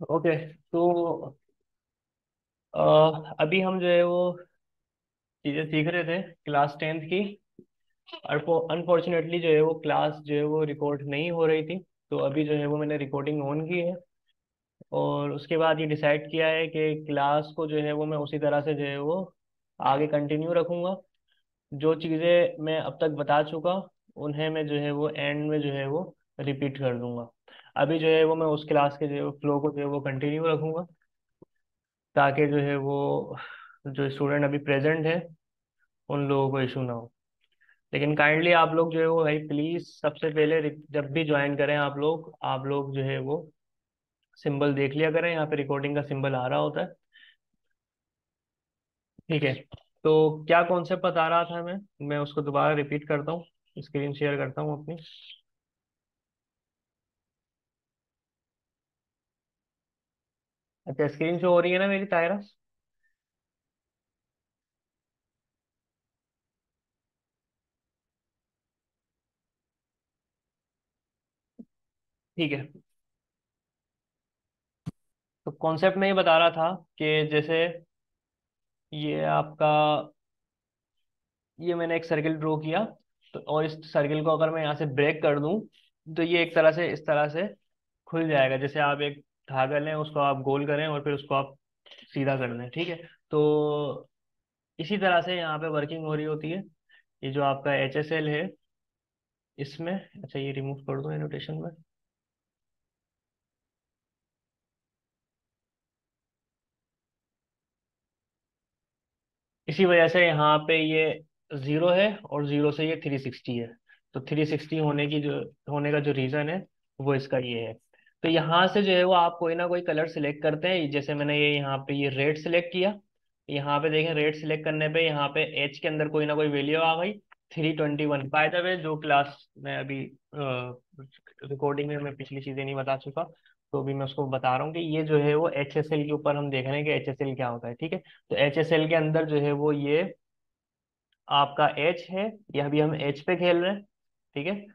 Okay. तो अभी हम जो है वो चीज़ें सीख रहे थे क्लास 10th की। अनफॉर्चुनेटली जो है वो क्लास जो है वो रिकॉर्ड नहीं हो रही थी। तो अभी जो है वो मैंने रिकॉर्डिंग ऑन की है। और उसके बाद ये डिसाइड किया है कि क्लास को जो है वो मैं उसी तरह से जो है वो आगे कंटिन्यू रखूँगा। जो चीज़ें मैं अब तक बता चुका उन्हें मैं जो है वो एंड में जो है वो रिपीट कर दूंगा। अभी जो है वो मैं उस क्लास के जो है फ्लो को जो है वो कंटिन्यू रखूँगा, ताकि जो है वो जो स्टूडेंट अभी प्रेजेंट है उन लोगों को इशू ना हो। लेकिन काइंडली आप लोग जो है वो भाई प्लीज सबसे पहले जब भी ज्वाइन करें आप लोग जो है वो सिंबल देख लिया करें, यहाँ पे रिकॉर्डिंग का सिंबल आ रहा होता है। ठीक है। तो क्या कॉन्सेप्ट बता रहा था मैं उसको दोबारा रिपीट करता हूँ, स्क्रीन शेयर करता हूँ अपनी। अच्छा, स्क्रीन शो हो रही है ना मेरी तायरा? ठीक है। तो कॉन्सेप्ट में ये बता रहा था कि जैसे ये आपका, ये मैंने एक सर्किल ड्रॉ किया। तो और इस सर्किल को अगर मैं यहाँ से ब्रेक कर दूं तो ये एक तरह से इस तरह से खुल जाएगा। जैसे आप एक धागा लें, उसको आप गोल करें और फिर उसको आप सीधा कर दें। ठीक है। तो इसी तरह से यहाँ पे वर्किंग हो रही होती है। ये जो आपका HSL है इसमें, अच्छा ये रिमूव कर दो एनोटेशन में। इसी वजह से यहाँ पे ये 0 है और 0 से ये 360 है। तो 360 होने का जो रीजन है वो इसका ये है। तो यहाँ से जो है वो आप कोई ना कोई कलर सिलेक्ट करते हैं। जैसे मैंने ये यहाँ पे ये रेड सिलेक्ट किया। यहाँ पे देखें, रेड सिलेक्ट करने पे यहाँ पे एच के अंदर कोई ना कोई वैल्यू आ गई 321। बाय द वे, जो क्लास में अभी रिकॉर्डिंग में मैं पिछली चीजें नहीं बता चुका, तो अभी मैं उसको बता रहा हूँ कि ये जो है वो HSL के ऊपर हम देख रहे हैं कि HSL क्या होता है। ठीक है। तो HSL के अंदर जो है वो ये आपका एच है। ये अभी हम एच पे खेल रहे हैं। ठीक है।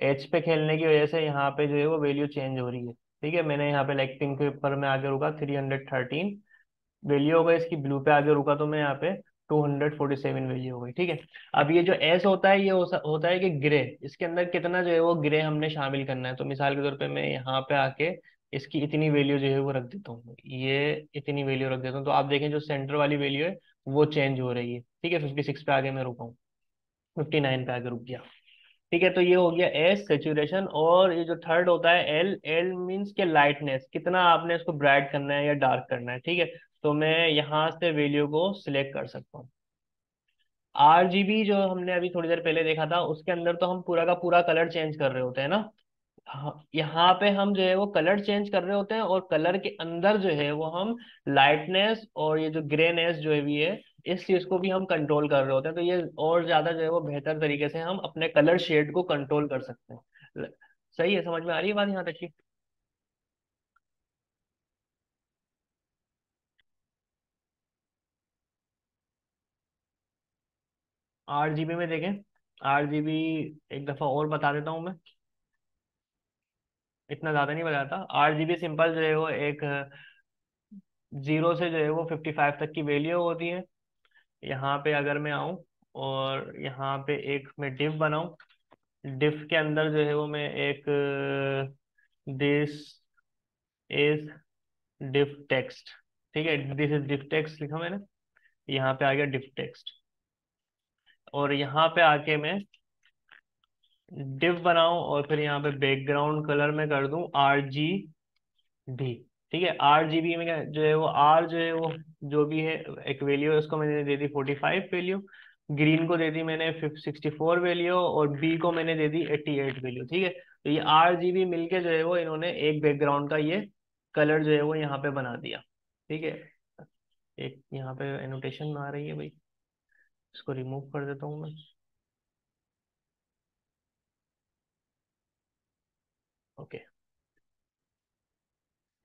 एच पे खेलने की वजह से यहाँ पे जो है वो वैल्यू चेंज हो रही है। ठीक है। मैंने यहाँ पे लाइक पिंक के ऊपर मैं आगे रुका 313 वैल्यू हो गई इसकी। ब्लू पे आगे रुका तो मैं यहाँ पे 247 वैल्यू हो गई। ठीक है। अब ये जो एस होता है ये होता है कि ग्रे, इसके अंदर कितना जो है वो ग्रे हमने शामिल करना है। तो मिसाल के तौर पे मैं यहाँ पे आके इसकी इतनी वैल्यू जो है वो रख देता हूँ, ये इतनी वैल्यू रख देता हूँ। तो आप देखें जो सेंटर वाली वैल्यू है वो चेंज हो रही है। ठीक है। 56 पे आगे मैं रुका हूँ, 59 पे आगे रुक गया। ठीक है। तो ये हो गया एस सेचुरेशन। और ये जो थर्ड होता है एल, एल मीन्स के लाइटनेस, कितना आपने इसको ब्राइट करना है या डार्क करना है। ठीक है। तो मैं यहाँ से वैल्यू को सिलेक्ट कर सकता हूँ। RGB जो हमने अभी थोड़ी देर पहले देखा था उसके अंदर तो हम पूरा का पूरा कलर चेंज कर रहे होते हैं ना। हाँ, यहाँ पे हम जो है वो कलर चेंज कर रहे होते हैं और कलर के अंदर जो है वो हम लाइटनेस और ये जो ग्रेनेस जो है भी है इस चीज को भी हम कंट्रोल कर रहे होते हैं। तो ये और ज्यादा जो है वो बेहतर तरीके से हम अपने कलर शेड को कंट्रोल कर सकते हैं। सही है, समझ में आ रही है बात यहाँ तक की? RGB में देखें, RGB एक दफा और बता देता हूँ मैं, इतना ज्यादा नहीं बताता। RGB सिंपल जो है वो एक 0 से जो है वो 55 तक की वैल्यू होती है। यहाँ पे अगर मैं आऊँ और यहाँ पे एक मैं डिव बनाऊं, डिफ के अंदर जो है वो मैं एक दिस इज डिफ टेक्स्ट, ठीक है, दिस इज डिफ टेक्स्ट लिखा मैंने। यहाँ पे आ गया डिफ टेक्स्ट। और यहाँ पे आके मैं डिफ बनाऊं और फिर यहाँ पे बैकग्राउंड कलर में कर दूं RGB। ठीक है। RGB में क्या जो है वो आर जो है वो जो भी है एक वैल्यू है उसको मैंने दे दी 45 वैल्यू, ग्रीन को दे दी मैंने 64 वैल्यू और बी को मैंने दे दी 88 वैल्यू। ठीक है। तो ये RGB मिलके जो है वो इन्होंने एक बैकग्राउंड का ये कलर जो है वो यहाँ पे बना दिया। ठीक है। एक यहाँ पे एनोटेशन आ रही है भाई, इसको रिमूव कर देता हूँ मैं। ओके।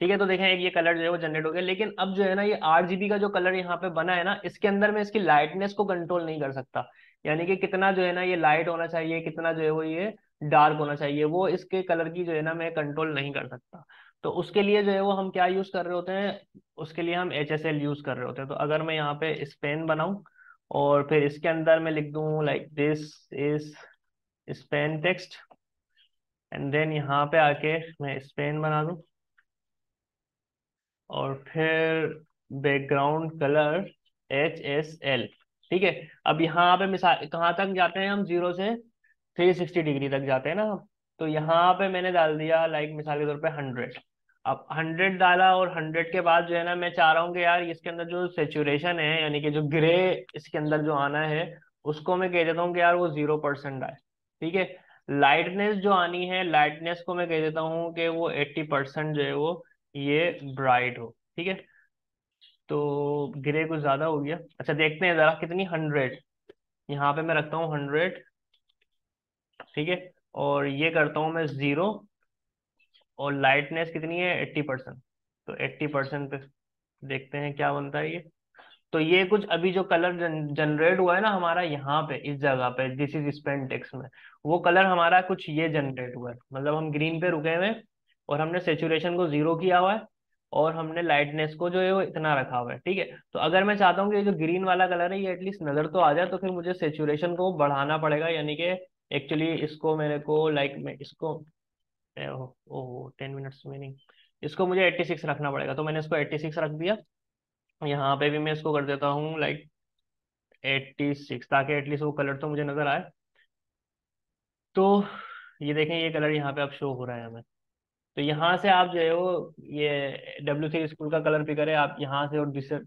ठीक है। तो देखें एक ये कलर जो है वो जनरेट हो गया। लेकिन अब जो है ना ये RGB का जो कलर यहाँ पे बना है ना इसके अंदर मैं इसकी लाइटनेस को कंट्रोल नहीं कर सकता। यानी कि कितना जो है ना ये लाइट होना चाहिए, कितना जो है वो ये डार्क होना चाहिए, वो इसके कलर की जो है ना मैं कंट्रोल नहीं कर सकता। तो उसके लिए जो है वो हम क्या यूज कर रहे होते हैं, उसके लिए हम HSL यूज कर रहे होते हैं। तो अगर मैं यहाँ पे स्पेन बनाऊं और फिर इसके अंदर मैं लिख दूं like this is span text, and then यहाँ पे आके मैं स्पेन बना दूं, और फिर बैकग्राउंड कलर HSL। ठीक है। अब यहाँ पे मिसाल कहाँ तक जाते हैं हम, 0 से 360 डिग्री तक जाते हैं ना हम। तो यहाँ पे मैंने डाल दिया लाइक मिसाल के तौर पे 100। अब 100 डाला, और 100 के बाद जो है ना मैं चाह रहा हूँ कि यार इसके अंदर जो सेचुरेशन है, यानी कि जो ग्रे इसके अंदर जो आना है, उसको मैं कह देता हूँ कि यार वो 0% आए। ठीक है। लाइटनेस जो आनी है, लाइटनेस को मैं कह देता हूँ कि वो 80% जो है वो ये ब्राइट हो। ठीक है। तो ग्रे कुछ ज्यादा हो गया। अच्छा देखते हैं जरा कितनी, 100। यहाँ पे मैं रखता हूँ 100। ठीक है। और ये करता हूँ मैं 0, और लाइटनेस कितनी है, 80%। तो 80% पे देखते हैं क्या बनता है ये। तो ये कुछ अभी जो कलर जनरेट हुआ है ना हमारा यहाँ पे इस जगह पे, दिस इज स्पेन टेक्स्ट में, वो कलर हमारा कुछ ये जनरेट हुआ है। मतलब हम ग्रीन पे रुके हुए हैं, और हमने सेचुरेशन को 0 किया हुआ है, और हमने लाइटनेस को जो है वो इतना रखा हुआ है। ठीक है। तो अगर मैं चाहता हूँ कि ये जो ग्रीन वाला कलर है ये एटलीस्ट नजर तो आ जाए, तो फिर मुझे सेचुरेशन को बढ़ाना पड़ेगा, यानी कि एक्चुअली इसको मेरे को लाइक मैं इसको ओह 10 मिनट्स में नहीं, इसको मुझे 86 रखना पड़ेगा। तो मैंने इसको 86 रख दिया। यहाँ पे भी मैं इसको कर देता हूँ लाइक 86, ताकि एटलीस्ट वो कलर तो मुझे नजर आए। तो ये देखें, ये कलर यहाँ पे अब शो हो रहा है हमें। तो यहाँ से आप जो है वो ये W3 स्कूल का कलर पिकर है, आप यहाँ से और दूसरे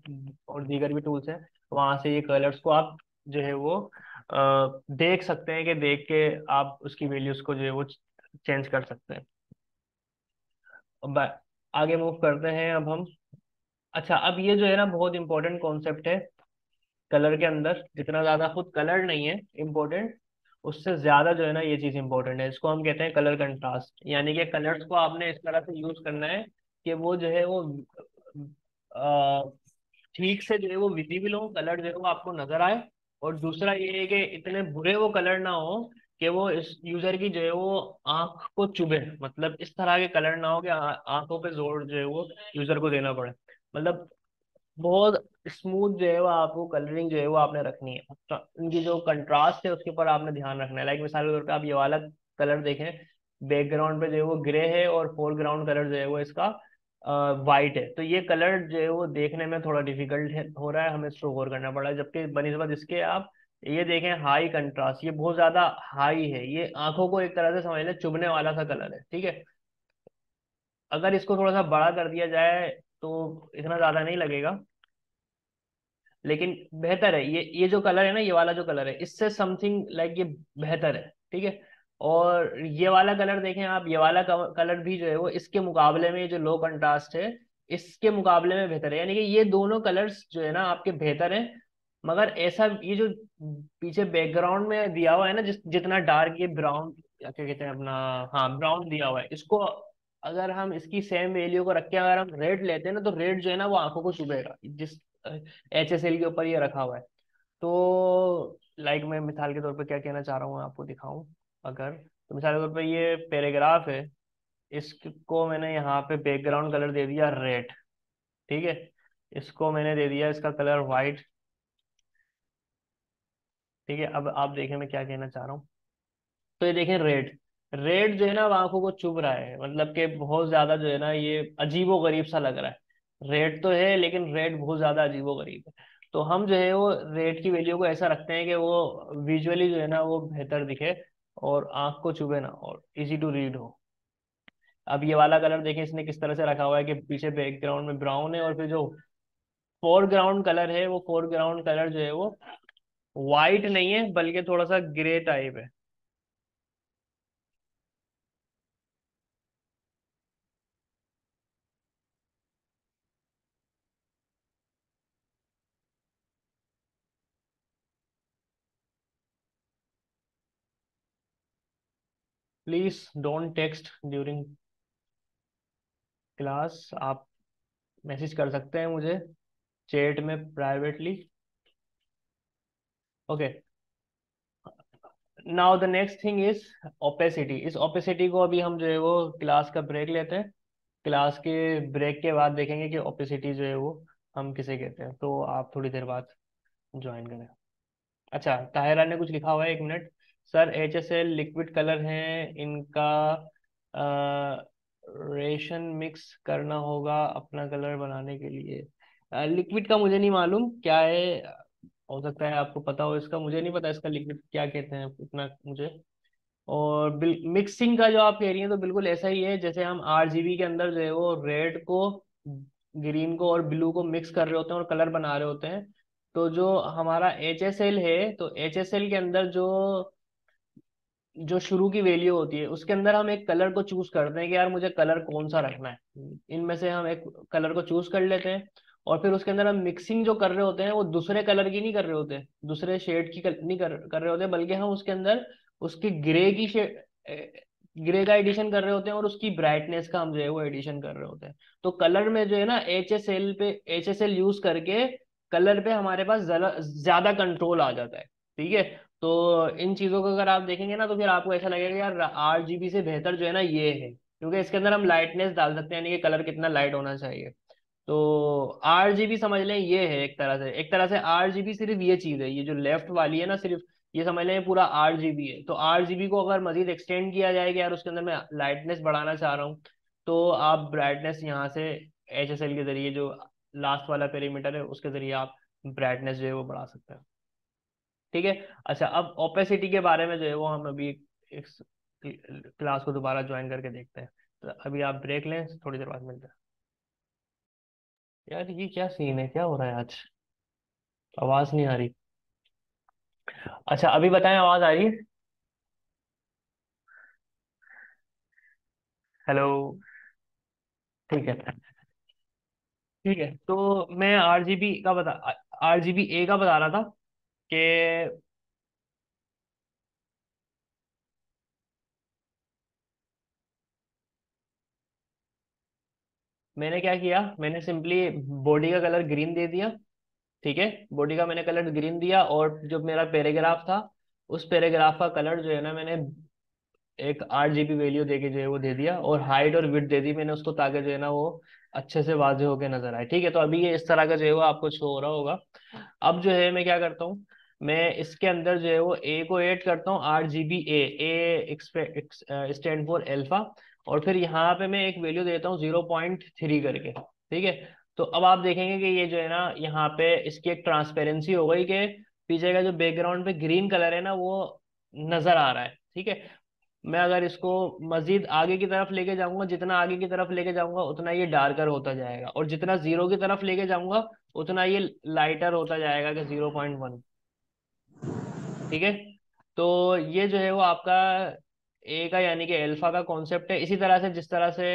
और दीगर भी टूल्स हैं, वहां से ये कलर्स को आप जो है वो देख सकते हैं, कि देख के आप उसकी वैल्यूज को जो है वो चेंज कर सकते हैं। अब आगे मूव करते हैं अब हम। अच्छा, अब ये जो है ना बहुत इंपॉर्टेंट कॉन्सेप्ट है कलर के अंदर। जितना ज्यादा खुद कलर नहीं है इम्पोर्टेंट, उससे ज्यादा जो है ना ये चीज इंपॉर्टेंट है। इसको हम कहते हैं कलर कंट्रास्ट, यानी कि कलर्स को आपने इस तरह से यूज करना है कि वो जो है वो अ, ठीक से जो है वो विजिबल हो, कलर जो है वो आपको नजर आए। और दूसरा ये है कि इतने बुरे वो कलर ना हो कि वो इस यूजर की जो है वो आंख को चुभे। मतलब इस तरह के कलर ना हो कि आंखों पे जोर जो है वो यूजर को देना पड़े। मतलब बहुत स्मूथ जो है वो आपको कलरिंग जो है वो आपने रखनी है। तो इनकी जो कंट्रास्ट है उसके ऊपर आपने ध्यान रखना है। लाइक मिसाल के तौर पे आप ये वाला कलर देखें, बैकग्राउंड पे जो है वो ग्रे है, और फोरग्राउंड कलर जो है वो इसका वाइट है। तो ये कलर जो है वो देखने में थोड़ा डिफिकल्ट है, हो रहा है, हमें इसको गौर करना पड़ा है। जबकि बनिस्बत इसके आप ये देखें हाई कंट्रास्ट, ये बहुत ज्यादा हाई है, ये आंखों को एक तरह से समझ लें चुभने वाला सा कलर है। ठीक है। अगर इसको थोड़ा सा बड़ा कर दिया जाए तो इतना ज्यादा नहीं लगेगा, लेकिन बेहतर है। ये जो कलर है ना, ये वाला जो कलर है, इससे समथिंग लाइक ये बेहतर है। ठीक है। और ये वाला कलर देखें आप, ये वाला कलर भी जो है वो इसके मुकाबले में जो लो कंट्रास्ट है, इसके मुकाबले में बेहतर है। यानी कि ये दोनों कलर्स जो है ना आपके बेहतर हैं। मगर ऐसा ये जो पीछे बैकग्राउंड में दिया हुआ है ना, जितना डार्क ये ब्राउन, क्या कहते हैं अपना, हाँ ब्राउन दिया हुआ है, इसको अगर हम इसकी सेम वैल्यू को रख के अगर हम रेड लेते हैं ना, तो रेड जो है ना वो आंखों को चुभेगा, जिस HSL के ऊपर ये रखा हुआ है। तो लाइक मैं मिसाल के तौर पे क्या कहना चाह रहा हूँ आपको दिखाऊं अगर, तो मिसाल के तौर पे ये पैराग्राफ है, इसको मैंने यहाँ पे बैकग्राउंड कलर दे दिया रेड। ठीक है। इसको मैंने दे दिया इसका कलर वाइट। ठीक है। अब आप देखें मैं क्या कहना चाह रहा हूँ। तो ये देखें रेड, रेड जो है ना वो आंखों को चुभ रहा है, मतलब कि बहुत ज्यादा जो है ना ये अजीबो गरीब सा लग रहा है। रेड तो है लेकिन रेड बहुत ज्यादा अजीबो गरीब है। तो हम जो है वो रेड की वैल्यू को ऐसा रखते हैं कि वो विजुअली जो है ना वो बेहतर दिखे, और आंख को चुभे ना, और इजी टू रीड हो। अब ये वाला कलर देखें इसने किस तरह से रखा हुआ है कि पीछे बैकग्राउंड में ब्राउन है, और फिर जो फोरग्राउंड कलर है, वो फोरग्राउंड कलर जो है वो वाइट नहीं है बल्कि थोड़ा सा ग्रे टाइप है। Please don't text during class. आप मैसेज कर सकते हैं मुझे चैट में privately. Okay. Now the next thing is opacity. इस ओपेसिटी को अभी हम जो है वो क्लास का ब्रेक लेते हैं, क्लास के ब्रेक के बाद देखेंगे कि ओपेसिटी जो है वो हम किसे कहते हैं, तो आप थोड़ी देर बाद ज्वाइन करें। अच्छा, ताहिरा ने कुछ लिखा हुआ है, 1 minute. Sir HSL liquid colour हैं इनका, रेशन मिक्स करना होगा अपना कलर बनाने के लिए। लिक्विड का मुझे नहीं मालूम क्या है, हो सकता है आपको पता हो इसका, मुझे नहीं पता इसका लिक्विड क्या कहते हैं इतना मुझे। और मिक्सिंग का जो आप कह रही हैं तो बिल्कुल ऐसा ही है, जैसे हम RGB के अंदर जो है वो रेड को, ग्रीन को और ब्लू को मिक्स कर रहे होते हैं और कलर बना रहे होते हैं। तो जो हमारा HSL है, तो HSL के अंदर जो जो शुरू की वैल्यू होती है उसके अंदर हम एक कलर को चूज करते हैं कि यार मुझे कलर कौन सा रखना है, इनमें से हम एक कलर को चूज कर लेते हैं। और फिर उसके अंदर हम मिक्सिंग जो कर रहे होते हैं वो दूसरे कलर की नहीं कर रहे होते, दूसरे शेड की नहीं कर रहे होते, बल्कि हम उसके अंदर उसकी ग्रे की शेड, ग्रे का एडिशन कर रहे होते हैं और उसकी ब्राइटनेस का हम जो है वो एडिशन कर रहे होते हैं। तो कलर में जो है ना, HSL यूज करके कलर पे हमारे पास ज्यादा कंट्रोल आ जाता है। ठीक है। तो इन चीजों को अगर आप देखेंगे ना तो फिर आपको ऐसा लगेगा यार RGB से बेहतर जो है ना ये है, क्योंकि इसके अंदर हम लाइटनेस डाल सकते हैं, यानी कि कलर कितना लाइट होना चाहिए। तो RGB समझ लें ये है, एक तरह से RGB सिर्फ ये चीज है, ये जो लेफ्ट वाली है ना, सिर्फ ये समझ लें पूरा RGB है। तो RGB को अगर मजीद एक्सटेंड किया जाए कि यार उसके अंदर मैं लाइटनेस बढ़ाना चाह रहा हूँ, तो आप ब्राइटनेस यहाँ से HSL के जरिए, जो लास्ट वाला पेरीमीटर है उसके जरिए आप ब्राइटनेस जो है वो बढ़ा सकते हैं। ठीक है। अच्छा, अब ओपेसिटी के बारे में जो है वो हम अभी इस क्लास को दोबारा ज्वाइन करके देखते हैं। तो अभी आप ब्रेक लें, थोड़ी देर बाद मिलते हैं। यार ये क्या सीन है, क्या हो रहा है आज, आवाज नहीं आ रही। अच्छा अभी बताएं, आवाज आ रही है? हेलो। ठीक है। ठीक है, तो मैं RGB A का बता रहा था कि मैंने क्या किया, मैंने सिंपली बॉडी का कलर ग्रीन दे दिया। ठीक है, बॉडी का मैंने कलर ग्रीन दिया, और जो मेरा पैराग्राफ था उस पैराग्राफ का कलर जो है ना, मैंने एक 8 GB वैल्यू दे के जो है वो दे दिया, और हाइट और विड्थ दे दी मैंने उसको, ताकि जो है ना वो अच्छे से वाजे होके नजर आए। ठीक है, तो अभी ये इस तरह का जो है वो आपको शो हो रहा होगा। अब जो है मैं क्या करता हूँ, मैं इसके अंदर जो है वो ए को ऐड करता हूँ, RGB A stand for alpha. और फिर यहाँ पे मैं एक वैल्यू देता हूँ 0.3 करके। ठीक है। तो अब आप देखेंगे कि ये जो है ना, यहाँ पे इसकी एक ट्रांसपेरेंसी हो गई कि पीछे का जो बैकग्राउंड पे ग्रीन कलर है ना वो नजर आ रहा है। ठीक है। मैं अगर इसको मजीद आगे की तरफ लेके जाऊंगा, जितना आगे की तरफ लेके जाऊंगा उतना ये डार्कर होता जाएगा, और जितना 0 की तरफ लेके जाऊंगा उतना ये लाइटर होता जाएगा कि 0.1। ठीक है। तो ये जो है वो आपका ए का, यानी कि अल्फा का कॉन्सेप्ट है। इसी तरह से जिस तरह से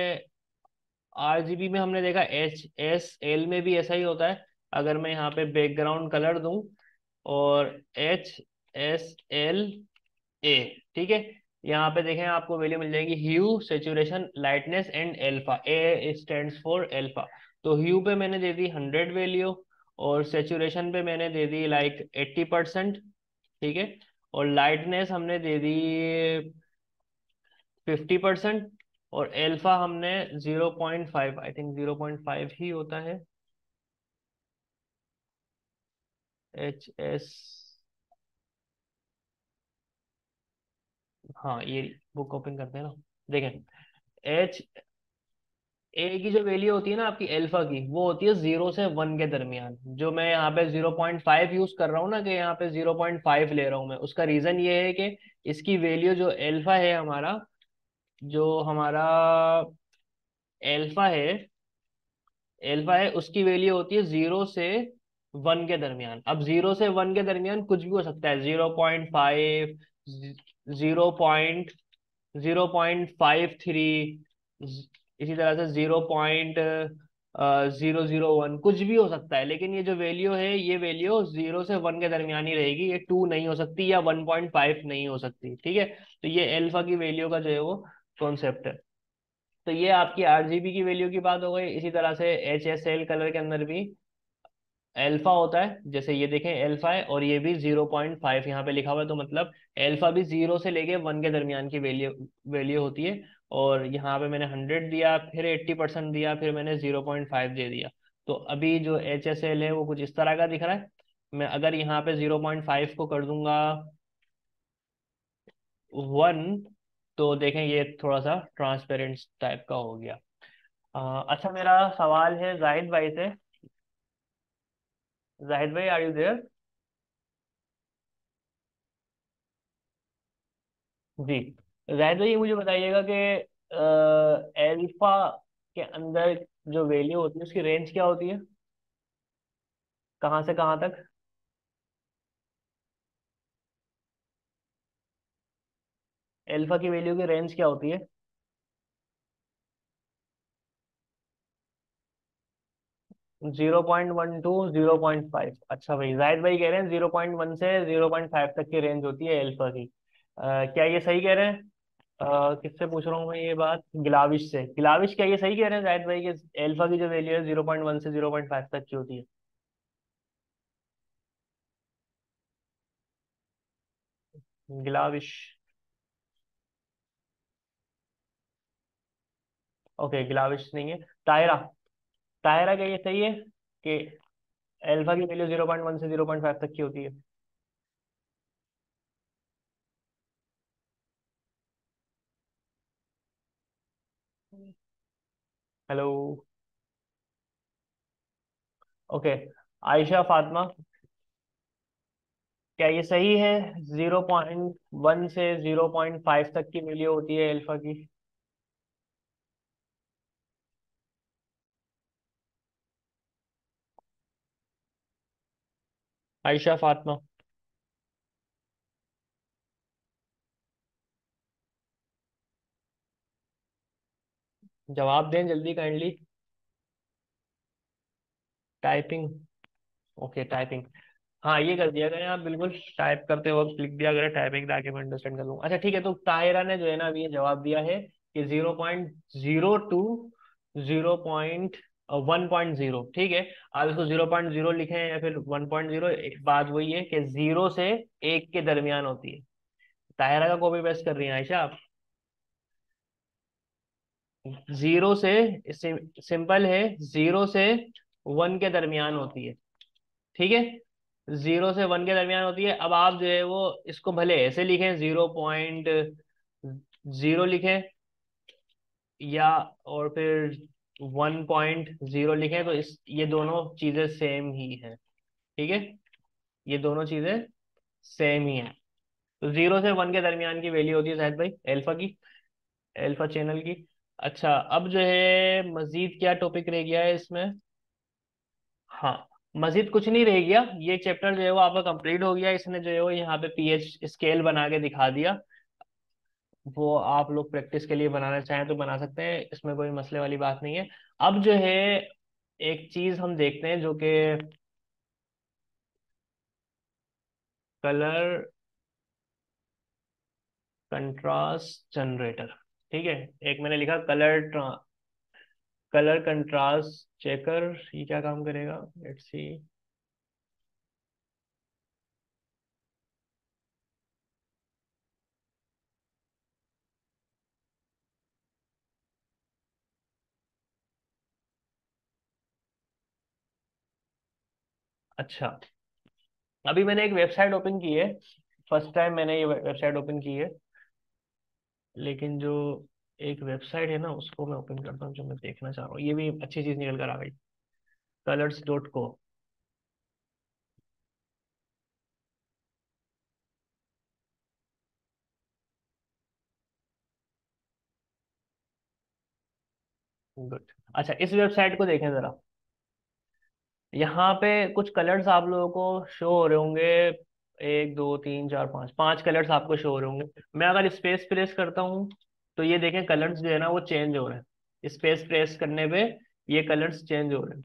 RGB में हमने देखा, HSL में भी ऐसा ही होता है। अगर मैं यहाँ पे बैकग्राउंड कलर दूं, और HSLA, ठीक है, यहाँ पे देखें आपको वैल्यू मिल जाएगी, hue, saturation, lightness and alpha. A stands for alpha. तो ह्यू पे मैंने दे दी 100 वैल्यू, और सेचुरेशन पे मैंने दे दी लाइक 80%। ठीक है। और लाइटनेस हमने दे दी 50%। और एल्फा हमने 0.5, आई थिंक 0.5 ही होता है। HS, हाँ ये बुक ओपन करते हैं ना, देखें। एच ए की जो वैल्यू होती है ना आपकी एल्फा की, वो होती है 0 से 1 के दरमियान। जो मैं यहाँ पे 0.5 यूज कर रहा हूँ ना, कि यहाँ पे 0.5 ले रहा हूँ मैं, उसका रीजन ये है कि इसकी वैल्यू जो एल्फा है हमारा, जो हमारा एल्फा है, उसकी वैल्यू होती है 0 से 1 के दरमियान। अब 0 से 1 के दरमियान कुछ भी हो सकता है, 0.5, 0.53, इसी तरह से 0.001, कुछ भी हो सकता है। लेकिन ये जो वैल्यू है, ये वैल्यू 0 से 1 के दरमियान ही रहेगी, ये 2 नहीं हो सकती या 1.5 नहीं हो सकती। ठीक है। तो ये एल्फा की वैल्यू का जो है वो कॉन्सेप्ट है। तो ये आपकी RGB की वैल्यू की बात हो गई। इसी तरह से HSL कलर के अंदर भी एल्फा होता है, जैसे ये देखें एल्फा है, और ये भी 0.5 यहाँ पे लिखा हुआ है, तो मतलब एल्फा भी 0 से लेके 1 के दरमियान की वैल्यू वैल्यू होती है। और यहाँ पे मैंने 100 दिया, फिर 80% दिया, फिर मैंने 0.5 दे दिया। तो अभी जो HSL है वो कुछ इस तरह का दिख रहा है। मैं अगर यहाँ पे 0.5 को कर दूंगा 1, तो देखें ये थोड़ा सा ट्रांसपेरेंट टाइप का हो गया। अच्छा, मेरा सवाल है जाहिद भाई से। जाहिद भाई, आर यू देयर? जी। जाहिद भाई, ये मुझे बताइएगा कि एल्फा के अंदर जो वैल्यू होती है उसकी रेंज क्या होती है, कहाँ से कहाँ तक? एल्फा की वैल्यू की रेंज क्या होती है? 0.1 टू 0.5। अच्छा भाई, जाहिद भाई कह रहे हैं 0.1 से 0.5 तक की रेंज होती है एल्फा की। क्या ये सही कह रहे हैं? किससे पूछ रहा हूँ मैं ये बात? गिलाविश से। गिलाविश, क्या ये सही कह रहे हैं जाहिद भाई कि एल्फा की जो वैल्यू है 0.1 से 0.5 तक की होती है? गिलाविश। ओके, गिलाविश नहीं है। तायरा। तायरा, क्या ये सही है कि एल्फा की वैल्यू 0.1 से 0.5 तक की होती है? हेलो। ओके। आयशा फातिमा, क्या ये सही है 0.1 से 0.5 तक की वैल्यू होती है एल्फा की? आयशा फातिमा। जवाब दें जल्दी, काइंडली। टाइपिंग। Okay, typing. हाँ, ये कर दिया करें आप, बिल्कुल टाइप करते वक्त लिख दिया करें टाइपिंग, ताकि मैं अंडरस्टैंड कर लूँ। अच्छा ठीक है, तो तायरा ने जो है ना अभी ये जवाब दिया है कि 0.02, 0.1.0। ठीक है। आप इसको 0.0 लिखें या फिर 1.0, एक बात वही है कि 0 से 1 के दरमियान होती है। तायरा का कॉपी पेस्ट कर रही हैं आयशा आप? 0 से, सिंपल है, 0 से 1 के दरमियान होती है। ठीक है। 0 से 1 के दरमियान होती है। अब आप जो है वो इसको भले ऐसे लिखें, 0.0 लिखें, या और फिर 1.0 लिखें, तो इस ये दोनों चीजें सेम ही हैं। ठीक है। ये दोनों चीजें सेम ही हैं। तो 0 से 1 के दरमियान की वैल्यू होती है शायद भाई एल्फा की, एल्फा चैनल की। अच्छा, अब जो है मजीद क्या टॉपिक रह गया है इसमें? हाँ, मजीद कुछ नहीं रह गया। ये चैप्टर जो है वो आपका कंप्लीट हो गया। इसने जो है वो यहाँ पे पीएच स्केल बना के दिखा दिया। वो आप लोग प्रैक्टिस के लिए बनाना चाहें तो बना सकते हैं, इसमें कोई मसले वाली बात नहीं है। अब जो है एक चीज हम देखते हैं जो कि कलर कंट्रास्ट जनरेटर। ठीक है। एक मैंने लिखा कलर कंट्रास्ट चेकर, ये क्या काम करेगा? Let's see. अच्छा, अभी मैंने एक वेबसाइट ओपन की है। फर्स्ट टाइम मैंने ये वेबसाइट ओपन की है। लेकिन जो एक वेबसाइट है ना उसको मैं ओपन करता हूँ, जो मैं देखना चाह रहा हूँ। ये भी अच्छी चीज निकल कर आ गई। colors.co। गुड। अच्छा, इस वेबसाइट को देखें जरा। यहाँ पे कुछ कलर्स आप लोगों को शो हो रहे होंगे। 1 2 3 4 5, 5 कलर्स आपको शो हो रहे होंगे। मैं अगर स्पेस प्रेस करता हूँ तो ये देखें कलर्स जो है ना वो चेंज हो रहे हैं। स्पेस प्रेस करने पे ये कलर्स चेंज हो रहे हैं।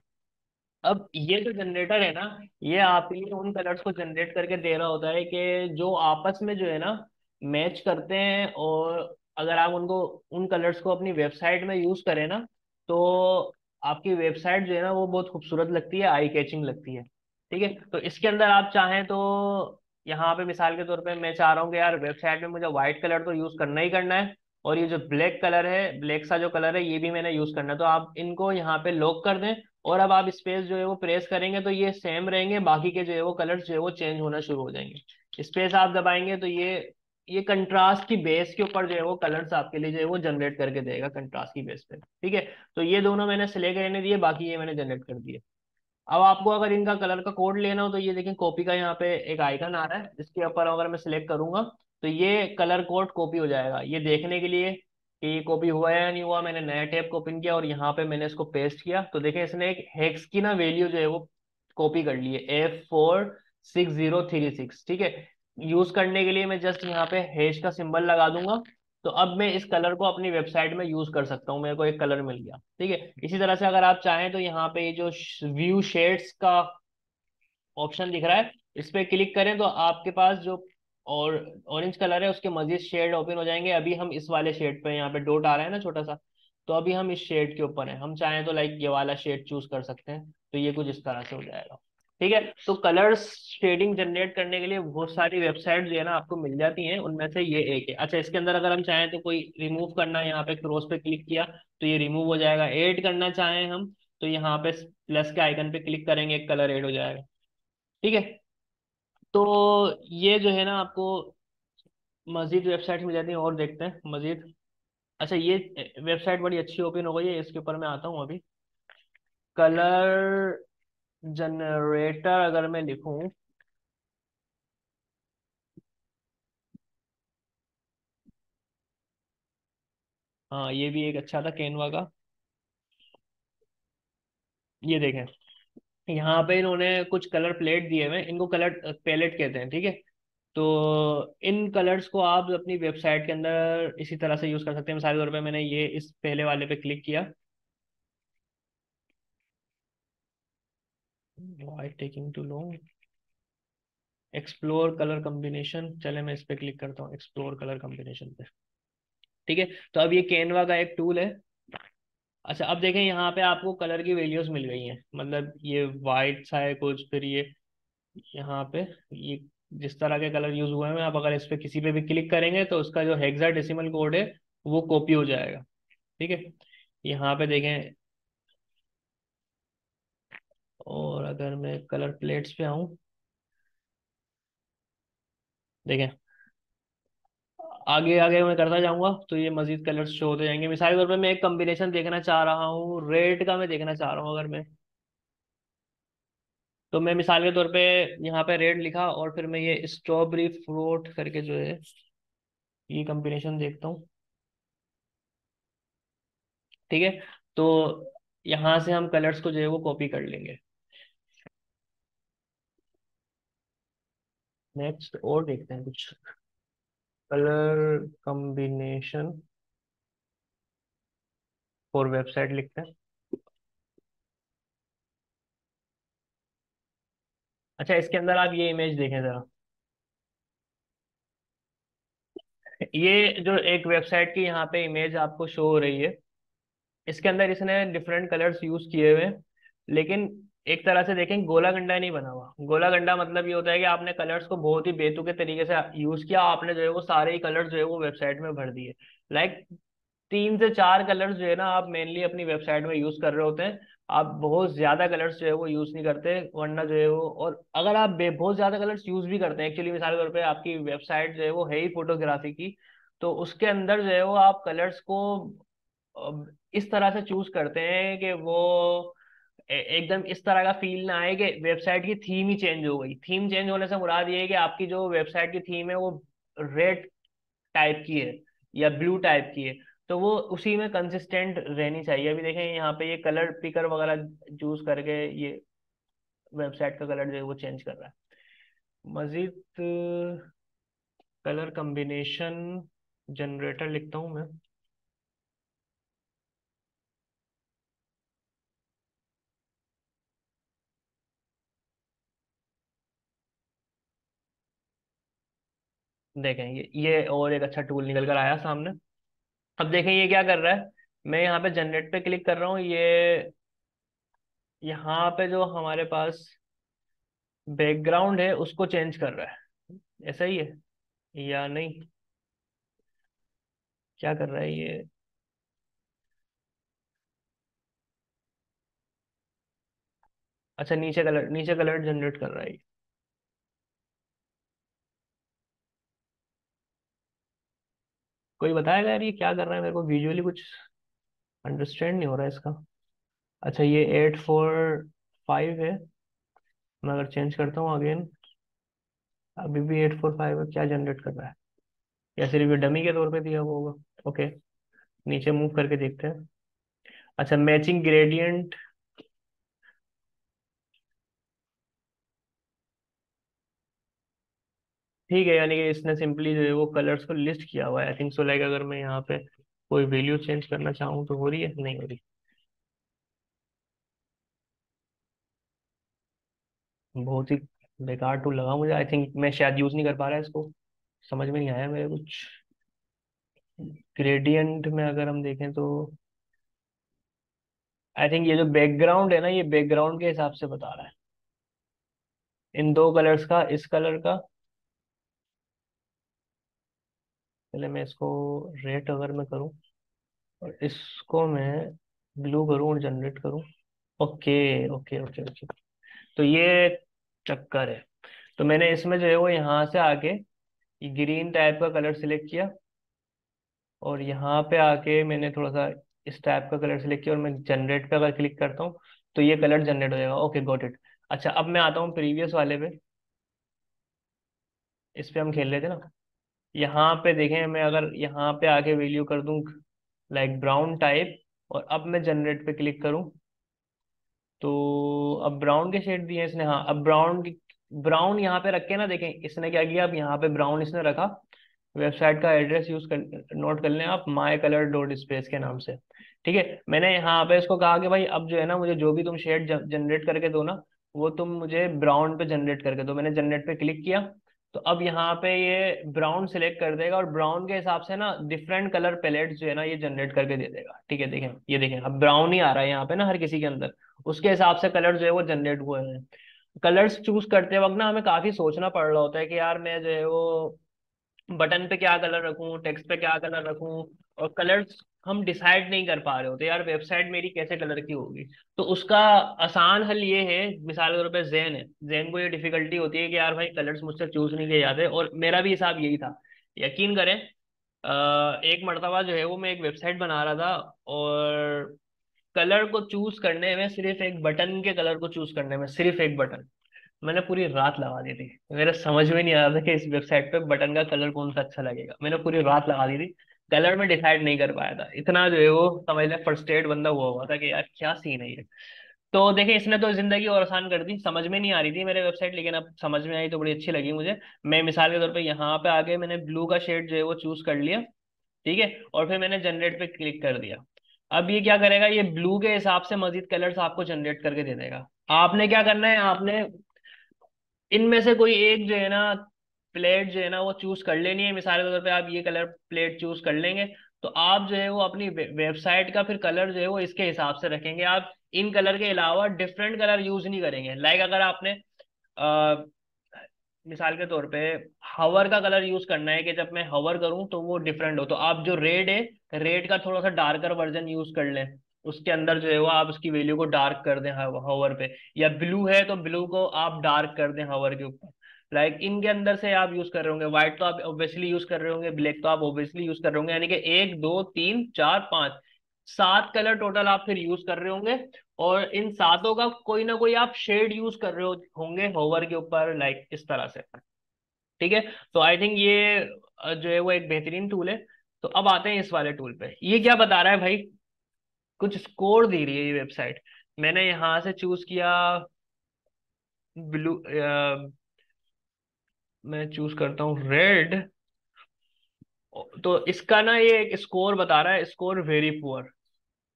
अब ये जो जनरेटर है ना, ये आपके लिए उन कलर्स को जनरेट करके दे रहा होता है कि जो आपस में जो है ना मैच करते हैं। और अगर आप उनको, उन कलर्स को अपनी वेबसाइट में यूज करें ना, तो आपकी वेबसाइट जो है ना वो बहुत खूबसूरत लगती है, आई कैचिंग लगती है। ठीक है। तो इसके अंदर आप चाहें तो यहाँ पे मिसाल के तौर पे मैं चाह रहा हूँ कि यार वेबसाइट में मुझे व्हाइट कलर तो यूज करना ही करना है। और ये जो ब्लैक कलर है, ब्लैक सा जो कलर है, ये भी मैंने यूज करना है। तो आप इनको यहाँ पे लॉक कर दें, और अब आप स्पेस जो है वो प्रेस करेंगे तो ये सेम रहेंगे, बाकी के जो है वो कलर्स जो है वो चेंज होना शुरू हो जाएंगे। स्पेस आप दबाएंगे तो ये कंट्रास्ट की बेस के ऊपर जो है वो कलर्स आपके लिए जो है वो जनरेट करके देगा, कंट्रास्ट की बेस पे। ठीक है, तो ये दोनों मैंने सिलेक्ट रहने दिए, बाकी ये मैंने जनरेट कर दिए। अब आपको अगर इनका कलर का कोड लेना हो तो ये देखिए कॉपी का यहाँ पे एक आइकन आ रहा है, इसके ऊपर अगर मैं सिलेक्ट करूंगा तो ये कलर कोड कॉपी हो जाएगा। ये देखने के लिए कि ये कॉपी हुआ है या नहीं हुआ, मैंने नया टैब ओपन किया और यहाँ पे मैंने इसको पेस्ट किया, तो देखें इसने एक हेक्स की ना वैल्यू जो है वो कॉपी कर ली है, F4603 ठीक है। यूज करने के लिए मैं जस्ट यहाँ पे हैश का सिंबल लगा दूंगा, तो अब मैं इस कलर को अपनी वेबसाइट में यूज कर सकता हूँ, मेरे को एक कलर मिल गया। ठीक है, इसी तरह से अगर आप चाहें तो यहाँ पे ये जो व्यू शेड्स का ऑप्शन दिख रहा है, इस पे क्लिक करें तो आपके पास जो और ऑरेंज कलर है उसके मजीद शेड ओपन हो जाएंगे। अभी हम इस वाले शेड पे, यहाँ पे डॉट आ रहा है ना छोटा सा, तो अभी हम इस शेड के ऊपर हैं, हम चाहें तो लाइक ये वाला शेड चूज कर सकते हैं, तो ये कुछ इस तरह से हो जाएगा। ठीक है, तो कलर्स शेडिंग जनरेट करने के लिए बहुत सारी वेबसाइट जो है ना आपको मिल जाती हैं, उनमें से ये एक है। अच्छा, इसके अंदर अगर हम चाहें तो कोई रिमूव करना है, यहाँ पे क्रॉस पे क्लिक किया तो ये रिमूव हो जाएगा। ऐड करना चाहें हम तो यहाँ पे प्लस के आइकन पे क्लिक करेंगे, एक कलर ऐड हो जाएगा। ठीक है, तो ये जो है ना आपको मजीद वेबसाइट मिल जाती है, और देखते हैं मजीद। अच्छा, ये वेबसाइट बड़ी अच्छी ओपन हो गई है, इसके ऊपर मैं आता हूँ अभी। कलर जनरेटर अगर मैं लिखूं, हाँ ये भी एक अच्छा था कैनवा का। ये देखें, यहाँ पे इन्होंने कुछ कलर प्लेट दिए हुए हैं, इनको कलर पैलेट कहते हैं। ठीक है, तो इन कलर्स को आप अपनी वेबसाइट के अंदर इसी तरह से यूज कर सकते हैं। मिसाल के तौर पे मैंने ये इस पहले वाले पे क्लिक किया, why taking too long, explore colour combination, चले मैं इस पे क्लिक करता हूँ, एक्सप्लोर कलर कॉम्बिनेशन पे। ठीक है, तो अब ये कैनवा का एक टूल है। अच्छा, अब देखें यहाँ पे आपको कलर की वैल्यूज मिल गई हैं, मतलब ये वाइट सा है कुछ, फिर ये यहाँ पे ये जिस तरह के कलर यूज हुए हैं, आप अगर इस पे किसी पे भी क्लिक करेंगे तो उसका जो हेक्साडेसिमल कोड है वो कॉपी हो जाएगा। ठीक है, यहाँ पे देखें, और अगर मैं कलर प्लेट्स पे आऊँ, देखें आगे आगे मैं करता जाऊंगा तो ये मजीद कलर्स शो होते जाएंगे। मिसाल के तौर पे मैं एक कॉम्बिनेशन देखना चाह रहा हूँ, रेड का मैं देखना चाह रहा हूँ अगर मैं, तो मैं मिसाल के तौर पे यहाँ पे रेड लिखा और फिर मैं ये स्ट्रॉबेरी फ्रूट करके जो है ये कॉम्बिनेशन देखता हूँ। ठीक है, तो यहाँ से हम कलर्स को जो है वो कॉपी कर लेंगे। नेक्स्ट और देखते हैं कुछ कलर कॉम्बिनेशन फॉर वेबसाइट लिखते हैं। अच्छा, इसके अंदर आप ये इमेज देखें जरा, ये जो एक वेबसाइट की यहाँ पे इमेज आपको शो हो रही है, इसके अंदर इसने डिफरेंट कलर्स यूज किए हुए हैं, लेकिन एक तरह से देखें गोला गंडा नहीं बना हुआ। गोला गंडा मतलब ये होता है कि आपने कलर्स को बहुत ही बेतुके तरीके से यूज किया, आपने जो है वो सारे ही कलर्स जो है वो वेबसाइट में भर दिए। लाइक 3 से 4 कलर्स जो है ना आप मेनली अपनी वेबसाइट में यूज कर रहे होते हैं, आप बहुत ज्यादा कलर्स जो है वो यूज नहीं करते, वरना जो है वो, और अगर आप बहुत ज्यादा कलर्स यूज भी करते हैं, एक्चुअली मिसाल के तौर पे आपकी वेबसाइट जो है वो है ही फोटोग्राफी की, तो उसके अंदर जो है वो आप कलर्स को इस तरह से चूज करते हैं कि वो एकदम इस तरह का फील ना आए कि वेबसाइट की थीम ही चेंज हो गई। थीम चेंज होने से मुराद ये है कि आपकी जो वेबसाइट की थीम है वो रेड टाइप की है या ब्लू टाइप की है, तो वो उसी में कंसिस्टेंट रहनी चाहिए। अभी देखें यहाँ पे ये कलर पिकर वगैरह चूज करके ये वेबसाइट का कलर जो है वो चेंज कर रहा है। मजीद कलर कॉम्बिनेशन जनरेटर लिखता हूँ मैं। देखें ये और एक अच्छा टूल निकल कर आया सामने। अब देखें ये क्या कर रहा है, मैं यहाँ पे जनरेट पे क्लिक कर रहा हूँ, ये यहाँ पे जो हमारे पास बैकग्राउंड है उसको चेंज कर रहा है, ऐसा ही है या नहीं, क्या कर रहा है ये? अच्छा, नीचे कलर जनरेट कर रहा है ये। कोई बताएगा यार ये क्या कर रहा है? मेरे को विजुअली कुछ अंडरस्टैंड नहीं हो रहा है इसका। अच्छा, ये 845 है। मैं अगर चेंज करता हूँ अगेन, अभी भी 845 है। क्या जनरेट कर रहा है? या सिर्फ ये डमी के तौर पे दिया हुआ होगा? ओके, नीचे मूव करके देखते हैं। अच्छा, मैचिंग ग्रेडियंट। ठीक है, यानी कि इसने सिंपली जो है वो कलर्स को लिस्ट किया हुआ है। आई थिंक सो, लाइक अगर मैं यहाँ पे कोई वैल्यू चेंज करना चाहूँ तो हो रही है? नहीं हो रही। बहुत ही बेकार टूल लगा मुझे। आई थिंक मैं शायद यूज नहीं कर पा रहा है इसको। समझ में नहीं आया मेरे कुछ। ग्रेडियंट में अगर हम देखें तो आई थिंक ये जो बैकग्राउंड है ना, ये बैकग्राउंड के हिसाब से बता रहा है, इन दो कलर्स का, इस कलर का। पहले मैं इसको रेड अगर मैं करूँ और इसको मैं ब्लू करूँ और जनरेट करूँ। Okay okay okay okay. तो ये चक्कर है। तो मैंने इसमें जो है वो यहाँ से आके ग्रीन टाइप का कलर सिलेक्ट किया, और यहाँ पे आके मैंने थोड़ा सा इस टाइप का कलर सिलेक्ट किया, और मैं जनरेट पे अगर क्लिक करता हूँ तो ये कलर जनरेट हो जाएगा। Okay, got it. अच्छा, अब मैं आता हूँ प्रीवियस वाले पे। इस पे हम खेल लेते ना। यहाँ पे देखें, मैं अगर यहाँ पे आके वैल्यू कर दूं लाइक ब्राउन टाइप, और अब मैं जनरेट पे क्लिक करूँ, तो अब ब्राउन के शेड दिए इसने। हाँ, अब ब्राउन यहाँ पे रख के ना, देखें इसने क्या किया। अब यहाँ पे ब्राउन इसने रखा। वेबसाइट का एड्रेस यूज कर, नोट कर लें आप, माई कलर डॉट स्पेस के नाम से। ठीक है, मैंने यहाँ पे इसको कहा कि भाई अब जो है ना, मुझे जो भी तुम शेड जनरेट करके दो ना, वो तुम मुझे ब्राउन पे जनरेट करके दो। मैंने जनरेट पे क्लिक किया, तो अब यहाँ पे ये ब्राउन सिलेक्ट कर देगा, और ब्राउन के हिसाब से ना डिफरेंट कलर पैलेट जो है ना, ये जनरेट करके दे देगा। ठीक है, देखें, ये देखें, अब ब्राउन ही आ रहा है यहाँ पे ना हर किसी के अंदर। उसके हिसाब से कलर जो है वो जनरेट हुए हैं। कलर्स चूज करते वक्त ना हमें काफी सोचना पड़ रहा होता है कि यार मैं जो है वो बटन पे क्या कलर रखूं, टेक्स्ट पे क्या कलर रखूं, और कलर्स हम डिसाइड नहीं कर पा रहे होते यार, वेबसाइट मेरी कैसे कलर की होगी। तो उसका आसान हल ये है, मिसाल के तौर पे जैन है, जैन को ये डिफिकल्टी होती है कि यार भाई कलर्स मुझसे चूज नहीं किए जाते, और मेरा भी हिसाब यही था। यकीन करें, एक मर्तबा जो है वो मैं एक वेबसाइट बना रहा था, और कलर को चूज करने में, सिर्फ एक बटन के कलर को चूज करने में, सिर्फ एक बटन, मैंने पूरी रात लगा दी थी। मेरे समझ में नहीं आ रहा था कि इस वेबसाइट पे बटन का कलर कौन सा अच्छा लगेगा। मैंने पूरी रात लगा दी थी। कलर में डिसाइड नहीं कर पाया था। इतना जो है वो समझ ले फ्रस्ट्रेट बंदा हुआ था कि यार क्या सीन है ये। तो देखें, इसने तो जिंदगी और आसान कर दी। समझ में नहीं आ रही थी मेरे वेबसाइट, लेकिन अब समझ में आई तो बड़ी अच्छी लगी मुझे। मैं मिसाल के तौर पे यहाँ पे आके मैंने ब्लू का शेड जो है वो चूज कर लिया। ठीक है, और फिर मैंने जनरेट पे क्लिक कर दिया। अब ये क्या करेगा, ये ब्लू के हिसाब से मजीद कलर्स आपको जनरेट करके दे देगा। आपने क्या करना है, आपने इनमें से कोई एक जो है ना प्लेट जो है ना वो चूज कर लेनी है। मिसाल के तौर पे आप ये कलर प्लेट चूज कर लेंगे, तो आप जो है वो अपनी वेबसाइट का फिर कलर जो है वो इसके हिसाब से रखेंगे। आप इन कलर के अलावा डिफरेंट कलर यूज नहीं करेंगे। लाइक अगर आपने मिसाल के तौर पे हवर का कलर यूज करना है, कि जब मैं हवर करूं तो वो डिफरेंट हो, तो आप जो रेड है, रेड का थोड़ा सा डार्कर वर्जन यूज कर लें। उसके अंदर जो है वो आप उसकी वैल्यू को डार्क कर दें हवर पे। या ब्लू है तो ब्लू को आप डार्क कर दें हवर के ऊपर। लाइक इनके अंदर से आप यूज कर रहे होंगे, व्हाइट तो आप ऑब्वियसली यूज कर रहे होंगे, ब्लैक तो आप ऑब्वियसली यूज कर रहे होंगे, यानी कि एक दो तीन चार पाँच, सात कलर टोटल आप फिर यूज कर रहे होंगे। और इन सातों का कोई ना कोई आप शेड यूज कर रहे होंगे होवर के ऊपर, लाइक इस तरह से। ठीक है, तो आई थिंक ये जो है वो एक बेहतरीन टूल है। तो अब आते हैं इस वाले टूल पे। ये क्या बता रहा है भाई, कुछ स्कोर दे रही है ये वेबसाइट। मैंने यहां से चूज किया ब्लू, मैं चूज करता हूँ रेड, तो इसका ना ये एक स्कोर बता रहा है, स्कोर वेरी पुअर।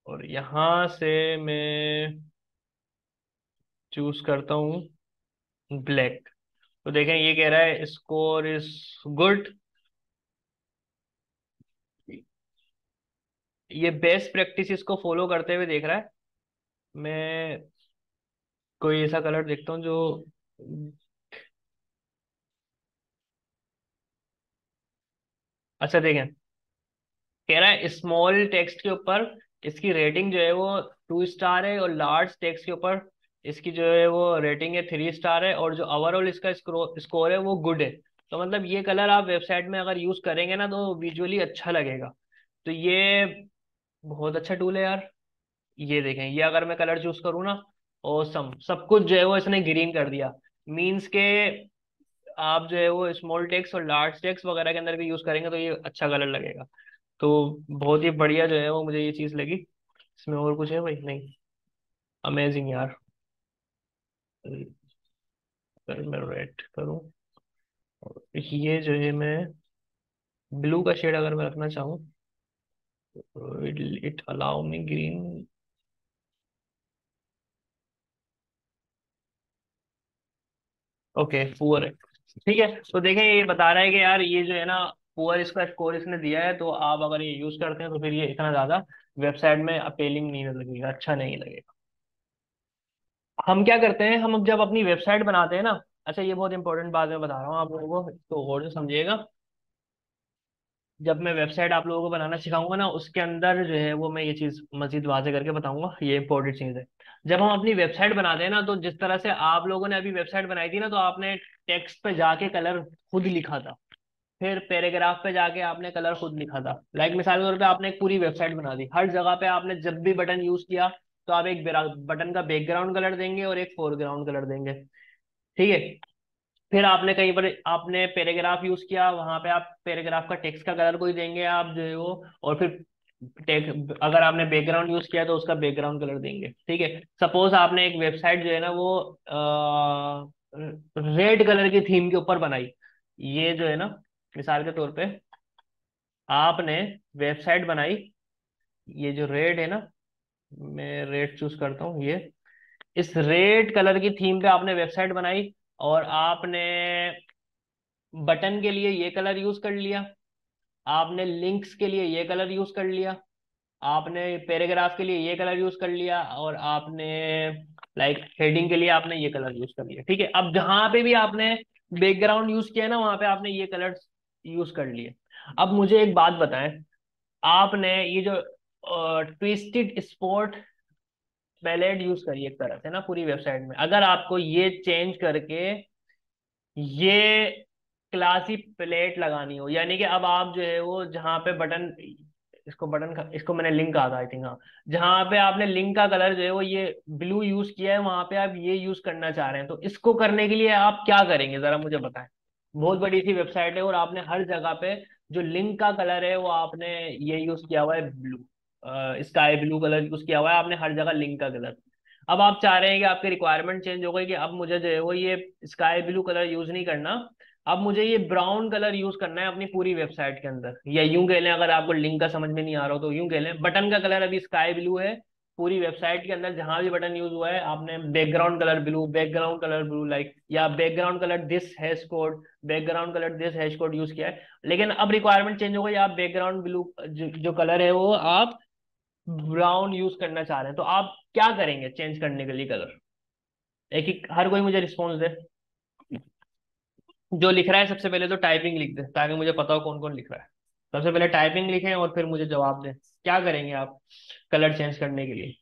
और यहां से मैं चूज करता हूँ ब्लैक, तो देखें ये कह रहा है स्कोर इज गुड। ये बेस्ट प्रैक्टिस को फॉलो करते हुए देख रहा है। मैं कोई ऐसा कलर देखता हूँ जो, अच्छा देखें, कह रहा है स्मॉल टेक्स्ट के ऊपर इसकी रेटिंग जो है वो 2 स्टार है, और लार्ज टेक्स्ट के ऊपर इसकी जो है वो रेटिंग है 3 स्टार है, और जो ओवरऑल इसका स्कोर है वो गुड है। तो मतलब ये कलर आप वेबसाइट में अगर यूज करेंगे ना तो विजुअली अच्छा लगेगा। तो ये बहुत अच्छा टूल है यार। ये देखें, ये अगर मैं कलर चूज करूँ ना, औसम सब कुछ जो है वो इसने ग्रीन कर दिया। मीन्स के आप जो है वो स्मॉल टेक्स्ट और लार्ज टेक्स्ट वगैरह के अंदर भी यूज करेंगे तो ये अच्छा कलर लगेगा। तो बहुत ही बढ़िया जो है वो मुझे ये चीज लगी। इसमें और कुछ है भाई? नहीं। अमेजिंग यार। अगर मैं रेड करूँ, ये जो है मैं ब्लू का शेड अगर मैं रखना चाहूँ, it allow me green. Okay, poor है। ठीक है, तो देखें ये बता रहा है कि यार ये जो है ना, पुअर इसका स्कोर इसने दिया है, तो आप अगर ये यूज करते हैं तो फिर ये इतना ज्यादा वेबसाइट में अपीलिंग नहीं लगेगा, अच्छा नहीं लगेगा। हम क्या करते हैं, हम जब अपनी वेबसाइट बनाते हैं ना, अच्छा ये बहुत इंपॉर्टेंट बात मैं बता रहा हूँ आप लोगों को, तो और से समझिएगा। जब मैं वेबसाइट आप लोगों को बनाना सिखाऊंगा ना, उसके अंदर जो है वो मैं ये चीज मजीद वाजे करके बताऊंगा, ये इंपॉर्टेंट चीज है। जब हम अपनी वेबसाइट बनाते हैं ना, तो जिस तरह से आप लोगों ने अभी वेबसाइट बनाई थी ना, तो आपने टेक्स्ट पे जाके कलर खुद लिखा था, फिर पैराग्राफ पे जाके आपने कलर खुद लिखा था। लाइक मिसाल के तौर पे आपने एक पूरी वेबसाइट बना दी, हर जगह पे आपने जब भी बटन यूज किया तो आप एक बटन का बैकग्राउंड कलर देंगे और एक फोरग्राउंड कलर देंगे। ठीक है। फिर आपने कहीं पर आपने पैराग्राफ यूज किया, वहां पे आप पैराग्राफ का टेक्स्ट का कलर कोई देंगे आप जो है वो, और फिर अगर आपने बैकग्राउंड यूज किया तो उसका बैकग्राउंड कलर देंगे। ठीक है। सपोज आपने एक वेबसाइट जो है ना वो रेड कलर की थीम के ऊपर बनाई, ये जो है ना, मिसाल के तौर पे आपने वेबसाइट बनाई, ये जो रेड है ना, मैं रेड चूज करता हूँ, ये इस रेड कलर की थीम पे आपने वेबसाइट बनाई, और आपने बटन के लिए ये कलर यूज कर लिया, आपने लिंक्स के लिए ये कलर यूज कर लिया, आपने पैराग्राफ के लिए ये कलर यूज कर लिया, और आपने लाइक हेडिंग के लिए आपने ये कलर यूज कर लिया। ठीक है। अब जहां पे भी आपने बैकग्राउंड यूज किया ना, वहां पे आपने ये कलर यूज कर लिए। अब मुझे एक बात बताएं, आपने ये जो ट्विस्टेड स्पॉट पैलेट यूज करी एक तरह से ना पूरी वेबसाइट में, अगर आपको ये चेंज करके ये क्लासी प्लेट लगानी हो, यानी कि अब आप जो है वो जहाँ पे बटन, इसको बटन का, इसको मैंने लिंक कहा था आई थिंक, हाँ, जहाँ पे आपने लिंक का कलर जो है वो ये ब्लू यूज किया है, वहां पे आप ये यूज करना चाह रहे हैं, तो इसको करने के लिए आप क्या करेंगे जरा मुझे बताएं। बहुत बड़ी सी वेबसाइट है और आपने हर जगह पे जो लिंक का कलर है वो आपने ये यूज किया हुआ है blue, sky blue colour use किया हुआ है आपने हर जगह लिंक का कलर। अब आप चाह रहे हैं कि आपकी रिक्वायरमेंट चेंज हो गई कि अब मुझे जो है वो ये स्काई ब्लू कलर यूज नहीं करना, अब मुझे ये ब्राउन कलर यूज करना है अपनी पूरी वेबसाइट के अंदर, या यूं कह लें, अगर आपको लिंक का समझ में नहीं आ रहा हो तो यूं कह लें बटन का कलर अभी स्काई ब्लू है, पूरी वेबसाइट के अंदर जहां भी बटन यूज हुआ है आपने background colour blue, background colour blue like, या background colour this hash code, background colour this hash code use किया है। लेकिन अब रिक्वायरमेंट चेंज हो गई, आप बैकग्राउंड ब्लू जो कलर है वो आप ब्राउन यूज करना चाह रहे हैं, तो आप क्या करेंगे चेंज करने के लिए कलर? एक एक हर कोई मुझे रिस्पॉन्स दे। जो लिख रहा है सबसे पहले तो टाइपिंग लिख दे ताकि मुझे पता हो कौन कौन लिख रहा है। सबसे पहले टाइपिंग लिखें और फिर मुझे जवाब दें, क्या करेंगे आप कलर चेंज करने के लिए?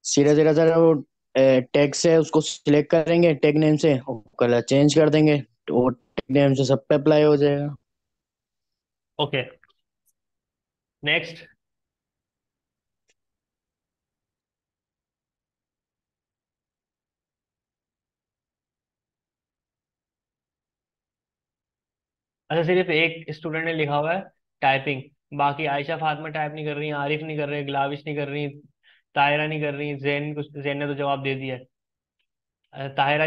सीधा सीधा सर वो टैग से उसको सिलेक्ट करेंगे, टैग नेम से और कलर चेंज कर देंगे, तो वो टैग नेम से सब पे अप्लाई हो जाएगा। Okay, next. अच्छा, सिर्फ एक स्टूडेंट ने लिखा हुआ है टाइपिंग, बाकी आयशा फातिमा टाइप नहीं कर रही, आरिफ नहीं कर रहे, ग्लाविश नहीं कर रही, तायरा नहीं कर रही, जैन ने तो जवाब दे दिया है। तायरा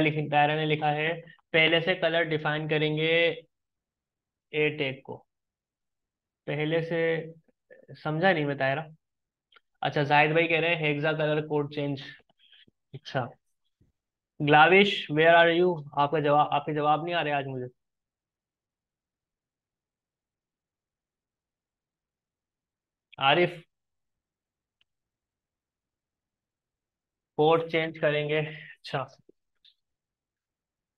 ने लिखा है पहले से कलर डिफाइन करेंगे ए टैग को, पहले से। समझा नहीं मैं तायरा। अच्छा, जाहिद भाई कह रहे हैं हेक्सा कलर कोड चेंज। अच्छा, ग्लाविश वेयर आर यू? आपका जवाब, आपके जवाब नहीं आ रहे आज मुझे। आरिफ, कोड चेंज करेंगे। अच्छा,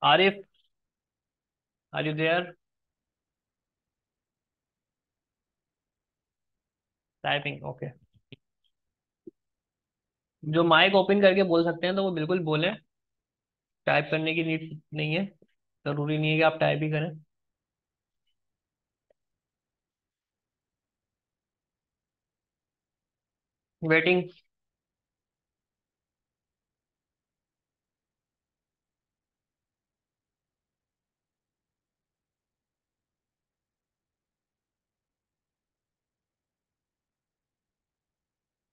Arif, are you there? Typing, okay. जो माइक ओपन करके बोल सकते हैं तो वो बिल्कुल बोले, टाइप करने की नीड नहीं है, जरूरी नहीं है कि आप टाइप ही करें। वेटिंग।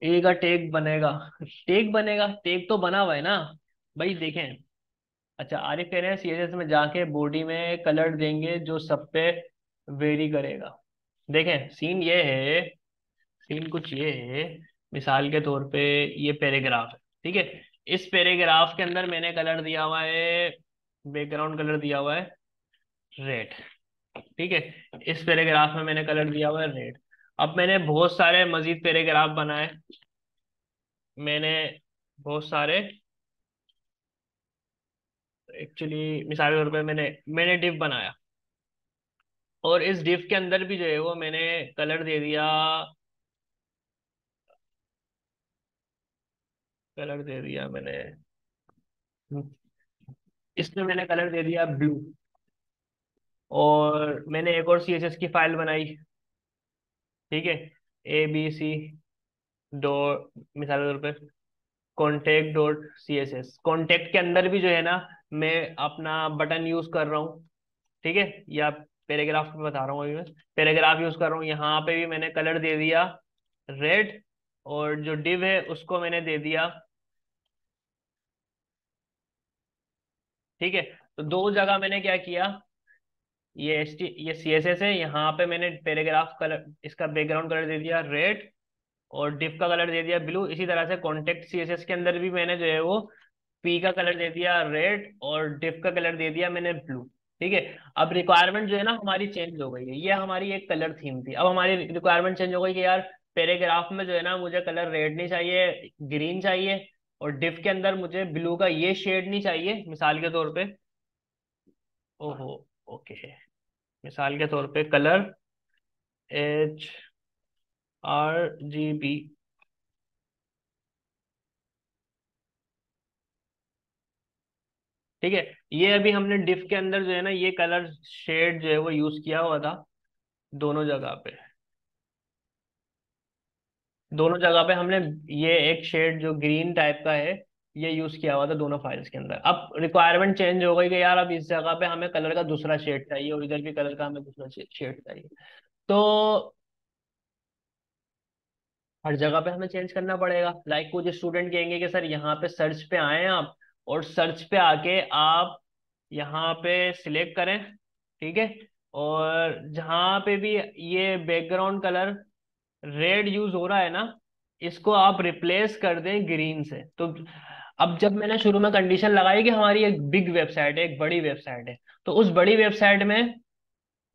ए का टेक बनेगा। टेक बनेगा, टेक तो बना हुआ है ना भाई, देखें। अच्छा, आरिफ कह रहे हैं सीएसएस में जाके बॉडी में कलर देंगे जो सब पे वेरी करेगा। देखें, सीन ये है, सीन कुछ ये है। मिसाल के तौर पे ये पैराग्राफ है, ठीक है। इस पैराग्राफ के अंदर मैंने कलर दिया हुआ है, बैकग्राउंड कलर दिया हुआ है रेड, ठीक है। इस पैराग्राफ में मैंने कलर दिया हुआ है रेड। अब मैंने बहुत सारे मजीद पैराग्राफ बनाए, मैंने बहुत सारे, एक्चुअली मिसाल के तौर पे मैंने मैंने डिव बनाया, और इस डिव के अंदर भी जो है वो मैंने कलर दे दिया, कलर दे दिया मैंने, इसमें मैंने कलर दे दिया ब्लू। और मैंने एक और सीएसएस की फाइल बनाई, ठीक है। ABC डॉट, मिसाल के तौर पे कॉन्टेक्ट डॉट CSS। कॉन्टेक्ट के अंदर भी जो है ना, मैं अपना बटन यूज कर रहा हूँ, ठीक है। या पैराग्राफ में बता रहा हूँ, अभी मैं पैराग्राफ यूज कर रहा हूँ, यहाँ पे भी मैंने कलर दे दिया रेड। और जो डिव है उसको मैंने दे दिया, ठीक है। तो दो जगह मैंने क्या किया, ये CSS है, यहाँ पे मैंने पैराग्राफ कलर, इसका बैकग्राउंड कलर दे दिया रेड, और डिव का कलर दे दिया ब्लू। इसी तरह से कॉन्टेक्ट CSS के अंदर भी मैंने जो है वो पी का कलर दे दिया रेड, और डिव का कलर दे दिया मैंने ब्लू, ठीक है। अब रिक्वायरमेंट जो है ना हमारी चेंज हो गई है, ये हमारी एक कलर थीम थी, अब हमारी रिक्वायरमेंट चेंज हो गई कि यार पैराग्राफ में जो है ना मुझे कलर रेड नहीं चाहिए, ग्रीन चाहिए। और डिव के अंदर मुझे ब्लू का ये शेड नहीं चाहिए, मिसाल के तौर पे। ओहो, ओके। मिसाल के तौर पे कलर HRGB, ठीक है। ये अभी हमने डिफ के अंदर जो है ना ये कलर शेड जो है वो यूज किया हुआ था, दोनों जगह पे, दोनों जगह पे हमने ये एक शेड जो ग्रीन टाइप का है ये यूज किया हुआ था दोनों फाइल्स के अंदर। अब रिक्वायरमेंट चेंज हो गई कि यार अब इस जगह पे हमें कलर का दूसरा शेड चाहिए, और इधर भी कलर का हमें दूसरा शेड चाहिए। तो हर जगह पे हमें चेंज करना पड़ेगा। लाइक कुछ स्टूडेंट कहेंगे कि सर यहाँ पे सर्च पे आए आप, और सर्च पे आके आप यहाँ पे सिलेक्ट करें, ठीक है। और जहाँ पे भी ये बैकग्राउंड कलर रेड यूज हो रहा है ना, इसको आप रिप्लेस कर दें ग्रीन से। तो अब जब मैंने शुरू में कंडीशन लगाई कि हमारी एक बिग वेबसाइट है, एक बड़ी वेबसाइट है, तो उस बड़ी वेबसाइट में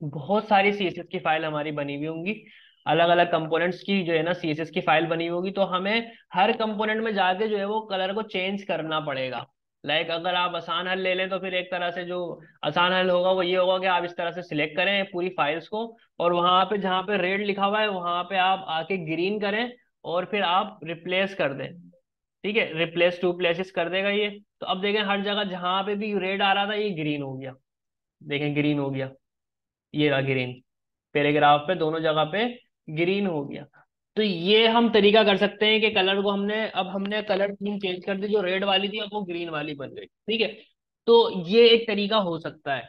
बहुत सारी CSS की फाइल हमारी बनी हुई होंगी, अलग अलग कंपोनेंट्स की जो है ना CSS की फाइल बनी हुई होगी। तो हमें हर कंपोनेंट में जाके जो है वो कलर को चेंज करना पड़ेगा। लाइक अगर आप आसान हल ले लें तो फिर एक तरह से जो आसान हल होगा वो ये होगा कि आप इस तरह से सिलेक्ट करें पूरी फाइल्स को, और वहां पे जहाँ पे रेड लिखा हुआ है वहां पे आप आके ग्रीन करें, और फिर आप रिप्लेस कर दें, ठीक है। रिप्लेस टू प्लेसेस कर देगा ये। तो अब देखें हर जगह जहां पे भी रेड आ रहा था ये ग्रीन हो गया, देखें ग्रीन हो गया, ये रहा ग्रीन, पैराग्राफ पे दोनों जगह पे ग्रीन हो गया। तो ये हम तरीका कर सकते हैं कि कलर को हमने, अब हमने कलर थीम चेंज कर दी, जो रेड वाली थी अब वो ग्रीन वाली बन गई, ठीक है। तो ये एक तरीका हो सकता है।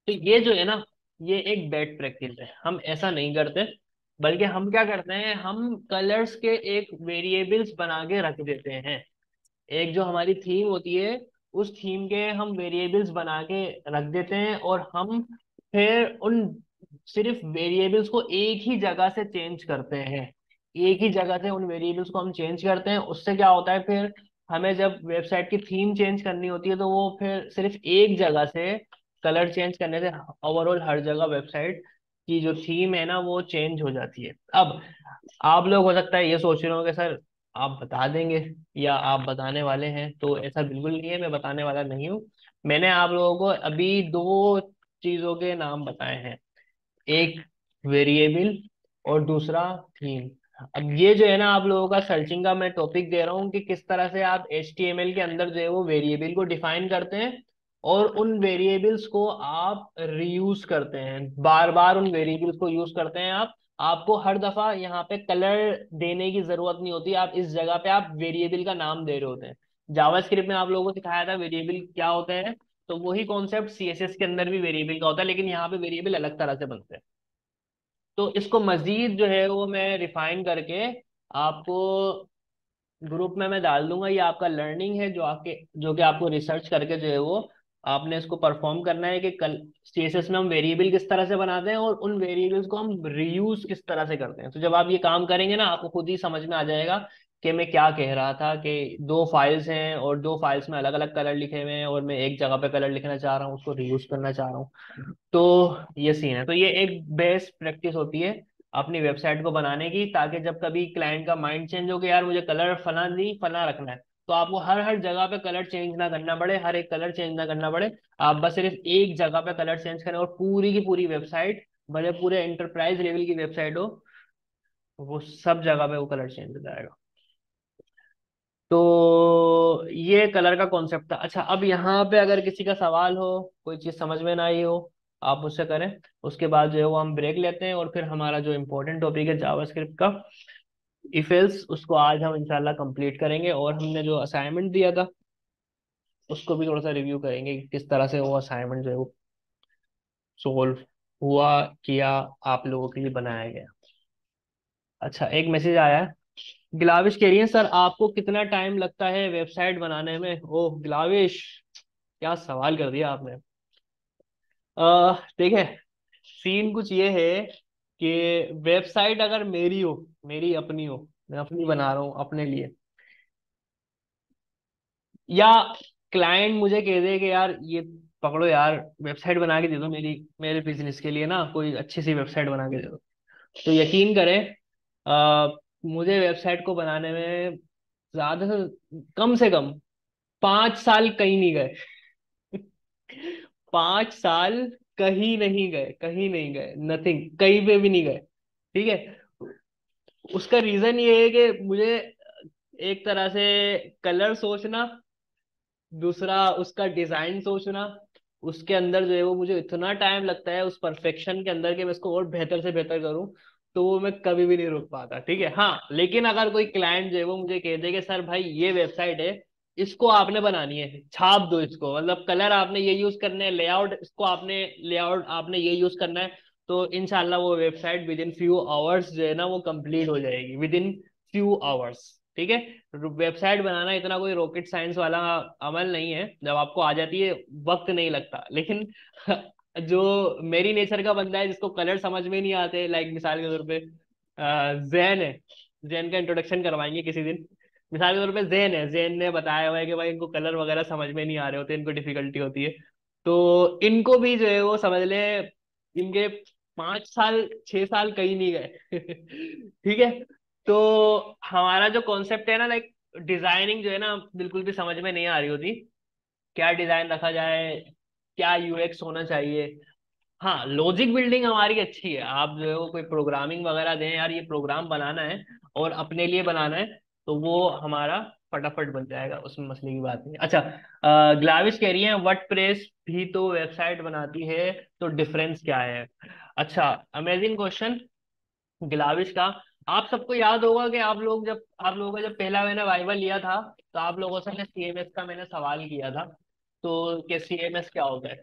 तो ये जो है ना ये एक बैड प्रैक्टिस है, हम ऐसा नहीं करते। बल्कि हम क्या करते हैं, हम कलर्स के एक वेरिएबल्स बना के रख देते हैं। एक जो हमारी थीम होती है उस थीम के हम वेरिएबल्स बना के रख देते हैं, और हम फिर उन सिर्फ वेरिएबल्स को एक ही जगह से चेंज करते हैं। एक ही जगह से उन वेरिएबल्स को हम चेंज करते हैं, उससे क्या होता है फिर हमें जब वेबसाइट की थीम चेंज करनी होती है तो वो फिर सिर्फ एक जगह से कलर चेंज करने से ओवरऑल हर जगह वेबसाइट की जो थीम है ना वो चेंज हो जाती है। अब आप लोग हो सकता है ये सोच रहे हो कि सर आप बता देंगे या आप बताने वाले हैं, तो ऐसा बिल्कुल नहीं है, मैं बताने वाला नहीं हूँ। मैंने आप लोगों को अभी दो चीजों के नाम बताए हैं, एक वेरिएबल और दूसरा थीम। अब ये जो है ना आप लोगों का सर्चिंग का मैं टॉपिक दे रहा हूँ कि किस तरह से आप HTML के अंदर जो है वो वेरिएबल को डिफाइन करते हैं और उन वेरिएबल्स को आप रीयूज करते हैं, बार बार उन वेरिएबल्स को यूज करते हैं आप। आपको हर दफा यहाँ पे कलर देने की जरूरत नहीं होती, आप इस जगह पे आप वेरिएबल का नाम दे रहे होते हैं। जावास्क्रिप्ट में आप लोगों को सिखाया था वेरिएबल क्या होते हैं, तो वही कॉन्सेप्ट CSS के अंदर भी वेरिएबल का होता है, लेकिन यहाँ पे वेरिएबल अलग तरह से बनते हैं। तो इसको मजीद जो है वो मैं रिफाइन करके आपको ग्रुप में मैं डाल दूंगा। ये आपका लर्निंग है जो कि आपको रिसर्च करके जो है वो आपने इसको परफॉर्म करना है कि कल CSS में हम वेरिएबल किस तरह से बनाते हैं और उन वेरिएबल्स को हम रीयूज किस तरह से करते हैं। तो जब आप ये काम करेंगे ना आपको खुद ही समझ में आ जाएगा कि मैं क्या कह रहा था, कि दो फाइल्स हैं और दो फाइल्स में अलग अलग कलर लिखे हुए हैं और मैं एक जगह पे कलर लिखना चाह रहा हूँ, उसको रीयूज करना चाह रहा हूँ। तो ये सीन है। तो ये एक बेस्ट प्रैक्टिस होती है अपनी वेबसाइट को बनाने की, ताकि जब कभी क्लाइंट का माइंड चेंज हो कि यार मुझे कलर फला नहीं फला रखना है, तो आपको हर हर जगह पे कलर चेंज ना करना पड़े, हर एक कलर चेंज ना करना पड़े। आप बस सिर्फ एक जगह पे कलर चेंज करें और पूरी की पूरी वेबसाइट, भले पूरे एंटरप्राइज लेवल की वेबसाइट हो, वो सब जगह पे वो कलर चेंज हो जाएगा। तो ये कलर का कॉन्सेप्ट था। अच्छा, अब यहाँ पे अगर किसी का सवाल हो, कोई चीज समझ में ना आई हो, आप मुझसे करें। उसके बाद जो है वो हम ब्रेक लेते हैं और फिर हमारा जो इम्पोर्टेंट टॉपिक है जावास्क्रिप्ट का इफ एल्स, उसको आज हम इंशाल्लाह कंप्लीट करेंगे और हमने जो असाइनमेंट दिया था उसको भी थोड़ा सा रिव्यू करेंगे कि किस तरह से वो असाइनमेंट जो है वो सोल्व हुआ, किया, आप लोगों के लिए बनाया गया। अच्छा, एक मैसेज आया है। ग्लाविश कह रही है सर आपको कितना टाइम लगता है वेबसाइट बनाने में? ओह ग्लाविश, क्या सवाल कर दिया आपने। देखिए, सीन कुछ ये है कि वेबसाइट अगर मेरी हो, मेरी अपनी हो, मैं अपनी बना रहा हूँ अपने लिए, या क्लाइंट मुझे कह दे कि यार ये पकड़ो यार, वेबसाइट बना के दे दो मेरी, मेरे बिजनेस के लिए ना कोई अच्छी सी वेबसाइट बना के दे दो, तो यकीन करें मुझे वेबसाइट को बनाने में ज्यादा से कम 5 साल कहीं नहीं गए। 5 साल कहीं नहीं गए, कहीं नहीं गए, नथिंग, कहीं पे भी नहीं गए। ठीक है। उसका रीजन ये है कि मुझे एक तरह से कलर सोचना, दूसरा उसका डिजाइन सोचना, उसके अंदर जो है वो मुझे इतना टाइम लगता है उस परफेक्शन के अंदर कि मैं इसको और बेहतर से बेहतर करूं, तो वो मैं कभी भी नहीं रुक पाता। ठीक है। हाँ, लेकिन अगर कोई क्लाइंट जो है वो मुझे कह दे कि सर भाई ये वेबसाइट है, इसको आपने बनानी है, छाप दो इसको, मतलब कलर आपने ये यूज करने हैं, लेआउट इसको आपने, लेआउट आपने ये यूज करना है, तो इनशाला वो website with in few hours जो है ना वो कंप्लीट हो जाएगी, विद इन फ्यू आवर्स। ठीक है। वेबसाइट बनाना इतना कोई रॉकेट साइंस वाला अमल नहीं है, जब आपको आ जाती है वक्त नहीं लगता। लेकिन जो मेरी नेचर का बंदा है जिसको कलर समझ में नहीं आते, लाइक मिसाल के तौर पे जैन है, जैन का इंट्रोडक्शन करवाएंगे किसी दिन। मिसाल के तौर पे जैन है, जैन ने बताया हुआ है कि भाई इनको कलर वगैरह समझ में नहीं आ रहे होते, इनको डिफिकल्टी होती है, तो इनको भी जो है वो समझ ले, इनके 5 साल 6 साल कहीं नहीं गए। ठीक है। तो हमारा जो कॉन्सेप्ट है ना, लाइक डिजाइनिंग जो है ना बिल्कुल भी समझ में नहीं आ रही होती, क्या डिजाइन रखा जाए, क्या UX होना चाहिए। हाँ, लॉजिक बिल्डिंग हमारी अच्छी है, आप जो है वो कोई प्रोग्रामिंग वगैरह दें यार ये प्रोग्राम बनाना है और अपने लिए बनाना है, तो वो हमारा फटाफट बन जाएगा, उसमें मसले की बात नहीं है। अच्छा, ग्लाविश कह रही है वर्डप्रेस भी तो वेबसाइट बनाती है, तो डिफरेंस क्या है? अच्छा, अमेजिंग क्वेश्चन ग्लाविश का। आप सबको याद होगा कि आप लोगों का जब पहला मैंने वाइवा लिया था, तो आप लोगों से मैं CMS का मैंने सवाल किया था, तो कि CMS क्या होता है,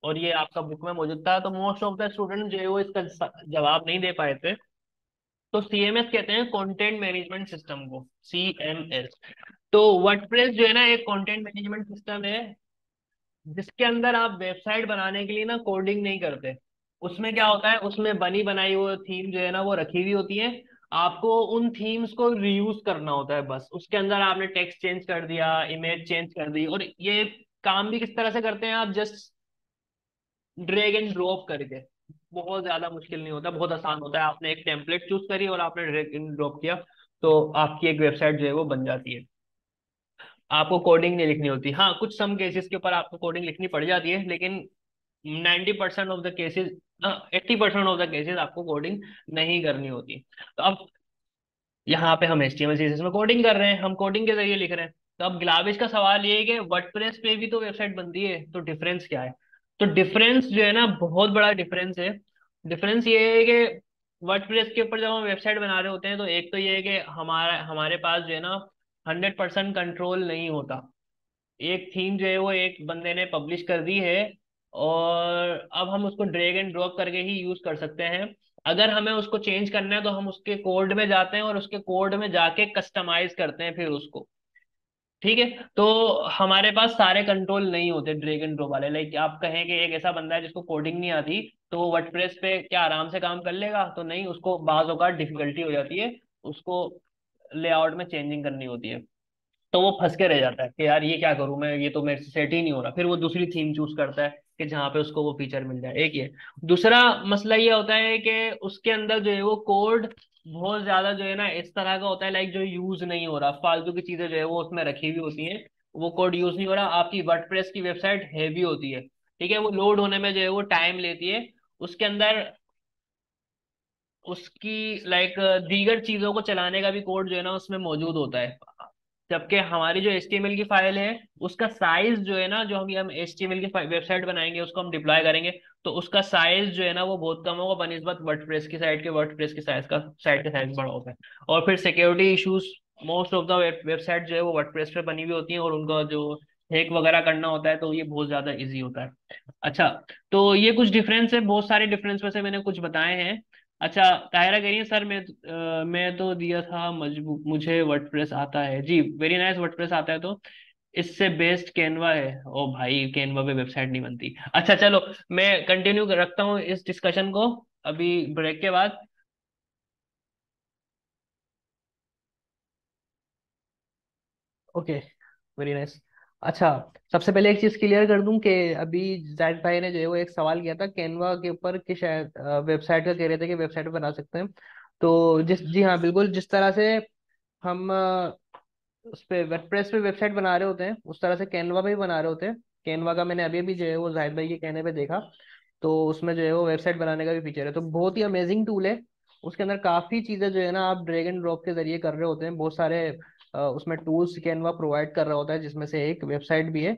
और ये आपका बुक में मौजूद था, तो मोस्ट ऑफ द स्टूडेंट जो है वो इसका जवाब नहीं दे पाए थे। तो CMS कहते हैं कंटेंट मैनेजमेंट सिस्टम को, CMS। तो वर्डप्रेस जो है ना एक कंटेंट मैनेजमेंट सिस्टम है जिसके अंदर आप वेबसाइट बनाने के लिए ना कोडिंग नहीं करते। उसमें क्या होता है, उसमें बनी बनाई वो थीम जो है ना वो रखी हुई होती है, आपको उन थीम्स को रीयूज करना होता है, बस उसके अंदर आपने टेक्स्ट चेंज कर दिया, इमेज चेंज कर दी, और ये काम भी किस तरह से करते हैं, आप जस्ट ड्रैग एंड ड्रॉप करके, बहुत ज्यादा मुश्किल नहीं होता, बहुत आसान होता है। आपने एक टेम्पलेट चूज करी और आपने ड्रैग एंड ड्रॉप किया, तो आपकी एक वेबसाइट जो है वो बन जाती है। आपको कोडिंग नहीं लिखनी होती। हाँ, कुछ सम केसेस के ऊपर आपको कोडिंग लिखनी पड़ जाती है, लेकिन 90% of the cases, 80% of the cases आपको कोडिंग नहीं करनी होती। तो अब यहाँ पे हम HTML CSS में कोडिंग कर रहे हैं, हम कोडिंग के जरिए लिख रहे हैं। तो अब ग्लाविश का सवाल ये है कि वर्डप्रेस पे भी तो वेबसाइट बनती है, तो डिफरेंस क्या है? तो डिफरेंस जो है ना, बहुत बड़ा डिफरेंस है। डिफरेंस ये है कि वर्डप्रेस के ऊपर जब हम वेबसाइट बना रहे होते हैं, तो एक तो ये है कि हमारा हमारे पास जो है ना 100% कंट्रोल नहीं होता। एक थीम जो है वो एक बंदे ने पब्लिश कर दी है, और अब हम उसको ड्रैग एंड ड्रॉप करके ही यूज कर सकते हैं। अगर हमें उसको चेंज करना है तो हम उसके कोड में जाते हैं और उसके कोड में जाके कस्टमाइज करते हैं फिर उसको। ठीक है। तो हमारे पास सारे कंट्रोल नहीं होते ड्रैग एंड ड्रॉप वाले। लाइक आप कहें कि एक ऐसा बंदा है जिसको कोडिंग नहीं आती, तो वो वर्डप्रेस पे क्या आराम से काम कर लेगा? तो नहीं, उसको बाज औकात डिफिकल्टी हो जाती है, उसको लेआउट में चेंजिंग करनी होती है। तो वो फंस के रह जाता है कि यार ये क्या करूं मैं, ये तो मेरे से सेट ही नहीं हो रहा। फिर वो दूसरी थीम चूज करता है कि जहाँ पे उसको वो फीचर मिल जाए। एक ये। दूसरा मसला ये होता है कि उसके अंदर जो है वो कोड बहुत ज्यादा जो है ना इस तरह का होता है, लाइक जो यूज नहीं हो रहा, फालतू की चीजें जो है वो उसमें रखी हुई होती हैं। वो कोड यूज नहीं हो रहा। आपकी वर्डप्रेस की वेबसाइट हैवी होती है, ठीक है, वो लोड होने में जो है वो टाइम लेती है। उसके अंदर उसकी लाइक दीगर चीजों को चलाने का भी कोड जो है ना उसमें मौजूद होता है। जबकि हमारी जो HTML की फाइल है, उसका साइज जो है ना, जो हम HTML की वेबसाइट बनाएंगे, उसको हम डिप्लॉय करेंगे, तो उसका साइज जो है ना वो बहुत कम होगा बनिस्बत वर्डप्रेस की साइट का साइज बड़ा होता है। और फिर security issues, most of the website जो है वो वर्डप्रेस पे बनी हुई होती है, और उनका जो हैक वगैरह करना होता है तो ये बहुत ज्यादा इजी होता है। अच्छा, तो ये कुछ डिफरेंस है, बहुत सारे डिफरेंस में से मैंने कुछ बताए हैं। अच्छा, ताहिरा कह रही है सर मैं तो दिया था मजबूर, मुझे वर्डप्रेस आता है जी, वेरी नाइस, वर्डप्रेस आता है तो इससे बेस्ट कैनवा है। ओ भाई, कैनवा पे वेबसाइट नहीं बनती। अच्छा चलो, मैं कंटिन्यू रखता हूँ इस डिस्कशन को अभी ब्रेक के बाद। Okay, very nice. अच्छा, सबसे पहले एक चीज क्लियर कर दूं कि अभी जाहिद भाई ने जो है वो एक सवाल किया था कैनवा के ऊपर कि शायद वेबसाइट का कह रहे थे कि वेबसाइट बना सकते हैं। तो जिस जी हाँ, बिल्कुल जिस तरह से हम उस पे वर्डप्रेस पे वेबसाइट बना रहे होते हैं, उस तरह से कैनवा पे भी बना रहे होते हैं। कैनवा का मैंने अभी अभी जो है वो जाहिद भाई के कहने पे देखा, तो उसमें जो है वो वेबसाइट बनाने का भी फीचर है, तो बहुत ही अमेजिंग टूल है। उसके अंदर काफी चीजें जो है ना आप ड्रैग एंड ड्रॉप के जरिए कर रहे होते हैं, बहुत सारे उसमें टूल्स कैनवा प्रोवाइड कर रहा होता है, जिसमें से एक वेबसाइट भी है।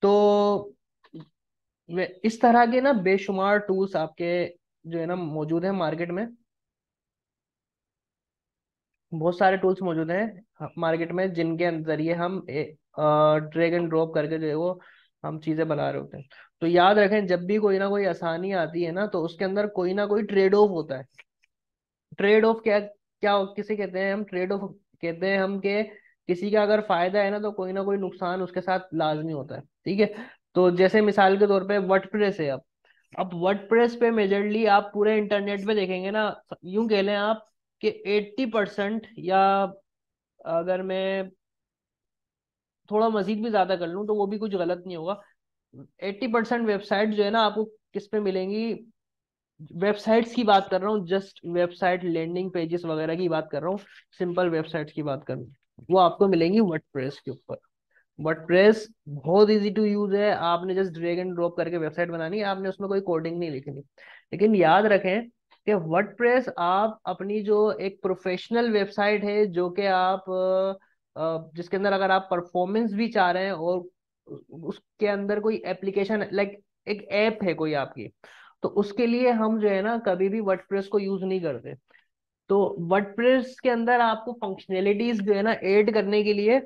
तो इस तरह के ना बेशुमार टूल्स आपके जो है ना मौजूद है मार्केट में। बहुत सारे टूल्स मौजूद हैं मार्केट में, जिनके जरिए हम ड्रैग एंड ड्रॉप करके जो है वो हम चीजें बना रहे होते हैं। तो याद रखें, जब भी कोई ना कोई आसानी आती है ना, तो उसके अंदर कोई ना कोई ट्रेड ऑफ होता है। ट्रेड ऑफ क्या क्या किसे कहते हैं हम? ट्रेड ऑफ कहते हैं हम कि किसी का अगर फायदा है ना, तो कोई ना कोई नुकसान उसके साथ लाजमी होता है। ठीक है। तो जैसे मिसाल के तौर पे वर्डप्रेस है। अब वर्डप्रेस पे मेजरली आप पूरे इंटरनेट पे देखेंगे ना, यूं कह लें आप कि 80%, या अगर मैं थोड़ा मजीद भी ज्यादा कर लूं तो वो भी कुछ गलत नहीं होगा, 80% वेबसाइट जो है ना आपको किस पे मिलेंगी? वेबसाइट्स की बात कर रहा हूँ, जस्ट वेबसाइट लैंडिंग पेजेस वगैरह की बात कर रहा हूँ, सिंपल वेबसाइट्स की बात कर रहा हूँ, वो आपको मिलेंगी वर्डप्रेस के ऊपर। वर्डप्रेस बहुत इजी टू यूज है, आपने जस्ट ड्रैग एंड ड्रॉप करके वेबसाइट बनानी है, आपने उसमें कोई कोडिंग नहीं लिखनी। लेकिन याद रखें कि वर्डप्रेस आप अपनी जो एक प्रोफेशनल वेबसाइट है, जो कि आप जिसके अंदर अगर आप परफॉर्मेंस भी चाह रहे हैं, और उसके अंदर कोई एप्लीकेशन लाइक एक ऐप है कोई आपकी, तो उसके लिए हम जो है ना कभी भी वर्डप्रेस को यूज नहीं करते। तो वर्डप्रेस के अंदर आपको फंक्शनैलिटीज जो है ना ऐड करने के लिए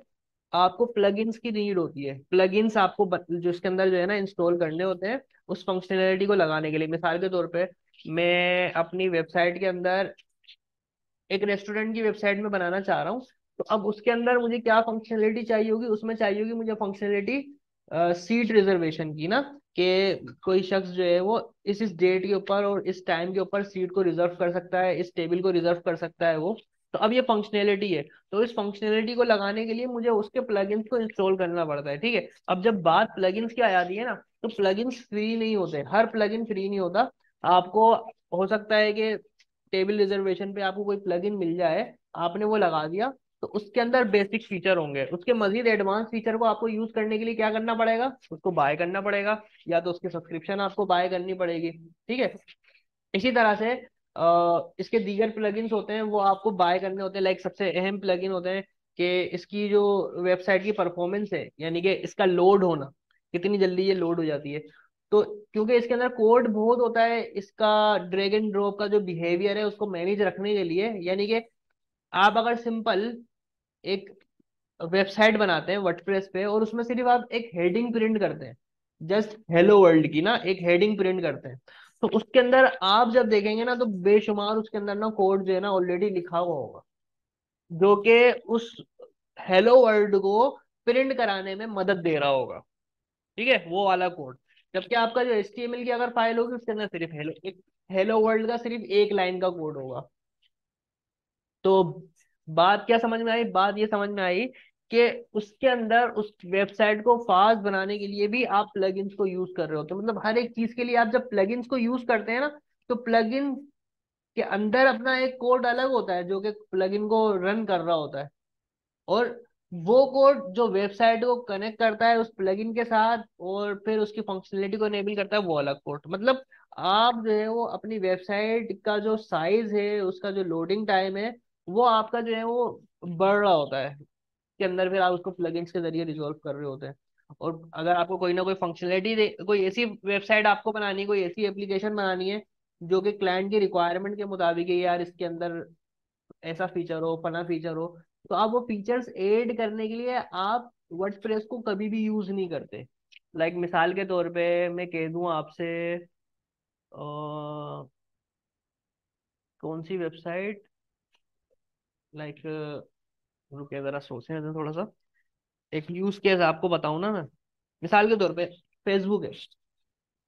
आपको प्लगइन्स की नीड होती है। प्लगइन्स आपको जो इसके अंदर जो है ना इंस्टॉल करने होते हैं उस फंक्शनैलिटी को लगाने के लिए। मिसाल के तौर पे मैं अपनी वेबसाइट के अंदर एक रेस्टोरेंट की वेबसाइट में बनाना चाह रहा हूँ, तो अब उसके अंदर मुझे क्या फंक्शनलिटी चाहिए होगी? उसमें चाहिए होगी मुझे फंक्शनलिटी सीट रिजर्वेशन की ना, कि कोई शख्स जो है वो इस डेट के ऊपर और इस टाइम के ऊपर सीट को रिजर्व कर सकता है, इस टेबल को रिजर्व कर सकता है वो। तो अब ये फंक्शनैलिटी है, तो इस फंक्शनैलिटी को लगाने के लिए मुझे उसके प्लगइन्स को इंस्टॉल करना पड़ता है। ठीक है। अब जब बात प्लगइन्स की आ जाती है ना, तो प्लगइन्स फ्री नहीं होते, हर प्लगइन फ्री नहीं होता। आपको हो सकता है कि टेबल रिजर्वेशन पे आपको कोई प्लगइन मिल जाए, आपने वो लगा दिया, तो उसके अंदर बेसिक फीचर होंगे, उसके मजीद एडवांस फीचर को आपको यूज करने के लिए क्या करना पड़ेगा? उसको बाय करना पड़ेगा, या तो उसकी सब्सक्रिप्शन आपको बाय करनी पड़ेगी। ठीक है। इसी तरह से इसके दीगर प्लगइन्स होते हैं वो आपको बाय करने होते हैं। लाइक सबसे अहम प्लगइन होते हैं कि इसकी जो वेबसाइट की परफॉर्मेंस है, यानी कि इसका लोड होना, कितनी जल्दी ये लोड हो जाती है। तो क्योंकि इसके अंदर कोड बहुत होता है, इसका ड्रैग एंड ड्रॉप का जो बिहेवियर है उसको मैनेज रखने के लिए, यानी कि आप अगर सिंपल एक वेबसाइट बनाते हैं वर्डप्रेस पे और उसमें सिर्फ आप एक हेडिंग प्रिंट करते हैं, जस्ट हेलो वर्ल्ड की ना एक हेडिंग प्रिंट करते हैं, तो उसके अंदर आप जब देखेंगे ना तो बेशुमार उसके अंदर ना कोड जो है ना ऑलरेडी लिखा हुआ होगा, जो कि उस हेलो वर्ल्ड को प्रिंट कराने में मदद दे रहा होगा। ठीक है, वो वाला कोड। जबकि आपका जो HTML की अगर फाइल होगी उसके अंदर सिर्फ हेलो वर्ल्ड का सिर्फ एक लाइन का कोड होगा। तो बात क्या समझ में आई? बात ये समझ में आई कि उसके अंदर उस वेबसाइट को फास्ट बनाने के लिए भी आप प्लगइन्स को यूज कर रहे होते हो। मतलब हर एक चीज के लिए आप जब प्लगइन्स को यूज करते हैं ना, तो प्लगइन के अंदर अपना एक कोड अलग होता है जो कि प्लगइन को रन कर रहा होता है, और वो कोड जो वेबसाइट को कनेक्ट करता है उस प्लगइन के साथ और फिर उसकी फंक्शनलिटी को एनेबल करता है, वो अलग कोड। मतलब आप जो है वो अपनी वेबसाइट का जो साइज है, उसका जो लोडिंग टाइम है, वो आपका जो है वो बढ़ रहा होता है के अंदर, फिर आप उसको प्लगइन्स के जरिए रिजॉल्व कर रहे होते हैं। और अगर आपको कोई ना कोई फंक्शनलिटी, कोई ऐसी वेबसाइट आपको बनानी है, कोई ऐसी एप्लीकेशन बनानी है जो कि क्लाइंट की रिक्वायरमेंट के मुताबिक है, यार इसके अंदर ऐसा फीचर हो, फना फीचर हो, तो आप वो फीचर्स ऐड करने के लिए आप वर्डप्रेस को कभी भी यूज नहीं करते। लाइक मिसाल के तौर पे मैं कह दूं आपसे, कौन सी वेबसाइट, लाइक रुके जरा सोचने दो थोड़ा सा। एक यूज केस आपको बताऊं ना मैं, मिसाल के तौर पे फेसबुक है।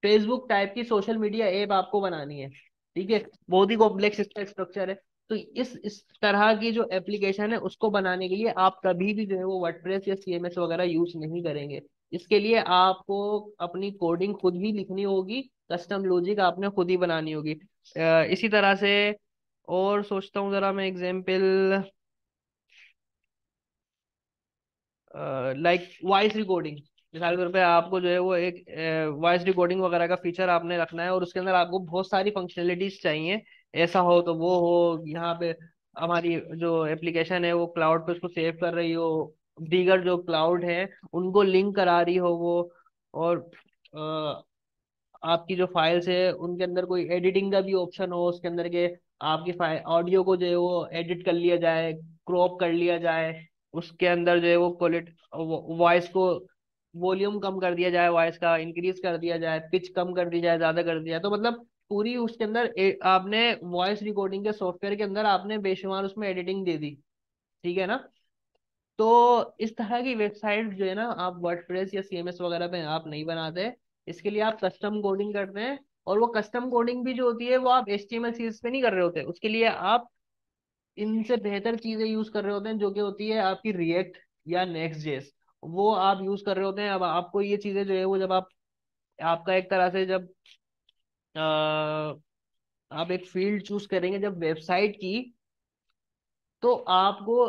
फेसबुक टाइप की सोशल मीडिया ऐप आपको बनानी है, ठीक है, बहुत ही कॉम्प्लेक्स इसका स्ट्रक्चर है। तो इस तरह की जो एप्लीकेशन है उसको बनाने के लिए आप कभी भी जो है वो वर्डप्रेस या CMS वगैरह यूज नहीं करेंगे। इसके लिए आपको अपनी कोडिंग खुद ही लिखनी होगी, कस्टम लॉजिक आपने खुद ही बनानी होगी। इसी तरह से और सोचता हूँ जरा मैं एग्जाम्पल, लाइक वॉइस रिकॉर्डिंग। मिसाल के तौर पे आपको जो है वो एक वॉइस रिकॉर्डिंग वगैरह का फीचर आपने रखना है और उसके अंदर आपको बहुत सारी फंक्शनलिटीज चाहिए, ऐसा हो तो वो हो, यहाँ पे हमारी जो एप्लीकेशन है वो क्लाउड पे उसको सेव कर रही हो, दीगर जो क्लाउड है उनको लिंक करा रही हो वो, और आपकी जो फाइल्स है उनके अंदर कोई एडिटिंग का भी ऑप्शन हो उसके अंदर के, आपकी फाइल ऑडियो को जो है वो एडिट कर लिया जाए, क्रॉप कर लिया जाए, उसके अंदर जो है वो क्वालिटी वॉइस को वॉल्यूम कम कर दिया जाए, वॉइस का इंक्रीज कर दिया जाए, पिच कम कर दी जाए, ज्यादा कर दिया जाए। तो मतलब पूरी उसके अंदर आपने वॉइस रिकॉर्डिंग के सॉफ्टवेयर के अंदर आपने बेशुमार उसमें एडिटिंग दे दी, ठीक है ना। तो इस तरह की वेबसाइट जो है ना आप वर्डप्रेस या CMS वगैरह पे आप नहीं बनाते, इसके लिए आप कस्टम कोडिंग करते हैं। और वो कस्टम कोडिंग भी जो होती है वो आप HTML CSS पे नहीं कर रहे होते, उसके लिए आप इनसे बेहतर चीजें यूज कर रहे होते हैं, जो कि होती है आपकी रिएक्ट या नेक्स्ट जेस, वो आप यूज कर रहे होते हैं। अब आपको ये चीजें जो है वो जब आप, आपका एक तरह से जब आप एक फील्ड चूज करेंगे जब वेबसाइट की, तो आपको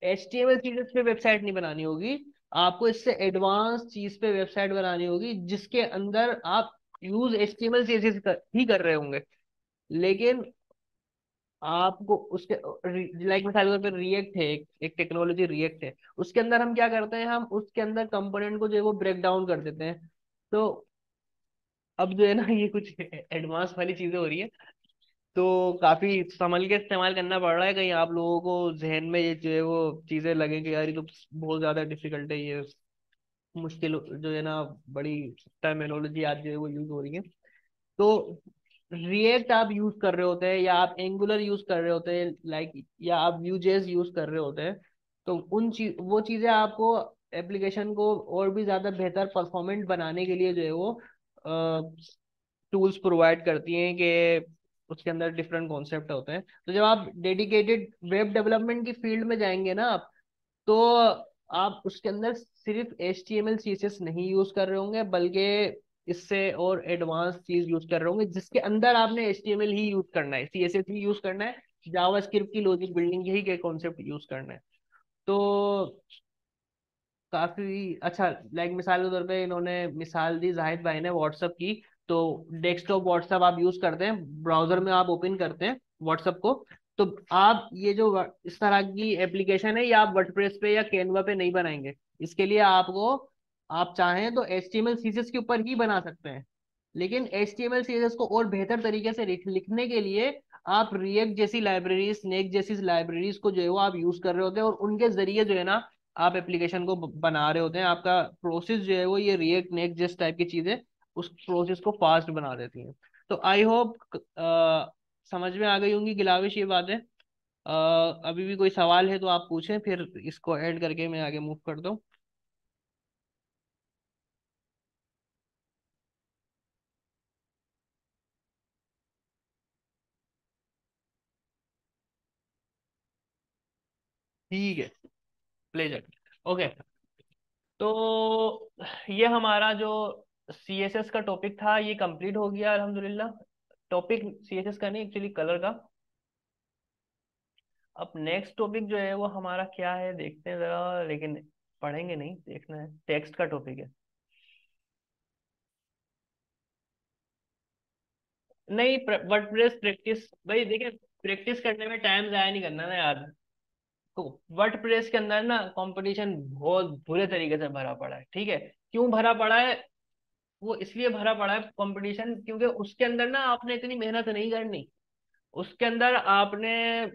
HTML CSS पे वेबसाइट नहीं बनानी होगी, आपको इससे एडवांस चीज पे वेबसाइट बनानी होगी जिसके अंदर आप यूज HTML CSS ही कर रहे होंगे, लेकिन आपको उसके, लाइक मिसाल के तौर पर रिएक्ट है, एक टेक्नोलॉजी रिएक्ट है, उसके अंदर हम क्या करते हैं, हम उसके अंदर कंपोनेंट को जो है वो ब्रेक डाउन कर देते हैं। तो अब जो है ना ये कुछ एडवांस वाली चीजें हो रही है, तो काफी संभल के इस्तेमाल करना पड़ रहा है, कहीं आप लोगों को जहन में ये जो है वो चीजें लगे कि यार ये तो बहुत ज्यादा डिफिकल्ट है, ये मुश्किल जो है ना, बड़ी टर्मिनोलॉजी आज जो है वो यूज हो रही है। तो रिएक्ट आप यूज कर रहे होते हैं या आप एंगुलर यूज कर रहे होते हैं, लाइक, या आप Vue.js यूज कर रहे होते हैं, तो वो चीजें आपको एप्लीकेशन को और भी ज्यादा बेहतर परफॉर्मेंट बनाने के लिए जो है वो टूल्स प्रोवाइड करती हैं कि उसके अंदर डिफरेंट कॉन्सेप्ट होते हैं। तो जब आप डेडिकेटेड वेब डेवलपमेंट की फील्ड में जाएंगे ना आप, तो आप उसके अंदर सिर्फ HTML CSS नहीं यूज कर रहे होंगे, बल्कि इससे और एडवांस चीज यूज कर रहे होंगे जिसके अंदर आपने HTML ही यूज करना है, CSS ही यूज करना है, जावास्क्रिप्ट की लॉजिक बिल्डिंग यही के कॉन्सेप्ट यूज करना है। तो काफी अच्छा, लाइक मिसाल के तौर पे इन्होंने मिसाल दी जाहिद भाई ने व्हाट्सएप की, तो डेस्कटॉप व्हाट्सएप आप यूज करते हैं, ब्राउजर में आप ओपन करते हैं व्हाट्सएप को, तो आप ये जो इस तरह की एप्लीकेशन है ये आप वर्डप्रेस पे या कैनवा पे नहीं बनाएंगे। इसके लिए आपको, आप चाहें तो HTML CSS के ऊपर ही बना सकते हैं, लेकिन HTML CSS को और बेहतर तरीके से लिखने के लिए आप रिएक्ट जैसी लाइब्रेरीज, स्नेक जैसी लाइब्रेरीज को जो है वो आप यूज कर रहे होते हैं, और उनके जरिए जो है ना आप एप्लीकेशन को बना रहे होते हैं। आपका प्रोसेस जो है वो ये रिएक्ट नेक्स्ट जिस टाइप की चीजें उस प्रोसेस को फास्ट बना देती हैं। तो आई होप समझ में आ गई होंगी गिलाविश ये बातें। अभी भी कोई सवाल है तो आप पूछें, फिर इसको ऐड करके मैं आगे मूव कर दूँ। ठीक है, प्लेजर। ओके, तो ये हमारा जो CSS का टॉपिक था ये कंप्लीट हो गया अल्हम्दुलिल्लाह। टॉपिक CSS का नहीं, एक्चुअली कलर का। अब नेक्स्ट टॉपिक जो है वो हमारा क्या है देखते हैं जरा, लेकिन पढ़ेंगे नहीं, देखना है, टेक्स्ट का टॉपिक है। नहीं, वर्डप्रेस प्रैक्टिस, भाई देखिए, प्रैक्टिस करने में टाइम जाया नहीं करना ना यार। तो वर्डप्रेस के अंदर ना कंपटीशन बहुत बुरे तरीके से भरा पड़ा है, ठीक है। क्यों भरा पड़ा है? वो इसलिए भरा पड़ा है कंपटीशन, क्योंकि उसके अंदर ना आपने इतनी मेहनत नहीं करनी। उसके अंदर आपने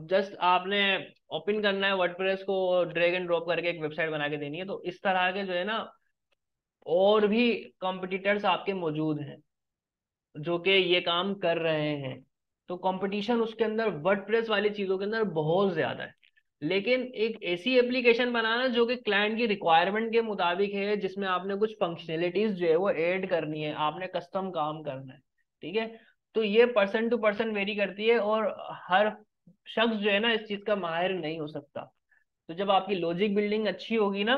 जस्ट आपने ओपन करना है वर्डप्रेस को, ड्रैग एंड ड्रॉप करके एक वेबसाइट बना के देनी है। तो इस तरह के जो है ना और भी कॉम्पिटिटर्स आपके मौजूद हैं जो कि ये काम कर रहे हैं। तो कंपटीशन उसके अंदर वर्डप्रेस वाली चीजों के अंदर बहुत ज्यादा है। लेकिन एक ऐसी एप्लीकेशन बनाना जो कि क्लाइंट की रिक्वायरमेंट के मुताबिक है, जिसमें आपने कुछ फंक्शनैलिटीज जो है वो ऐड करनी है, आपने कस्टम काम करना है, ठीक है। तो ये पर्सन टू पर्सन वेरी करती है, और हर शख्स जो है ना इस चीज का माहिर नहीं हो सकता। तो जब आपकी लॉजिक बिल्डिंग अच्छी होगी ना,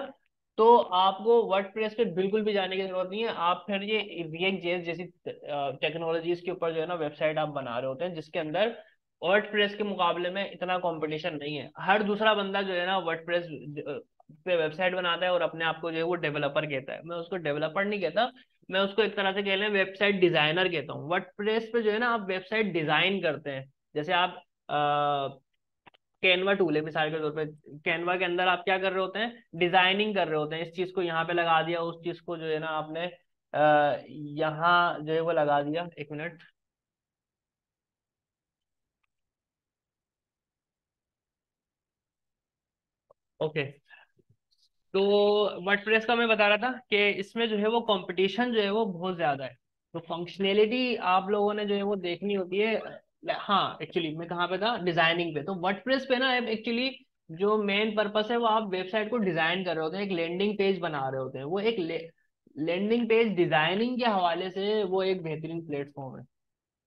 तो आपको वर्डप्रेस पे बिल्कुल भी जाने की जरूरत नहीं है। आप फिर ये रिएक्ट जेएस जैसी टेक्नोलॉजीज के ऊपर जो है ना वेबसाइट आप बना रहे होते हैं, जिसके अंदर वर्डप्रेस के मुकाबले में इतना कंपटीशन नहीं है। हर दूसरा बंदा जो है ना वर्डप्रेस पे वेबसाइट बनाता है और अपने आप को जो है वो डेवलपर कहता है। मैं उसको डेवलपर नहीं कहता, मैं उसको एक तरह से कह लें वेबसाइट डिजाइनर कहता हूँ। वर्डप्रेस पे जो है ना आप वेबसाइट डिजाइन करते हैं। जैसे आप कैनवा टूल है मिसाल के तौर पे, कैनवा के अंदर आप क्या कर रहे होते हैं, डिजाइनिंग कर रहे होते हैं। इस चीज को यहाँ पे लगा दिया, उस चीज को जो है ना आपने यहाँ जो है वो लगा दिया। एक मिनट। ओके, तो वर्डप्रेस का मैं बता रहा था कि इसमें जो है वो कंपटीशन जो है वो बहुत ज्यादा है। तो फंक्शनैलिटी आप लोगों ने जो है वो देखनी होती है। हाँ, एक्चुअली मैं कहाँ पे था, डिजाइनिंग पे। तो वर्डप्रेस पे ना एक्चुअली जो मेन पर्पस है वो आप वेबसाइट को डिजाइन कर रहे होते हैं, एक लैंडिंग पेज बना रहे होते हैं। वो एक लैंडिंग पेज डिजाइनिंग के हवाले से वो एक बेहतरीन प्लेटफॉर्म है,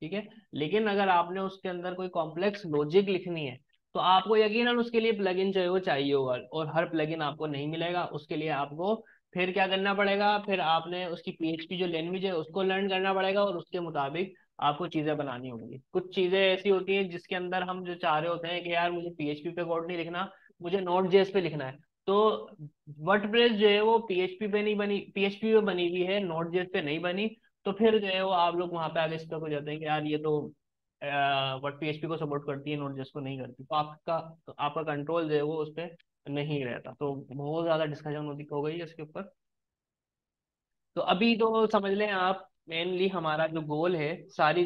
ठीक है। लेकिन अगर आपने उसके अंदर कोई कॉम्प्लेक्स लॉजिक लिखनी है, तो आपको यकीनन उसके लिए प्लगइन जो है वो चाहिए होगा, और हर प्लगइन आपको नहीं मिलेगा। उसके लिए आपको फिर क्या करना पड़ेगा, फिर आपने उसकी PHP जो लैंग्वेज है उसको लर्न करना पड़ेगा, और उसके मुताबिक आपको चीजें बनानी होंगी। कुछ चीजें ऐसी होती हैं जिसके अंदर हम जो चाह रहे होते हैं कि यार मुझे PHP पे कोड नहीं लिखना, मुझे Node.js पे लिखना है। तो वर्डप्रेस जो है वो PHP पे नहीं बनी, PHP पे बनी हुई है, Node.js पे नहीं बनी। तो फिर जो है वो आप लोग वहां पे आगे स्टक हो जाते हैं कि यार ये तो वर्ड PHP को सपोर्ट करती है, Node.js को नहीं करती। तो आपका कंट्रोल जो है वो उस पर नहीं रहता। तो बहुत ज्यादा डिस्कशन होती हो गई है इसके ऊपर। तो अभी तो समझ लें आप, मेनली हमारा जो गोल है, सारी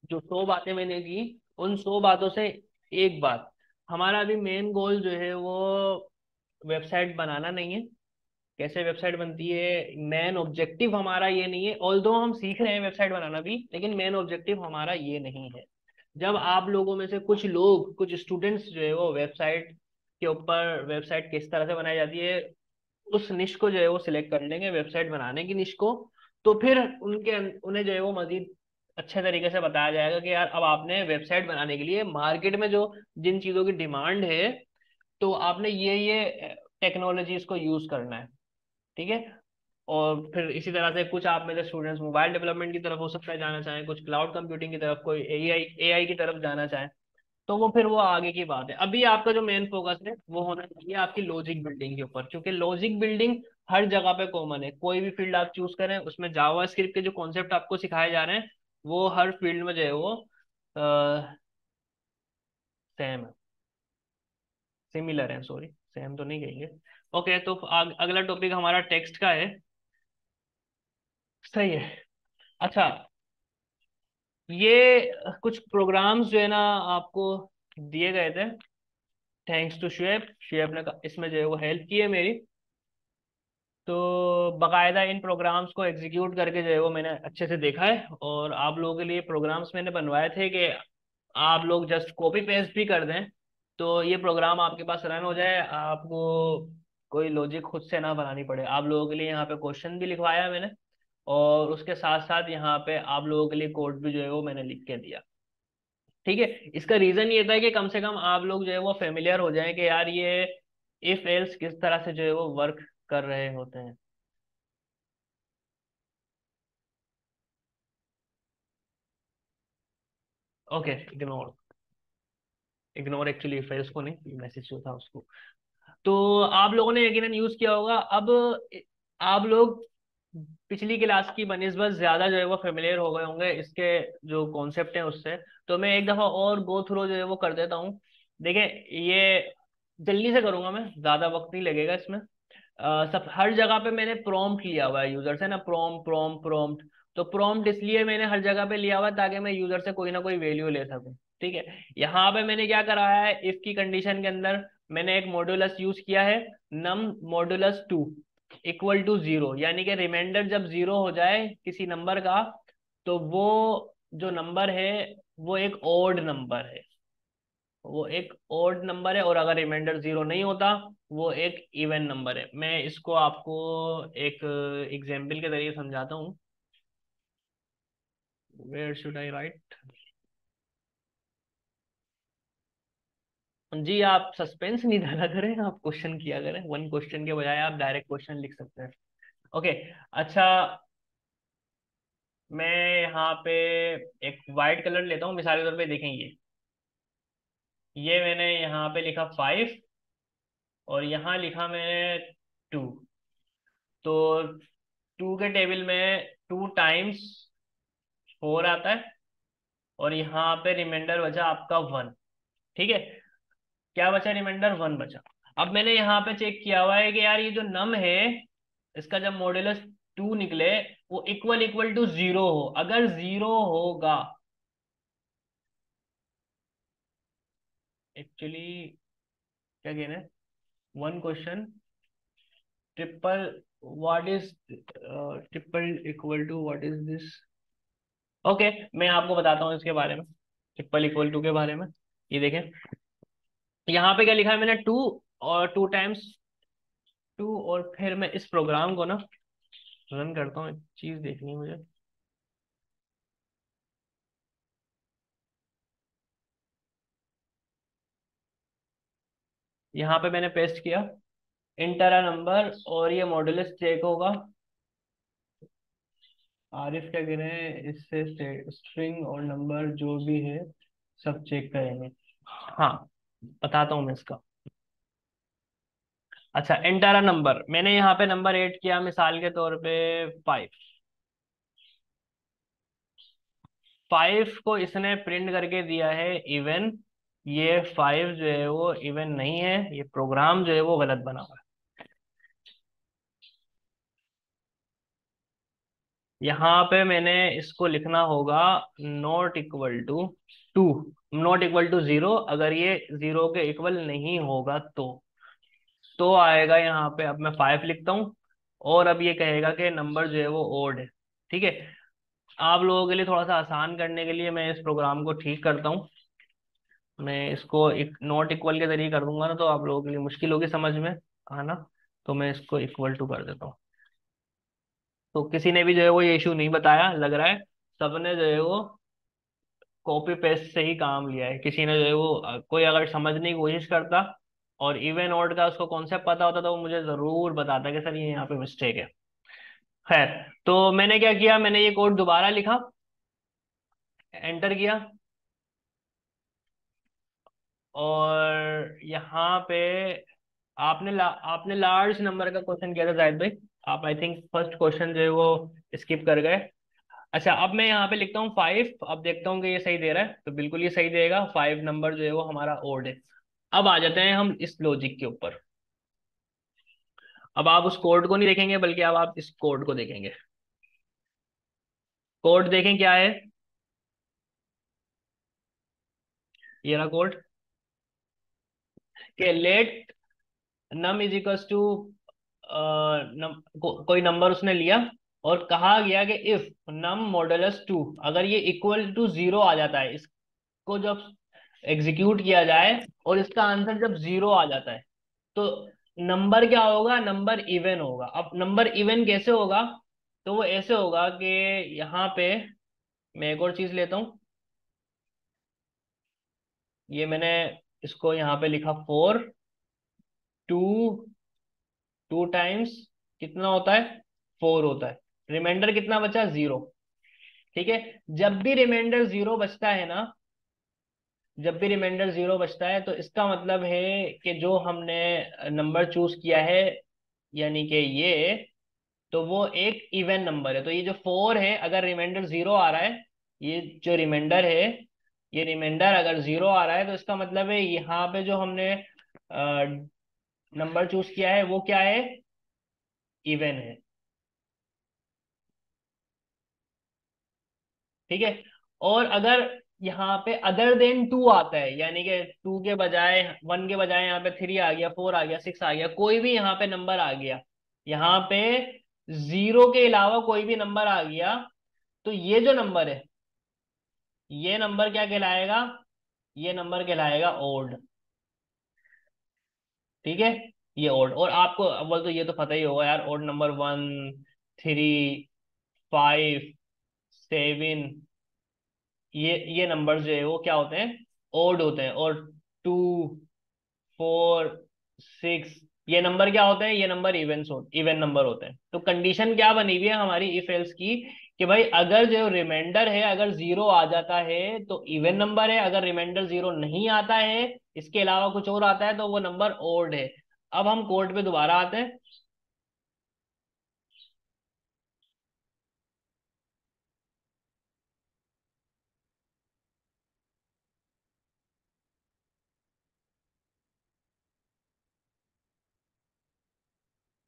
जो 100 बातें मैंने की, उन 100 बातों से एक बात, हमारा अभी मेन गोल जो है वो वेबसाइट बनाना नहीं है। कैसे वेबसाइट बनती है, मेन ऑब्जेक्टिव हमारा ये नहीं है। ऑल्दो हम सीख रहे हैं वेबसाइट बनाना भी, लेकिन मेन ऑब्जेक्टिव हमारा ये नहीं है। जब आप लोगों में से कुछ लोग, कुछ स्टूडेंट्स जो है वो वेबसाइट के ऊपर, वेबसाइट किस तरह से बनाई जाती है उस निश को जो है वो सिलेक्ट कर लेंगे, वेबसाइट बनाने की निश को, तो फिर उन्हें जो है वो मजीद अच्छे तरीके से बताया जाएगा कि यार अब आपने वेबसाइट बनाने के लिए मार्केट में जो जिन चीज़ों की डिमांड है, तो आपने ये टेक्नोलॉजीज को यूज करना है, ठीक है। और फिर इसी तरह से कुछ आप में से स्टूडेंट्स मोबाइल डेवलपमेंट की तरफ हो सकता है जाना चाहें, कुछ क्लाउड कंप्यूटिंग की तरफ, कोई एआई की तरफ जाना चाहें। तो वो फिर वो आगे की बात है। अभी आपका जो मेन फोकस है वो होना चाहिए आपकी लॉजिक बिल्डिंग के ऊपर, क्योंकि लॉजिक बिल्डिंग हर जगह पे कॉमन है, कोई भी फील्ड आप चूज करें उसमें जावास्क्रिप्ट के जो कॉन्सेप्ट आपको सिखाए जा रहे हैं वो हर फील्ड में जो है वो सेम है, सिमिलर है, सॉरी सेम तो नहीं कहेंगे। ओके, तो अगला टॉपिक हमारा टेक्स्ट का है। सही है। अच्छा, ये कुछ प्रोग्राम्स जो है ना आपको दिए गए थे, थैंक्स टू शुएब, शुएब ने इसमें जो है वो हेल्प की है मेरी। तो बकायदा इन प्रोग्राम्स को एग्जीक्यूट करके जो है वो मैंने अच्छे से देखा है, और आप लोगों के लिए प्रोग्राम्स मैंने बनवाए थे कि आप लोग जस्ट कॉपी पेस्ट भी कर दें तो ये प्रोग्राम आपके पास रन हो जाए, आपको कोई लॉजिक खुद से ना बनानी पड़े। आप लोगों के लिए यहाँ पे क्वेश्चन भी लिखवाया है मैंने, और उसके साथ साथ यहाँ पे आप लोगों के लिए कोड भी जो है वो मैंने लिख के दिया। ठीक है। इसका रीजन ये था कि कम से कम आप लोग जो है वो फेमिलियर हो जाएं कि यार ये इफ एल्स किस तरह से जो है वो वर्क कर रहे होते हैं। Okay, ignore, ignore actually if else को नहीं, मैसेज जो था उसको। तो आप लोगों ने यकीनन यूज किया होगा। अब आप लोग पिछली क्लास की बनिस्बत ज्यादा जो है वो फेमिलियर हो गए होंगे इसके जो कॉन्सेप्ट हैं उससे। तो मैं एक दफा और गो थ्रू जो है वो कर देता हूँ। देखिए, ये जल्दी से करूंगा मैं, ज्यादा वक्त नहीं लगेगा इसमें। सब हर जगह पे मैंने प्रॉम्प्ट लिया हुआ है यूजर से ना, प्रॉम्प्ट प्रॉम्प्ट प्रॉम्प्ट। तो प्रॉम्प्ट इसलिए मैंने हर जगह पे लिया हुआ है ताकि मैं यूजर से कोई ना कोई वैल्यू ले सकूं। ठीक है। यहाँ पे मैंने क्या कराया है, इफ की कंडीशन के अंदर मैंने एक मॉड्यूलस यूज किया है, नम मॉड्यूलस 2 इक्वल टू 0, यानी कि रिमाइंडर जब 0 हो जाए किसी नंबर का तो वो जो नंबर है वो एक ओड नंबर है, वो एक ओड नंबर है, और अगर रिमाइंडर 0 नहीं होता वो एक इवन नंबर है। मैं इसको आपको एक एग्जाम्पल के जरिए समझाता हूँ। Where should I write. जी, आप सस्पेंस नहीं डाला करें, आप क्वेश्चन किया करें, वन क्वेश्चन के बजाय आप डायरेक्ट क्वेश्चन लिख सकते हैं। ओके। अच्छा, मैं यहाँ पे एक वाइट कलर लेता हूँ, मिसाल के तौर पे देखें ये मैंने यहाँ पे लिखा 5 और यहाँ लिखा मैंने 2। तो 2 के टेबल में 2 टाइम्स 4 आता है, और यहाँ पे रिमाइंडर बचा आपका 1। ठीक है। क्या बचा, रिमाइंडर 1 बचा। अब मैंने यहाँ पे चेक किया हुआ है कि यार ये जो नम है इसका जब मॉड्यूलस 2 निकले वो इक्वल इक्वल टू 0 हो, अगर 0 होगा एक्चुअली, क्या कहना है, one question, triple, what is triple equal to, what is this. Okay, मैं आपको बताता हूँ इसके बारे में, ट्रिपल इक्वल टू के बारे में। ये देखें, यहाँ पे क्या लिखा है मैंने, 2 और 2 टाइम्स 2, और फिर मैं इस प्रोग्राम को ना रन करता हूँ, एक चीज देखनी है मुझे। यहाँ पे मैंने पेस्ट किया इंटर अ नंबर, और ये मॉड्यूलस चेक होगा। आरिफ क्या कह रहे हैं, इससे स्ट्रिंग और नंबर जो भी है सब चेक करेंगे। हाँ, बताता हूँ मैं इसका। अच्छा, एंटर अ नंबर, मैंने यहाँ पे नंबर ऐड किया मिसाल के तौर पे 5। 5 को इसने प्रिंट करके दिया है इवन। ये 5 जो है वो इवन नहीं है, ये प्रोग्राम जो है वो गलत बना हुआ है। यहाँ पे मैंने इसको लिखना होगा not equal to 2, not equal to 0, अगर ये 0 के इक्वल नहीं होगा तो आएगा यहाँ पे। अब मैं 5 लिखता हूँ, और अब ये कहेगा कि नंबर जो है वो ओड है। ठीक है। आप लोगों के लिए थोड़ा सा आसान करने के लिए मैं इस प्रोग्राम को ठीक करता हूँ। मैं इसको एक नॉट इक्वल के जरिए कर दूंगा ना तो आप लोगों के लिए मुश्किल होगी समझ में आना। तो मैं इसको इक्वल टू कर देता हूँ। तो किसी ने भी जो है वो ये इशू नहीं बताया लग रहा है, सबने जो है वो कॉपी पेस्ट से ही काम लिया है। किसी ने जो है वो कोई अगर समझने की कोशिश करता और इवन ऑड का उसको कॉन्सेप्ट पता होता तो वो मुझे जरूर बताता कि सर ये यहाँ पे मिस्टेक है। खैर, तो मैंने क्या किया, मैंने ये कोड दोबारा लिखा, एंटर किया, और यहाँ पे आपने लार्ज नंबर का क्वेश्चन किया था जाहिद भाई। आप आई थिंक फर्स्ट क्वेश्चन जो है वो स्किप कर गए। अच्छा, अब मैं यहाँ पे लिखता हूँ 5। अब देखता हूँ कि ये सही दे रहा है, तो बिल्कुल ये सही देगा। 5 नंबर जो है वो हमारा ओड है। अब आ जाते हैं हम इस लॉजिक के ऊपर। अब आप उस कोड को नहीं देखेंगे, बल्कि अब आप इस कोड को देखेंगे। कोड देखें क्या है। ये रहा कोड कि let num is equals to कोई नंबर उसने लिया, और कहा गया कि इफ नम मॉडुलस 2, अगर ये इक्वल टू 0 आ जाता है, इसको जब एग्जीक्यूट किया जाए और इसका आंसर जब 0 आ जाता है, तो नंबर क्या होगा, नंबर इवन होगा। अब नंबर इवन कैसे होगा, तो वो ऐसे होगा कि यहाँ पे मैं एक और चीज लेता हूँ। ये मैंने इसको यहाँ पे लिखा 4। 2, 2 टाइम्स कितना होता है, 4 होता है। रिमाइंडर कितना बचा, 0। ठीक है। जब भी रिमाइंडर 0 बचता है ना, जब भी रिमाइंडर 0 बचता है, तो इसका मतलब है कि जो हमने नंबर चूज किया है, यानी कि ये, तो वो एक इवन नंबर है। तो ये जो 4 है, अगर रिमाइंडर 0 आ रहा है, ये जो रिमाइंडर है, ये रिमाइंडर अगर 0 आ रहा है, तो इसका मतलब है यहाँ पे जो हमने नंबर चूज किया है वो क्या है, इवन है। ठीक है। और अगर यहाँ पे अदर देन 2 आता है, यानी कि 2 के बजाय, 1 के बजाय यहाँ पे 3 आ गया, 4 आ गया, 6 आ गया, कोई भी यहाँ पे नंबर आ गया, यहाँ पे 0 के अलावा कोई भी नंबर आ गया, तो ये जो नंबर है, ये नंबर क्या कहलाएगा, ये नंबर कहलाएगा ओड। ठीक है। ये ओड। और आपको अव्वल तो ये तो पता ही होगा यार, ओड नंबर 1, 3, 5, 7, ये नंबर जो है वो क्या होते हैं, ओड होते हैं। और 2, 4, 6, ये नंबर क्या होते हैं, ये नंबर इवन नंबर होते हैं। तो कंडीशन क्या बनी हुई है हमारी इफ एल्स की, कि भाई अगर जो रिमाइंडर है, अगर 0 आ जाता है तो इवन नंबर है, अगर रिमाइंडर 0 नहीं आता है, इसके अलावा कुछ और आता है, तो वो नंबर ओड है। अब हम कोड पे दोबारा आते हैं।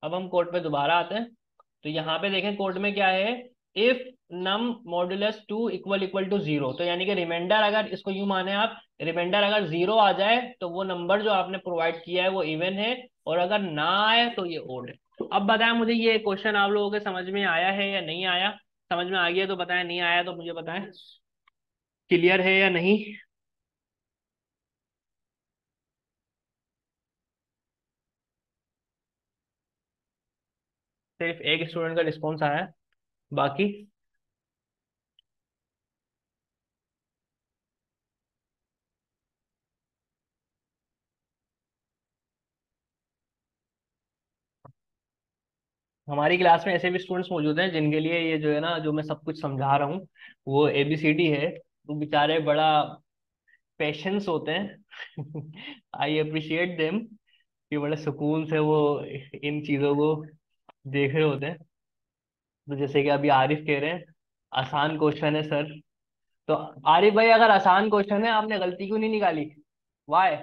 अब हम कोड पे दोबारा आते हैं। तो यहाँ पे देखें कोड में क्या है, if num modulus 2 equal equal to 0, तो यानी कि रिमाइंडर, अगर इसको यूं माने आप, रिमाइंडर अगर 0 आ जाए तो वो नंबर जो आपने प्रोवाइड किया है वो इवन है, और अगर ना आए तो ये ओड है। अब बताएं मुझे, ये क्वेश्चन आप लोगों के समझ में आया है या नहीं आया। समझ में आ गया तो बताएं, नहीं आया तो मुझे बताएं, क्लियर है या नहीं। सिर्फ एक स्टूडेंट का रिस्पॉन्स आया है, बाकी हमारी क्लास में ऐसे भी स्टूडेंट्स मौजूद हैं जिनके लिए ये जो है ना, जो मैं सब कुछ समझा रहा हूँ वो एबीसीडी है। वो बेचारे बड़ा पेशेंस होते हैं। आई अप्रिशिएट देम, कि बड़े सुकून से वो इन चीज़ों को देख रहे होते हैं। तो जैसे कि अभी आरिफ कह रहे हैं, आसान क्वेश्चन है सर। तो आरिफ भाई, अगर आसान क्वेश्चन है, आपने गलती क्यों नहीं निकाली, वाई।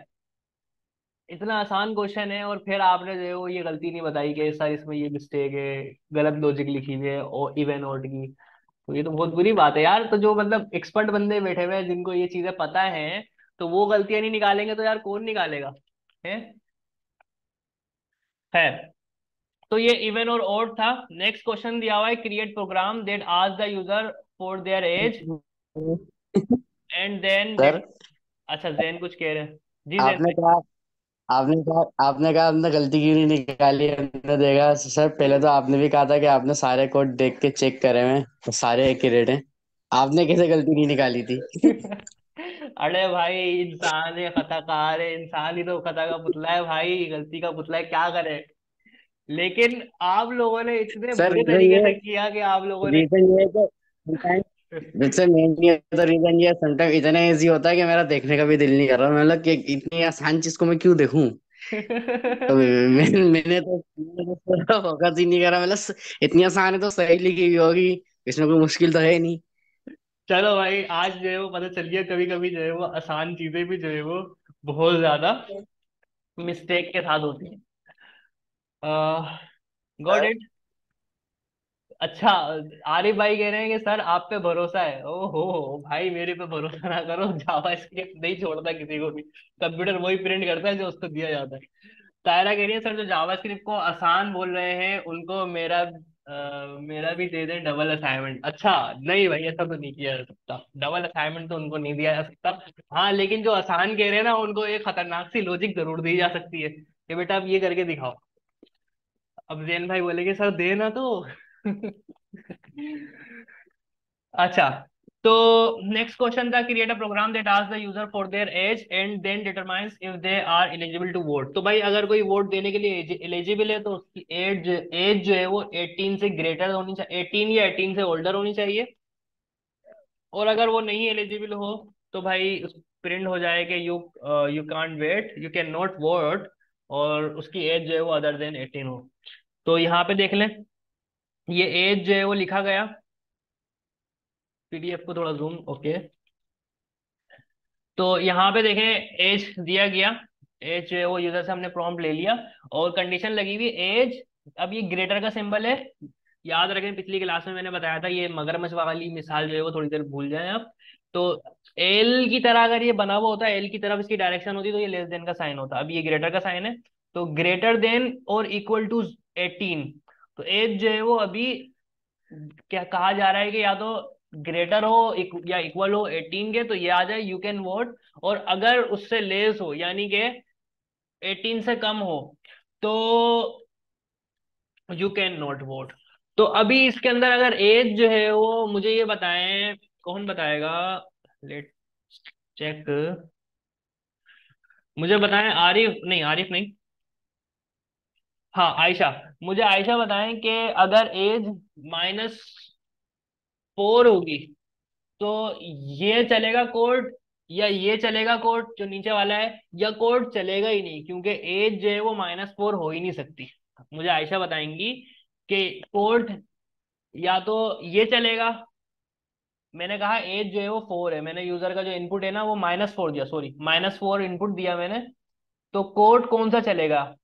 इतना आसान क्वेश्चन है और फिर आपने जो है वो ये गलती नहीं बताई कि सर इसमें ये मिस्टेक है, गलत लॉजिक लिखी हुई है और इवन ऑड की। तो ये तो बहुत बुरी बात है यार। तो जो मतलब एक्सपर्ट बंदे बैठे हुए हैं जिनको ये चीजें पता है, तो वो गलतियां नहीं निकालेंगे तो यार कौन निकालेगा, है। खैर, तो ये इवन और ऑड था। नेक्स्ट क्वेश्चन दिया हुआ है, create program that ask the user for their age and then sir, date. अच्छा, जैन कुछ कह रहे हैं। जी जैन आपने भाई। कहा आपने कहा आपने गलती क्यों नहीं निकाली, हमने देखा सर। पहले तो आपने भी कहा था कि आपने सारे कोड देख के चेक करे हुए हैं तो सारे एक्यूरेट हैं। आपने कैसे गलती नहीं निकाली थी? अरे भाई, इंसान है, खताकार है, इंसान ही तो खता का पुतला है भाई, गलती का पुतला है, क्या करे। लेकिन आप लोगों ने इतने सर बुरे रीजन तरीके ये से किया कि आप लोगों ने। रीजन ये है कि sometimes- मुझसे मेन ये तो रीजन ये समटाइम इतना इजी होता है कि मेरा देखने का भी दिल नहीं कर रहा। मतलब कि इतनी आसान चीज को मैं क्यों देखूं। तो मैंने तो फोकस ही नहीं करा, मतलब इतनी आसान है तो सही लिखी हुई होगी, इसमें कोई मुश्किल तो है नहीं। चलो भाई, आज जो है वो पता चल गया, कभी कभी जो है वो आसान चीजें भी जो है वो बहुत ज्यादा मिस्टेक के साथ होती है। Got it. अच्छा, आरिफ भाई कह रहे हैं कि सर आप पे भरोसा है। ओहो भाई, मेरे पे भरोसा ना करो, जावा स्क्रिप्ट नहीं छोड़ता किसी को भी। कंप्यूटर वही प्रिंट करता है जो उसको दिया जाता है। तायरा कह रही है सर जो जावा स्क्रिप्ट को आसान बोल रहे हैं उनको मेरा भी दे दें डबल असाइनमेंट। अच्छा, नहीं भाई, ऐसा तो नहीं किया जा सकता, डबल असाइनमेंट तो उनको नहीं दिया जा सकता। हाँ, लेकिन जो आसान कह रहे हैं ना उनको एक खतरनाक सी लॉजिक जरूर दी जा सकती है कि बेटा आप ये करके दिखाओ। अब जैन भाई बोलेंगे सर देना तो। अच्छा, तो नेक्स्ट क्वेश्चन था, create a program that asks the user for their age and then determines if they are eligible to vote. तो भाई अगर कोई वोट देने के लिए एलिजिबल है तो उसकी एज एज जो है वो 18 से ग्रेटर होनी चाहिए, 18 या 18 से ओल्डर होनी चाहिए। और अगर वो नहीं एलिजिबल हो तो भाई प्रिंट हो जाए कि you can't vote, you can not vote, और उसकी एज जो है वो अदर देन 18 हो। तो यहाँ पे देख लें, ये एज जो है वो लिखा गया, पीडीएफ को थोड़ा जूम, ओके। तो यहाँ पे देखें, एज दिया गया, एज जो है वो यूजर से हमने प्रॉम्प्ट ले लिया, और कंडीशन लगी हुई एज। अब ये ग्रेटर का सिंबल है, याद रखें पिछली क्लास में मैंने बताया था, ये मगरमच्छ वाली मिसाल जो है वो थोड़ी देर भूल जाएं आप। तो एल की तरह अगर ये बना हुआ होता, एल की तरफ इसकी डायरेक्शन होती तो ये लेस देन का साइन होता, अब ये ग्रेटर का साइन है। तो ग्रेटर देन और इक्वल टू 18। तो एज जो है वो अभी क्या कहा जा रहा है कि या तो ग्रेटर हो या इक्वल हो 18 के, तो ये आ जाए यू कैन वोट। और अगर उससे लेस हो यानी कि 18 से कम हो तो यू कैन नॉट वोट। तो अभी इसके अंदर अगर एज जो है वो मुझे ये बताएं, कौन बताएगा? लेट चेक, मुझे बताएं, आरिफ नहीं, आरिफ नहीं, हाँ आयशा। मुझे आयशा बताएं कि अगर एज -4 होगी तो ये चलेगा कोड, या ये चलेगा कोड जो नीचे वाला है, या कोड चलेगा ही नहीं क्योंकि एज जो है वो -4 हो ही नहीं सकती। मुझे आयशा बताएंगी कि कोड या तो ये चलेगा, मैंने कहा एज जो है वो 4 है, मैंने यूजर का जो इनपुट है ना वो -4 दिया, सॉरी -4 इनपुट दिया मैंने। तो कोड कौन सा चलेगा,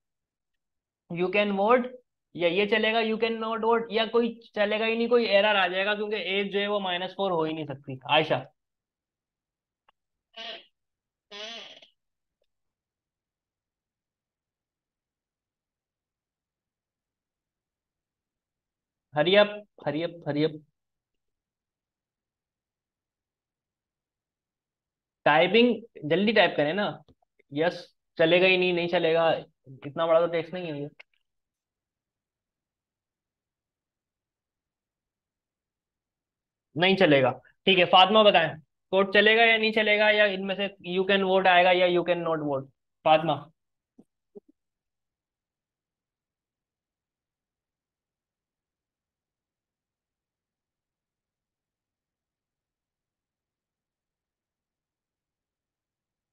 यू कैन वोट, या ये चलेगा यू कैन नॉट वोट, या कोई चलेगा ही नहीं, कोई एरर आ जाएगा क्योंकि एज जो है वो -4 हो ही नहीं सकती। आयशा। हरियप, हरियप, हरियप। टाइपिंग जल्दी टाइप करें ना। यस, चलेगा ही नहीं, नहीं चलेगा, इतना बड़ा तो टेक्स्ट नहीं है ये। नहीं चलेगा। ठीक है, फातिमा बताएं, कोड चलेगा या नहीं चलेगा, या इनमें से यू कैन वोट आएगा या you can not vote? Fatima.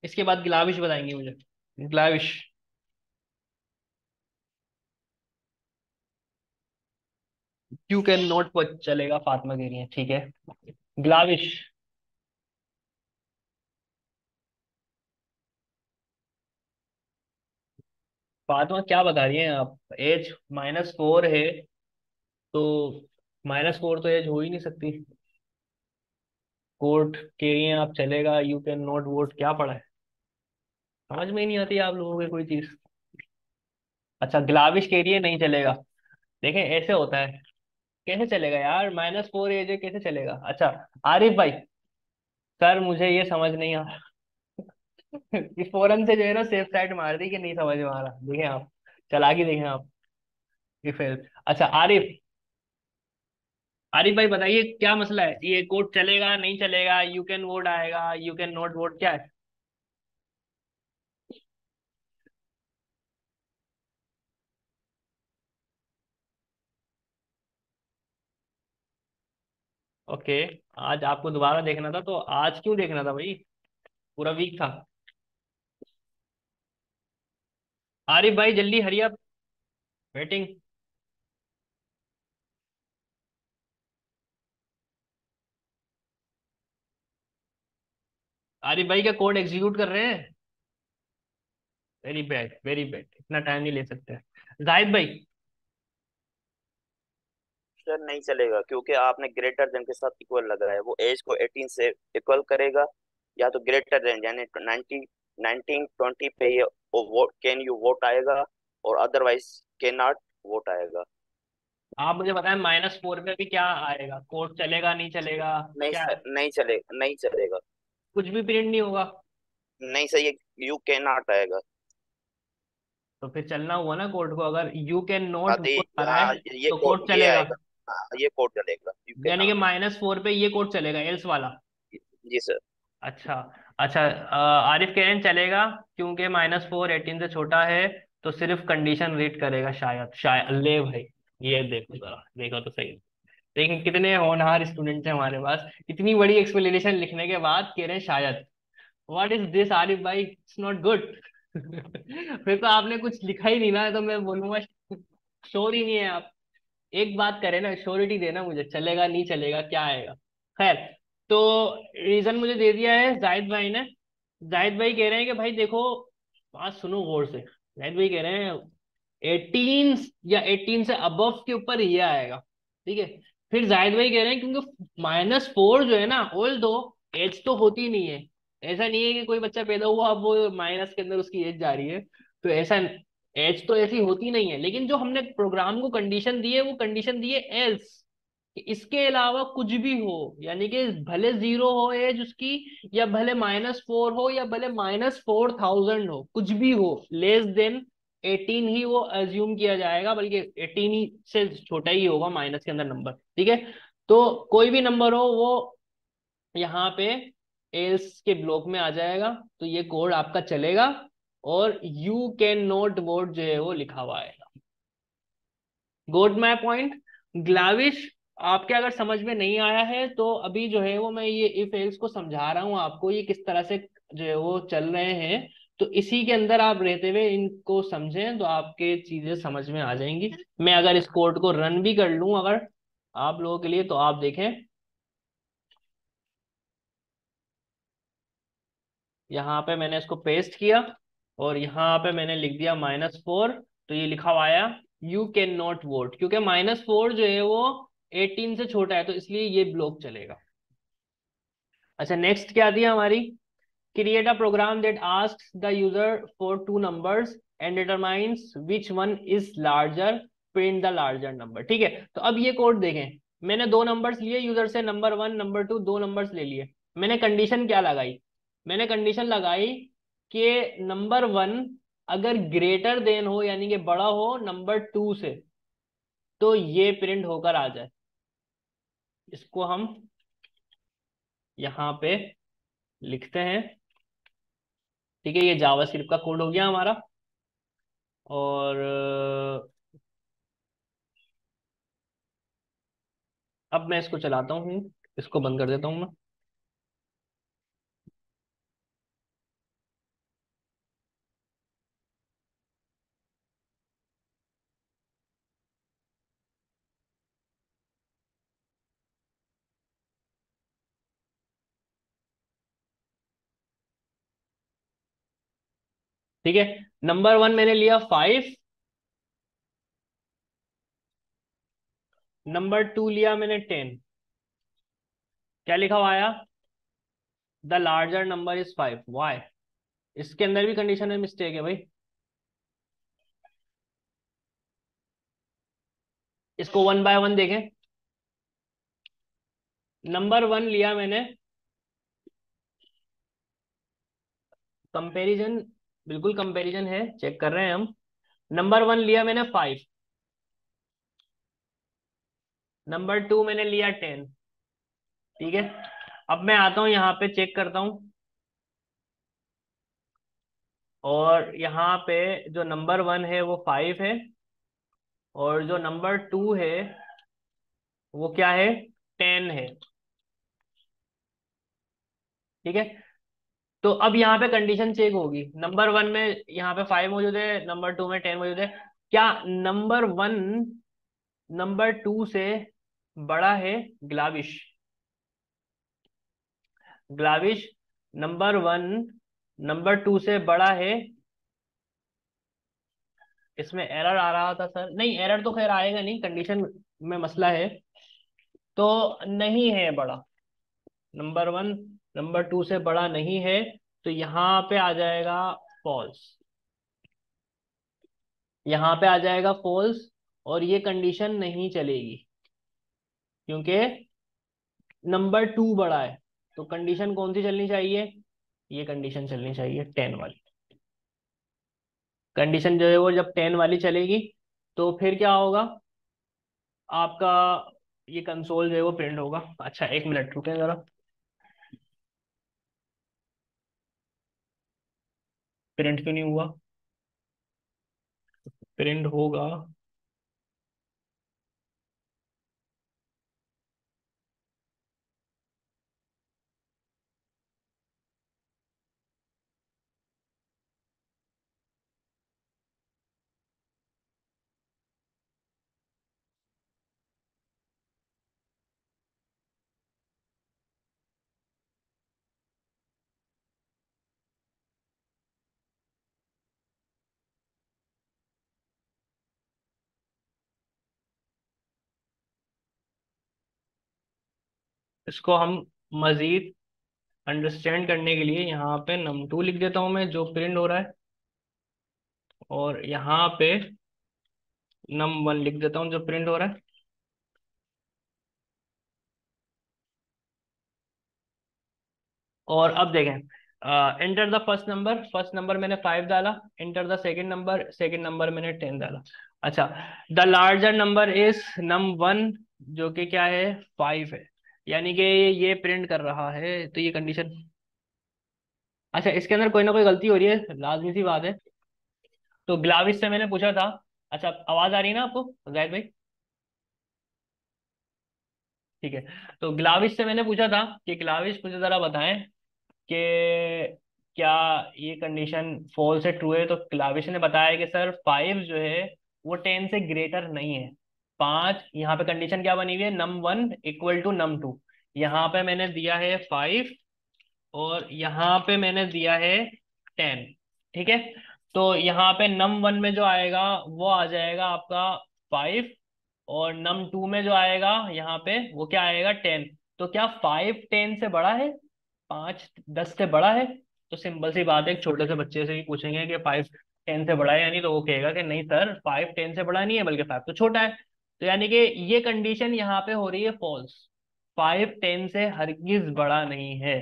इसके बाद ग्लाविश बताएंगी मुझे, ग्लाविश। यू कैन नॉट वोट चलेगा, फातिमा कह रही है, ठीक है। ग्लाविश। फातिमा क्या बता रही हैं आप, एज -4 है तो -4 तो एज हो ही नहीं सकती। कोर्ट कह रही हैं आप चलेगा, यू कैन नॉट वोट, क्या पढ़ा है, समझ में ही नहीं आती आप लोगों की कोई चीज। अच्छा, ग्लाविश कह रही है नहीं चलेगा। देखें ऐसे होता है, कैसे चलेगा यार, -4 एज है, कैसे चलेगा? अच्छा, आरिफ भाई, सर मुझे ये समझ नहीं आ रहा। इस फौरन से जो है ना सेफ साइड मार दी कि नहीं समझ में आ रहा, देखें आप, चालाकी देखें आप। ये फेल। अच्छा आरिफ, आरिफ भाई बताइए क्या मसला है, ये कोड चलेगा नहीं चलेगा, यू कैन वोट आएगा, यू कैन नॉट वोट, क्या है? ओके, आज आपको दोबारा देखना था तो आज क्यों देखना था भाई, पूरा वीक था। आरिफ भाई जल्दी हरी अप, वेटिंग। आरिफ भाई क्या कोड एग्जीक्यूट कर रहे हैं? वेरी बैड, वेरी बैड, इतना टाइम नहीं ले सकते। जाहिद भाई। सर नहीं चलेगा, क्योंकि आपने ग्रेटर देन के साथ इक्वल लगाया है, वो एज को 18 से इक्वल करेगा। या तो ग्रेटर देन यानी 1920 पे ये वोट कैन यू वोट आएगा, और अदरवाइज कैन नॉट वोट आएगा। आप मुझे बताएं -4 पे भी क्या आएगा, कोड चलेगा नहीं चलेगा? नहीं क्या सर, है? नहीं चलेगा, नहीं चलेगा। कुछ भी प्रिंट नहीं होगा? नहीं सर, ये यू कैन नॉट आएगा। तो फिर चलना हुआ ना कोड को, अगर यू कैन हाँ नॉट तो वोट आ रहा हाँ, है तो कोड ये चलेगा। आएगा। हाँ, ये कोड चलेगा, यू कैन यानी कि नॉट। -4 पे ये कोड चलेगा, एल्स वाला। जी सर। अच्छा। अच्छा, आरिफ कह रहे हैं चलेगा, क्योंकि -4 18 से छोटा है, तो सिर्फ कंडीशन रीड करेगा, शायद शायद। ले भाई, ये देखो जरा, देखो तो सही। देखिए कितने होनहार स्टूडेंट्स हैं हमारे पास, इतनी बड़ी एक्सप्लेनेशन लिखने के बाद कह रहे हैं शायद। व्हाट इज दिस आरिफ भाई, इट्स नॉट गुड। फिर तो आपने कुछ लिखा ही नहीं ना, तो मैं बोलूंगा श्योर ही नहीं है आप। एक बात करें ना, श्योरिटी देना मुझे, चलेगा नहीं चलेगा क्या आएगा। खैर, तो रीजन मुझे दे दिया है जाहिद भाई ने। जाहिद भाई कह रहे हैं कि भाई देखो, बात सुनो गौर से। जाहिद भाई कह रहे हैं 18 या 18 से अबव के ऊपर ये आएगा। ठीक है। फिर जाहिद भाई कह रहे हैं क्योंकि -4 जो है ना, ओल्ड दो, एज तो होती नहीं है। ऐसा नहीं है कि कोई बच्चा पैदा हुआ अब वो माइनस के अंदर उसकी एज जा रही है। तो ऐसा, एज तो ऐसी होती नहीं है, लेकिन जो हमने प्रोग्राम को कंडीशन दी है वो कंडीशन दी है एल्स, कि इसके अलावा कुछ भी हो, यानी कि भले 0 हो एज उसकी, या भले -4 हो, या भले -4000 हो, कुछ भी हो, लेस देन 18 ही वो एज्यूम किया जाएगा, बल्कि 18 ही से छोटा ही होगा माइनस के अंदर नंबर। ठीक है। तो कोई भी नंबर हो वो यहाँ पे एल्स के ब्लॉक में आ जाएगा, तो ये कोड आपका चलेगा। और यू कैन नॉट वोट जो है वो लिखा हुआ है। गोट माई पॉइंट। ग्लाविश, आपके अगर समझ में नहीं आया है तो अभी जो है वो मैं ये इफ एल्स को समझा रहा हूँ आपको, ये किस तरह से जो है वो चल रहे हैं। तो इसी के अंदर आप रहते हुए इनको समझें तो आपके चीजें समझ में आ जाएंगी। मैं अगर इस कोड को रन भी कर लूं अगर आप लोगों के लिए, तो आप देखें, यहाँ पे मैंने इसको पेस्ट किया और यहाँ पे मैंने लिख दिया -4। तो ये लिखा हुआ आया यू कैन नॉट वोट, क्योंकि -4 जो है वो 18 से छोटा है, तो इसलिए ये ब्लॉक चलेगा। अच्छा, नेक्स्ट क्या दिया हमारी, create a program that asks the user for two numbers and determines which one is larger, print the larger number. ठीक है। तो अब ये कोड देखें, मैंने दो नंबर्स लिए यूजर से, नंबर 1 नंबर 2, दो नंबर्स ले लिए। मैंने कंडीशन क्या लगाई, मैंने कंडीशन लगाई कि नंबर 1 अगर ग्रेटर देन हो, यानी कि बड़ा हो नंबर 2 से, तो ये प्रिंट होकर आ जाए। इसको हम यहाँ पे लिखते हैं। ठीक है, ये जावास्क्रिप्ट का कोड हो गया हमारा। और अब मैं इसको चलाता हूँ, इसको बंद कर देता हूँ मैं। ठीक है। नंबर 1 मैंने लिया 5, नंबर 2 लिया मैंने 10। क्या लिखा हुआ आया, the larger number is 5, why? इसके अंदर भी कंडीशन में मिस्टेक है भाई। इसको 1 बाय 1 देखें। नंबर 1 लिया मैंने, कंपैरिजन, बिल्कुल कंपैरिजन है, चेक कर रहे हैं हम। नंबर 1 लिया मैंने 5, नंबर 2 मैंने लिया 10। ठीक है। अब मैं आता हूं यहाँ पे, चेक करता हूं, और यहाँ पे जो नंबर 1 है वो 5 है, और जो नंबर 2 है वो क्या है, 10 है। ठीक है। तो अब यहाँ पे कंडीशन चेक होगी, नंबर वन में यहाँ पे 5 मौजूद है, नंबर टू में 10 मौजूद है, क्या नंबर वन नंबर टू से बड़ा है? ग्लाविश, ग्लाविश नंबर वन नंबर टू से बड़ा है? इसमें एरर आ रहा था सर, नहीं एरर तो खैर आएगा नहीं, कंडीशन में मसला है, तो नहीं है बड़ा, नंबर वन नंबर टू से बड़ा नहीं है, तो यहाँ पे आ जाएगा फॉल्स, यहाँ पे आ जाएगा फॉल्स, और ये कंडीशन नहीं चलेगी क्योंकि नंबर टू बड़ा है। तो कंडीशन कौन सी चलनी चाहिए? ये कंडीशन चलनी चाहिए 10 वाली। कंडीशन जो है वो जब 10 वाली चलेगी तो फिर क्या होगा आपका, ये कंसोल जो है वो प्रिंट होगा। अच्छा एक मिनट रुकें जरा, प्रिंट क्यों नहीं हुआ? प्रिंट होगा। इसको हम मजीद अंडरस्टैंड करने के लिए यहाँ पे नम टू लिख देता हूँ मैं जो प्रिंट हो रहा है, और यहाँ पे नम वन लिख देता हूँ जो प्रिंट हो रहा है। और अब देखें, एंटर द फर्स्ट नंबर मैंने 5 डाला, एंटर द सेकंड नंबर मैंने 10 डाला। अच्छा, the larger number is num one, जो कि क्या है 5 है, यानी कि ये प्रिंट कर रहा है, तो ये कंडीशन। अच्छा इसके अंदर कोई ना कोई गलती हो रही है, लाजमी सी बात है। तो ग्लाविस से मैंने पूछा था, अच्छा आवाज आ रही है ना आपको जाहिद भाई? ठीक है। तो ग्लाविश से मैंने पूछा था कि ग्लाविश मुझे जरा बताएं कि क्या ये कंडीशन फॉल्स है ट्रू है, तो ग्लाविश ने बताया कि सर 5 जो है वो 10 से ग्रेटर नहीं है। 5, यहाँ पे कंडीशन क्या बनी हुई है, num one equal to num two, यहाँ पे मैंने दिया है 5 और यहाँ पे मैंने दिया है 10। ठीक है, तो यहाँ पे नम वन में जो आएगा वो आ जाएगा आपका 5, और नम टू में जो आएगा यहाँ पे वो क्या आएगा 10। तो क्या 5 10 से बड़ा है? 5 10 से बड़ा है? तो सिंपल सी बात है, एक छोटे से बच्चे से भी पूछेंगे कि 5 10 से बड़ा है, यानी तो वो कहेगा कि नहीं सर 5 10 से बड़ा नहीं है बल्कि 5 तो छोटा है। तो यानी कि ये कंडीशन यहाँ पे हो रही है फॉल्स, 5 10 से हरगिज बड़ा नहीं है,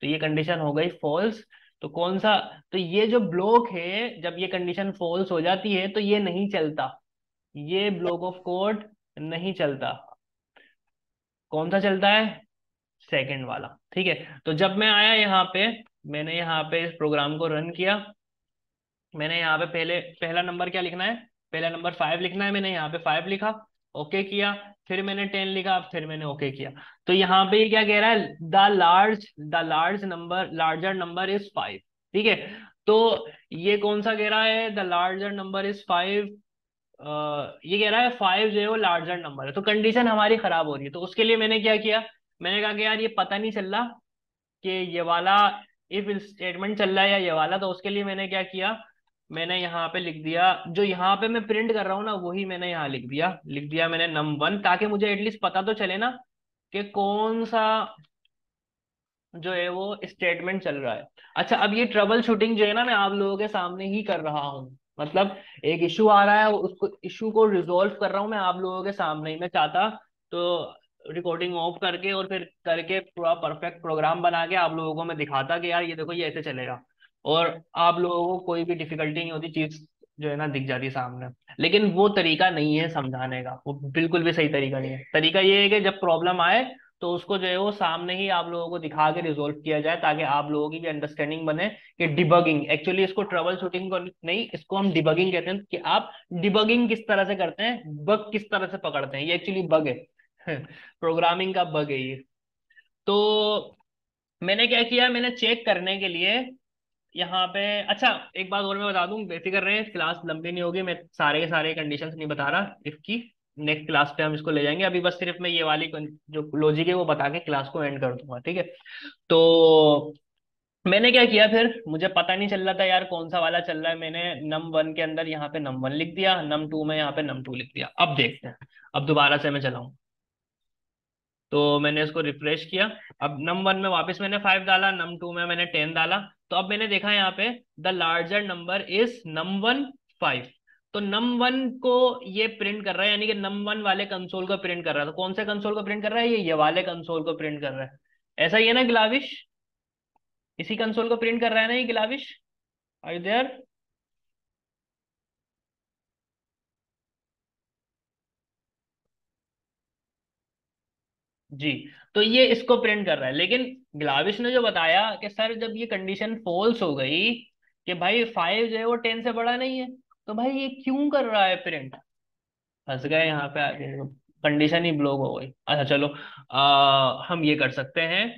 तो ये कंडीशन हो गई फॉल्स। तो कौन सा, तो ये जो ब्लॉक है जब ये कंडीशन फॉल्स हो जाती है तो ये नहीं चलता, ये ब्लॉक ऑफ कोड नहीं चलता। कौन सा चलता है? सेकंड वाला। ठीक है, तो जब मैं आया यहाँ पे, मैंने यहाँ पे इस प्रोग्राम को रन किया, मैंने यहाँ पे पहला नंबर क्या लिखना है, पहला नंबर 5 लिखना है, मैंने यहाँ पे 5 लिखा, ओके किया, फिर मैंने 10 लिखा, फिर मैंने ओके किया। तो यहाँ पे ये क्या कह रहा है, द लार्जर नंबर इज 5। ठीक है, तो ये कौन सा कह रहा है, द लार्जर नंबर इज 5, ये कह रहा है 5 जो है वो लार्जर नंबर है, तो कंडीशन हमारी खराब हो रही है। तो उसके लिए मैंने क्या किया, मैंने कहा कि यार ये पता नहीं चल रहा कि ये वाला इफ स्टेटमेंट चल रहा है या ये वाला, तो उसके लिए मैंने क्या किया, मैंने यहाँ पे लिख दिया, जो यहाँ पे मैं प्रिंट कर रहा हूँ ना वही मैंने यहाँ लिख दिया मैंने नम वन, ताकि मुझे एटलीस्ट पता तो चले ना कि कौन सा जो है वो स्टेटमेंट चल रहा है। अच्छा अब ये ट्रबल शूटिंग जो है ना मैं आप लोगों के सामने ही कर रहा हूँ, मतलब एक इशू आ रहा है उसको इशू को रिजोल्व कर रहा हूँ मैं आप लोगों के सामने ही। मैं चाहता तो रिकॉर्डिंग ऑफ करके और फिर करके पूरा परफेक्ट प्रोग्राम बना के आप लोगों को मैं दिखाता कि यार ये देखो ये ऐसे चलेगा, और आप लोगों को कोई भी डिफिकल्टी नहीं होती, चीज जो है ना दिख जाती सामने। लेकिन वो तरीका नहीं है समझाने का, वो बिल्कुल भी सही तरीका नहीं है। तरीका ये है कि जब प्रॉब्लम आए तो उसको जो है वो सामने ही आप लोगों को दिखा के रिजोल्व किया जाए, ताकि आप लोगों की भी अंडरस्टैंडिंग बने कि डिबगिंग, एक्चुअली इसको ट्रबल शूटिंग को नहीं, इसको हम डिबगिंग कहते हैं, कि आप डिबगिंग किस तरह से करते हैं, बग किस तरह से पकड़ते हैं, ये एक्चुअली बग है प्रोग्रामिंग का बग है ये। तो मैंने क्या किया, मैंने चेक करने के लिए यहाँ पे, अच्छा एक बात और मैं बता दूं, बेफिक्र रहे, क्लास लंबी नहीं होगी, मैं सारे के सारे कंडीशंस नहीं बता रहा इफ की, नेक्स्ट क्लास पे हम इसको ले जाएंगे, अभी बस सिर्फ मैं ये वाली जो लॉजिक है वो बता के क्लास को एंड कर दूंगा, ठीक है। तो मैंने क्या किया, फिर मुझे पता नहीं चल रहा था यार कौन सा वाला चल रहा है, मैंने num1 के अंदर यहाँ पे num1 लिख दिया, num2 में यहाँ पे num2 लिख दिया। अब देखते हैं, अब दोबारा से मैं चलाऊं, तो मैंने इसको रिफ्रेश किया। अब num1 में वापस मैंने 5 डाला, num2 में मैंने 10 डाला। तो अब मैंने देखा यहाँ पे the larger number is num1 5। तो num1 को ये प्रिंट कर रहा है, यानी कि num1 वाले कंसोल को प्रिंट कर रहा है। तो कौन से कंसोल को प्रिंट कर रहा है, ये वाले कंसोल को प्रिंट कर रहा है। ऐसा ही है ना ग्लाविश, इसी कंसोल को प्रिंट कर रहा है ना ये ग्लाविश, आर यू देयर? जी। तो ये इसको प्रिंट कर रहा है, लेकिन ग्लाविश ने जो बताया कि सर जब ये कंडीशन फॉल्स हो गई कि भाई 5 जो है वो 10 से बड़ा नहीं है, तो भाई ये क्यों कर रहा है प्रिंट, फंस गए यहाँ पे आगे, कंडीशन ही ब्लॉक हो गई। अच्छा चलो, हम ये कर सकते हैं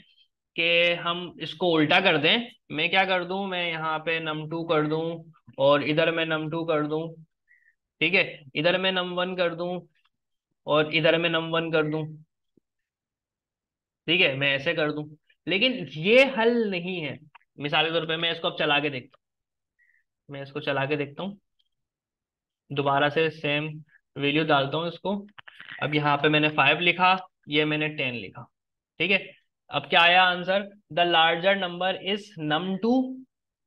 कि हम इसको उल्टा कर दें। मैं क्या कर दूं, मैं यहाँ पे num2 कर दूं, और इधर मैं num2 कर दूं, ठीक है। इधर मैं num1 कर दूं, और इधर मैं num1 कर दूं, ठीक है, मैं ऐसे कर दूं। लेकिन ये हल नहीं है। मिसाल के तौर पे मैं इसको अब चला के देखता हूँ, मैं इसको चला के देखता हूँ, दोबारा से सेम वैल्यू डालता हूँ इसको। अब यहाँ पे मैंने 5 लिखा, ये मैंने 10 लिखा, ठीक है। अब क्या आया answer, the larger number is num2,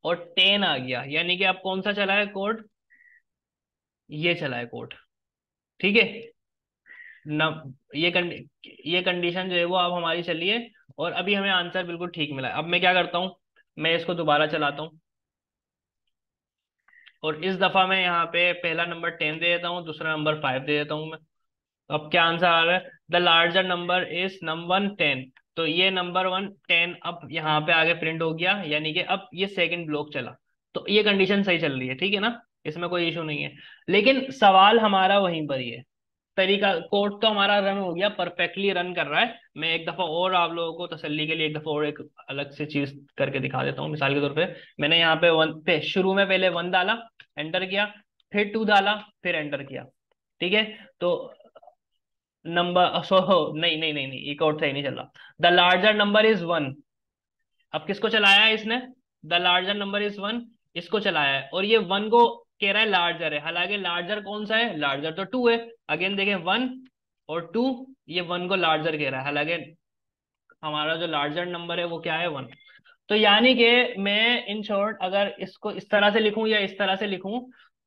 और 10 आ गया, यानी कि अब कौन सा चला है कोड, ये चला है कोड, ठीक है। नम ये कंडीशन जो है वो अब हमारी चली है, और अभी हमें आंसर बिल्कुल ठीक मिला है। अब मैं क्या करता हूँ, मैं इसको दोबारा चलाता हूँ, और इस दफा मैं यहाँ पे पहला नंबर 10 दे देता हूँ, दूसरा नंबर 5 दे देता हूँ मैं। अब क्या आंसर आ रहा है, the larger number is num1 10। तो ये नंबर 1 10 अब यहाँ पे आगे प्रिंट हो गया, यानी कि अब ये सेकंड ब्लॉक चला। तो ये कंडीशन सही चल रही है, ठीक है ना, इसमें कोई इशू नहीं है। लेकिन सवाल हमारा वहीं पर ही है, तरीका कोड तो हमारा रन हो गया, परफेक्टली रन कर रहा है। मैं एक दफा और आप लोगों को तसल्ली के लिए एक दफा और एक अलग से चीज करके दिखा देता हूँ। मिसाल के तौर पे मैंने यहाँ पे वन पे शुरू में पहले 1 डाला, एंटर किया, फिर 2 डाला, फिर एंटर किया, ठीक है। तो नंबर सो नहीं नहीं नहीं नहीं, एक और सही नहीं चल रहा, द लार्जर नंबर इज 1। अब किसको चलाया है इसने, द लार्जर नंबर इज 1, इसको चलाया है, और ये 1 को कह रहा है लार्जर है, हालांकि लार्जर कौन सा है, लार्जर तो 2 है। अगेन देखें 1 और 2, ये 1 को लार्जर कह रहा है, हालांकि हमारा जो लार्जर नंबर है वो क्या है, 1। तो यानी कि मैं इन शॉर्ट अगर इसको इस तरह से लिखूं या इस तरह से लिखूं,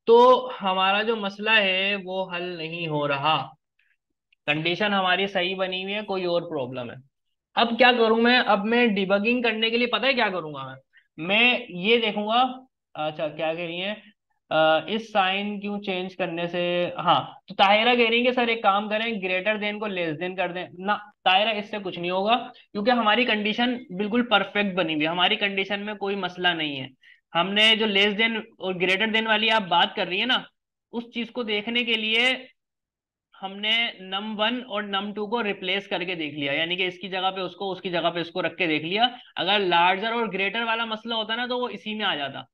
तो हमारा जो मसला है वो हल नहीं हो रहा, कंडीशन हमारी सही बनी हुई है, कोई और प्रॉब्लम है। अब क्या करूं मैं, अब मैं डिबगिंग करने के लिए पता है क्या करूंगा मैं ये देखूंगा। अच्छा क्या कह रही है, इस साइन क्यों चेंज करने से, हाँ, तो ताहिरा कह रही है कि सर एक काम करें, ग्रेटर देन को लेस देन कर दें ना। ताहिरा इससे कुछ नहीं होगा, क्योंकि हमारी कंडीशन बिल्कुल परफेक्ट बनी हुई है, हमारी कंडीशन में कोई मसला नहीं है। हमने जो लेस देन और ग्रेटर देन वाली आप बात कर रही है ना, उस चीज को देखने के लिए हमने num1 और num2 को रिप्लेस करके देख लिया, यानी कि इसकी जगह पे उसको, उसकी जगह पे इसको रख के देख लिया। अगर लार्जर और ग्रेटर वाला मसला होता ना, तो वो इसी में आ जाता।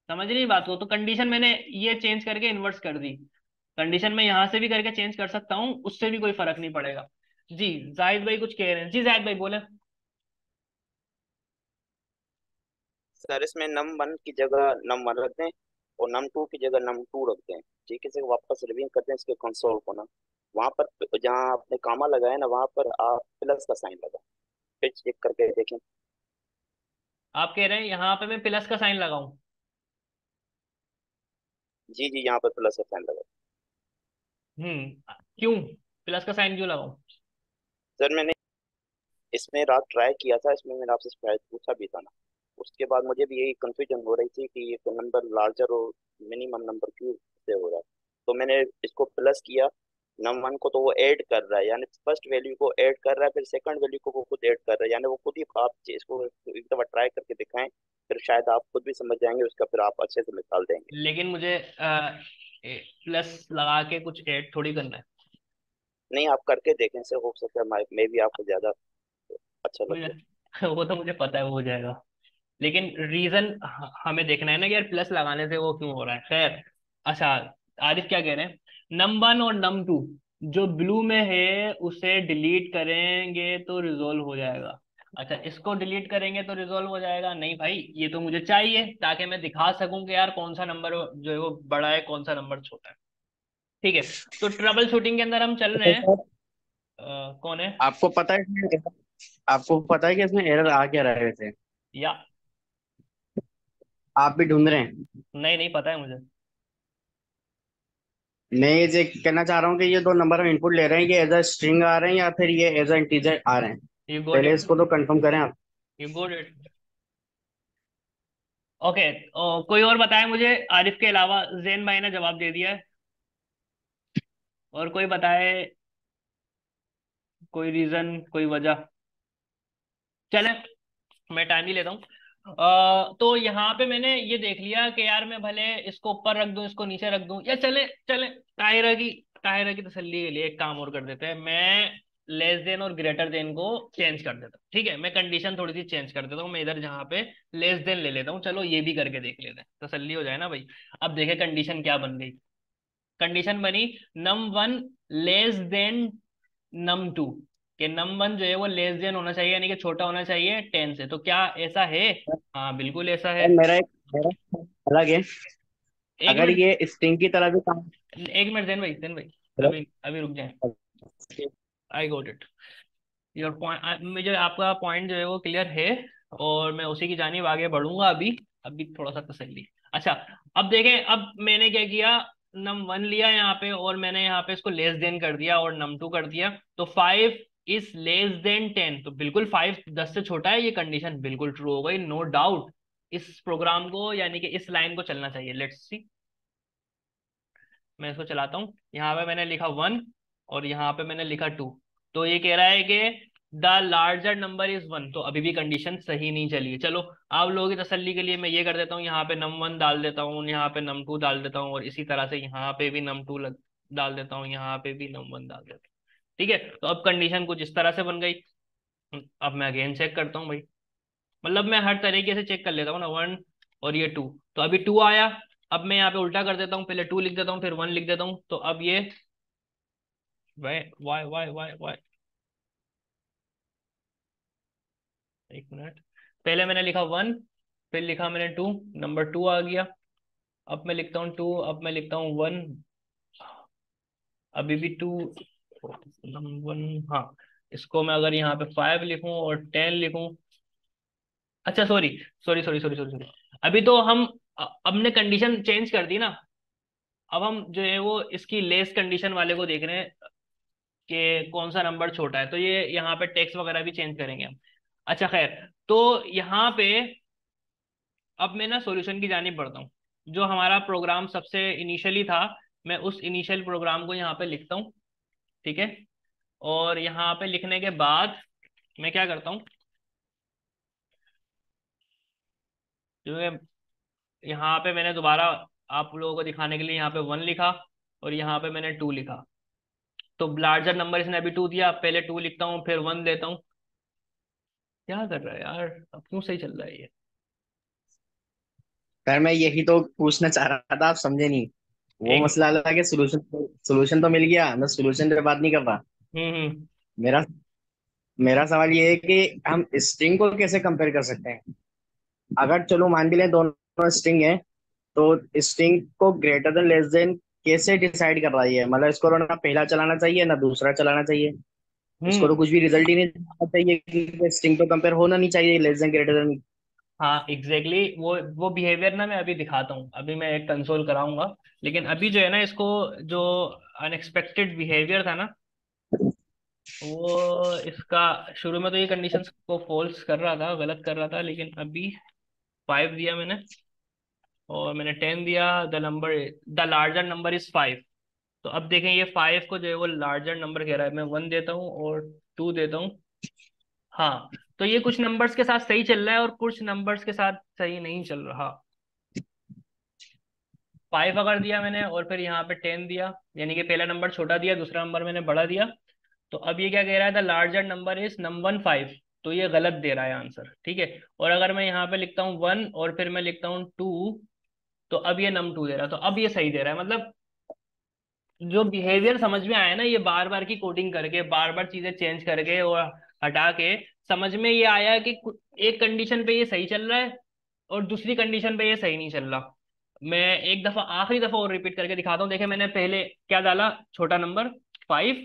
समझ रही बात को, तो कंडीशन मैंने ये चेंज करके इन्वर्स कर दी। कंडीशन में यहां से भी करके चेंज कर सकता हूँ, उससे भी कोई फर्क नहीं पड़ेगा। जी जाहिद भाई कुछ कह रहे हैं, जी जाहिद भाई बोले। सर इसमें num1 की जगह num1 रख दें और num2 की जगह num2 रख दें। ठीक है, इसे वापस रिवीन करते हैं इसके कंसोल को ना। वहां पर जहां आपने कामा लगाया ना, वहां पर आप प्लस का साइन लगा, फिर चेक करके देखें। आप कह रहे हैं यहाँ पे मैं प्लस का साइन लगाऊं? जी जी, यहाँ पर प्लस का साइन लगा। क्यों प्लस का साइन क्यों लगाऊं? सर मैंने इसमें रात ट्राई किया था, इसमें मैंने आपसे शायद पूछा भी था ना। उसके बाद मुझे भी यही कंफ्यूजन हो रही थी कि ये नंबर लार्जर और मिनिमम नंबर क्यों से हो रहा है। तो मैंने इसको प्लस किया, num1 को तो वो ऐड कर रहा है, यानी फर्स्ट वैल्यू को ऐड कर रहा है, फिर सेकंड वैल्यू को वो खुद ऐड कर रहा है, यानी वो खुद ही, आप इसको एक दफा ट्राई करके दिखाएं, फिर शायद आप खुद भी समझ जाएंगे, उसका फिर आप अच्छे से मिसाल देंगे। लेकिन मुझे प्लस लगा के कुछ ऐड थोड़ी करना है। नहीं, आप करके देखें, से हो सकता है मैं भी आपको ज्यादा अच्छा मुझे लगे। वो तो मुझे पता है वो हो जाएगा, लेकिन रीजन हमें देखना है ना कि यार प्लस लगाने से वो क्यों हो रहा है। खैर, अच्छा, आरिफ क्या कह रहे हैं, नम 1 और नम 2 जो ब्लू में है उसे डिलीट करेंगे तो रिजोल्व हो जाएगा। अच्छा, इसको डिलीट करेंगे तो रिजोल्व हो जाएगा? नहीं भाई, ये तो मुझे चाहिए ताकि मैं दिखा सकूं कि यार कौन सा नंबर जो है वो बड़ा है, कौन सा नंबर छोटा है। ठीक है, तो ट्रबल शूटिंग के अंदर हम चल रहे तो हैं। सर कौन है? आपको पता है आपको पता है कि इसमें एरर आ क्या रहे थे? या? आप भी ढूंढ रहे हैं? नहीं, नहीं पता है मुझे। मैं ये चेक करना चाह रहा हूँ कि ये दो नंबर हम इनपुट ले रहे हैं, ये एज अ स्ट्रिंग आ रहे हैं या फिर ये एज अ इंटीजर आ रहे हैं। यू गोट पहले इट। इसको तो कंफर्म करें आप। You got it. ओके। कोई और बताए मुझे, आरिफ के अलावा? जैन भाई ने जवाब दे दिया है। और कोई बताए? कोई रीजन, कोई वजह? चले, मैं टाइम ही लेता हूँ। तो यहाँ पे मैंने ये देख लिया कि यार मैं भले इसको ऊपर रख दूं, इसको नीचे रख दूं, या चले चले ताहिरा की तसल्ली के लिए एक काम और कर देते हैं, मैं लेस देन और ग्रेटर देन को चेंज कर देता हूँ। ठीक है, मैं कंडीशन थोड़ी सी चेंज कर देता हूँ, मैं इधर जहाँ पे लेस देन ले लेता हूँ। चलो ये भी करके देख लेते हैं, तसल्ली हो जाए ना भाई। अब देखे कंडीशन क्या बन गई। कंडीशन बनी num 1 लेस देन num 2, कि num 1 जो है वो लेस देन होना चाहिए, यानी कि छोटा होना चाहिए 10 से। तो क्या ऐसा है? हाँ बिल्कुल ऐसा है। और मेरा अलग है। एक अगर मिनट, ये स्ट्रिंग की तरह भी काम। एक मिनट देन भाई, देन भाई, हेलो। अभी अभी रुक जाए। I got it. Your point, मुझे आपका पॉइंट जो है वो क्लियर है, और मैं उसी की जानिब आगे बढ़ूंगा अभी। अभी थोड़ा सा तसल्ली। अच्छा, अब देखें, अब मैंने क्या किया, num 1 लिया यहाँ पे, और मैंने यहाँ पे इसको लेस देन कर दिया और num 2 कर दिया। तो 5 इज लेस देन 10, तो बिल्कुल 5 10 से छोटा है, ये कंडीशन बिल्कुल ट्रू हो गई, नो डाउट। इस प्रोग्राम को यानी कि इस लाइन को चलना चाहिए। लेट्स सी, मैं इसको चलाता हूँ। यहाँ पे मैंने लिखा 1 और यहाँ पे मैंने लिखा 2। तो ये कह रहा है कि द लार्जर नंबर इज 1, तो अभी भी कंडीशन सही नहीं चली है। चलो, आप लोगों की तसल्ली के लिए मैं ये कर देता हूँ, यहाँ पे num 1 डाल देता हूँ, यहाँ पे num 2 डाल देता हूँ, और इसी तरह से यहाँ पे भी डाल देता हूँ, यहाँ पे भी num 1 डाल देता हूँ। ठीक है, तो अब कंडीशन कुछ इस तरह से बन गई। अब मैं अगेन चेक करता हूँ भाई, मतलब मैं हर तरीके से चेक कर लेता हूँ ना। 1 और ये 2, तो अभी 2 आया। अब मैं यहाँ पे उल्टा कर देता हूँ, पहले 2 लिख देता हूँ फिर 1 लिख देता हूँ, तो अब ये Y Y Y Y Y, एक मिनट, पहले मैंने लिखा 1, फिर लिखा मैंने 2, नंबर 2 आ गया। अब मैं लिखता हूँ 2, अब मैं लिखता हूँ 1, अभी भी 2, नंबर 1। हाँ, इसको मैं अगर यहाँ पे 5 लिखूं और 10 लिखूं, अच्छा sorry sorry sorry sorry sorry sorry, अभी तो हम हमने कंडीशन चेंज कर दी ना। अब हम जो है वो इसकी लेस कंडीशन वाले को देख रहे हैं कि कौन सा नंबर छोटा है, तो ये यहाँ पे टेक्स्ट वगैरह भी चेंज करेंगे हम। अच्छा खैर, तो यहाँ पे अब मैं ना सॉल्यूशन की जानिब बढ़ता हूँ। जो हमारा प्रोग्राम सबसे इनिशियली था, मैं उस इनिशियल प्रोग्राम को यहाँ पे लिखता हूँ। ठीक है, और यहाँ पे लिखने के बाद मैं क्या करता हूँ, जो है यहाँ पे मैंने दोबारा आप लोगों को दिखाने के लिए यहाँ पे 1 लिखा, और यहाँ पे मैंने 2 लिखा। तो लार्जर नंबर इसने अभी 2 दिया, पहले 2 लिखता हूँ फिर 1 देता हूँ। क्या कर रहा है यार, अब क्यों सही चल रहा है ये? सर मैं यही तो पूछना चाह रहा था, आप समझे नहीं। वो एक मसला अलग है, सोल्यूशन सोल्यूशन तो मिल गया, मैं सोल्यूशन पे बात नहीं कर रहा। हम्म। मेरा मेरा सवाल ये है कि हम स्ट्रिंग को कैसे कंपेयर कर सकते हैं। अगर चलो मान भी लें दोनों स्ट्रिंग है, तो स्ट्रिंग को ग्रेटर देन लेस देन कैसे डिसाइड कर रहा है ये? मतलब इसको ना पहला चलाना चाहिए ना दूसरा चलाना चाहिए। इसको तो हम्म। कुछ भी रिजल्ट ही नहीं देना चाहिए कि स्ट्रिंग तो कंपेयर होना नहीं चाहिए लेस देन ग्रेटर देन। हाँ एग्जैक्टली वो बिहेवियर ना मैं अभी दिखाता हूँ, अभी मैं एक कंसोल कराऊंगा। लेकिन अभी जो है ना, इसको जो अनएक्सपेक्टेड बिहेवियर था ना, वो इसका शुरू में तो ये कंडीशन को फॉल्स कर रहा था, गलत कर रहा था, लेकिन अभी 5 दिया मैंने और मैंने 10 दिया, द लार्जर नंबर इज 5। तो अब देखें, ये 5 को जो है वो लार्जर नंबर कह रहा है, मैं 1 देता हूँ और 2 देता हूँ। हाँ, तो ये कुछ नंबर्स के साथ सही चल रहा है और कुछ नंबर्स के साथ सही नहीं चल रहा। 5 अगर दिया मैंने और फिर यहाँ पे 10 दिया, यानी कि पहला नंबर छोटा दिया, दूसरा नंबर मैंने बड़ा दिया। तो अब ये क्या कह रहा है, the larger number is num 1 5। तो ये गलत दे रहा है आंसर, ठीक है। और अगर मैं यहाँ पे लिखता हूँ 1 और फिर मैं लिखता हूँ 2, तो अब ये num2 दे रहा है, तो अब ये सही दे रहा है। मतलब जो बिहेवियर समझ में आया ना, ये बार बार की कोडिंग करके, बार बार चीजें चेंज करके और हटा के, समझ में ये आया कि एक कंडीशन पे ये सही चल रहा है और दूसरी कंडीशन पे ये सही नहीं चल रहा। मैं एक दफा, आखिरी दफा और रिपीट करके दिखाता हूँ। देखिए मैंने पहले क्या डाला, छोटा नंबर 5,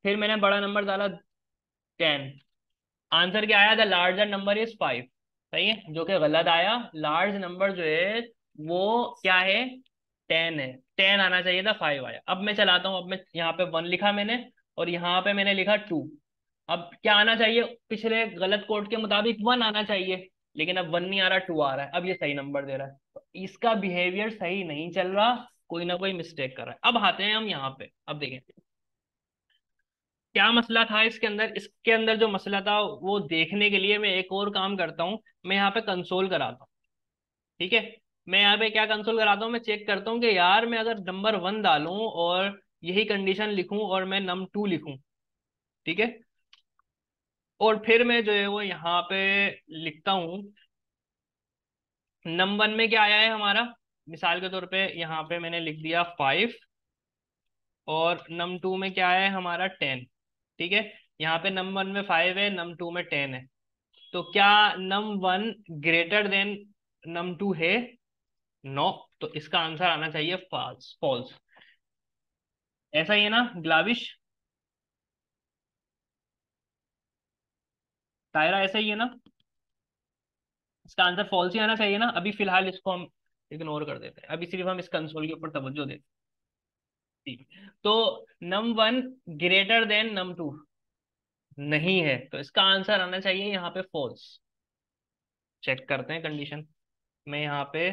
फिर मैंने बड़ा नंबर डाला 10। आंसर क्या आया, द लार्जर नंबर इज 5, सही है, जो कि गलत आया। लार्ज नंबर जो है वो क्या है, 10 है। 10 आना चाहिए था, 5 आया। अब मैं चलाता हूँ, अब मैं यहाँ पे 1 लिखा मैंने और यहाँ पे मैंने लिखा 2। अब क्या आना चाहिए, पिछले गलत कोड के मुताबिक 1 आना चाहिए, लेकिन अब 1 नहीं आ रहा, 2 आ रहा है। अब ये सही नंबर दे रहा है, तो इसका बिहेवियर सही नहीं चल रहा, कोई ना कोई मिस्टेक कर रहा है। अब आते हैं हम यहाँ पे, अब देखें क्या मसला था इसके अंदर। इसके अंदर जो मसला था वो देखने के लिए मैं एक और काम करता हूँ, मैं यहाँ पे कंसोल कराता हूँ, ठीक है। मैं यहाँ पे क्या कंसोल कराता हूँ, मैं चेक करता हूँ कि यार मैं अगर नंबर 1 डालूं और यही कंडीशन लिखूं और मैं num2 लिखूं, ठीक है, और फिर मैं जो है वो यहाँ पे लिखता हूँ num1 में क्या आया है हमारा, मिसाल के तौर पे यहाँ पे मैंने लिख दिया 5 और num2 में क्या आया है हमारा 10, ठीक है। यहाँ पे num1 में 5 है, num2 में 10 है, तो क्या num1 ग्रेटर देन num2 है? नो। तो इसका आंसर आना चाहिए फॉल्स, फॉल्स। ऐसा ही है ना ग्लाविश, तायरा, ऐसा ही है ना? इसका आंसर फॉल्स ही आना चाहिए ना। अभी फिलहाल इसको हम इग्नोर कर देते हैं, अभी सिर्फ हम इस कंसोल के ऊपर तवज्जो देते हैं, ठीक। तो num1 ग्रेटर देन num2 नहीं है, तो इसका आंसर आना चाहिए यहाँ पे फॉल्स। चेक करते हैं कंडीशन। मैं यहाँ पे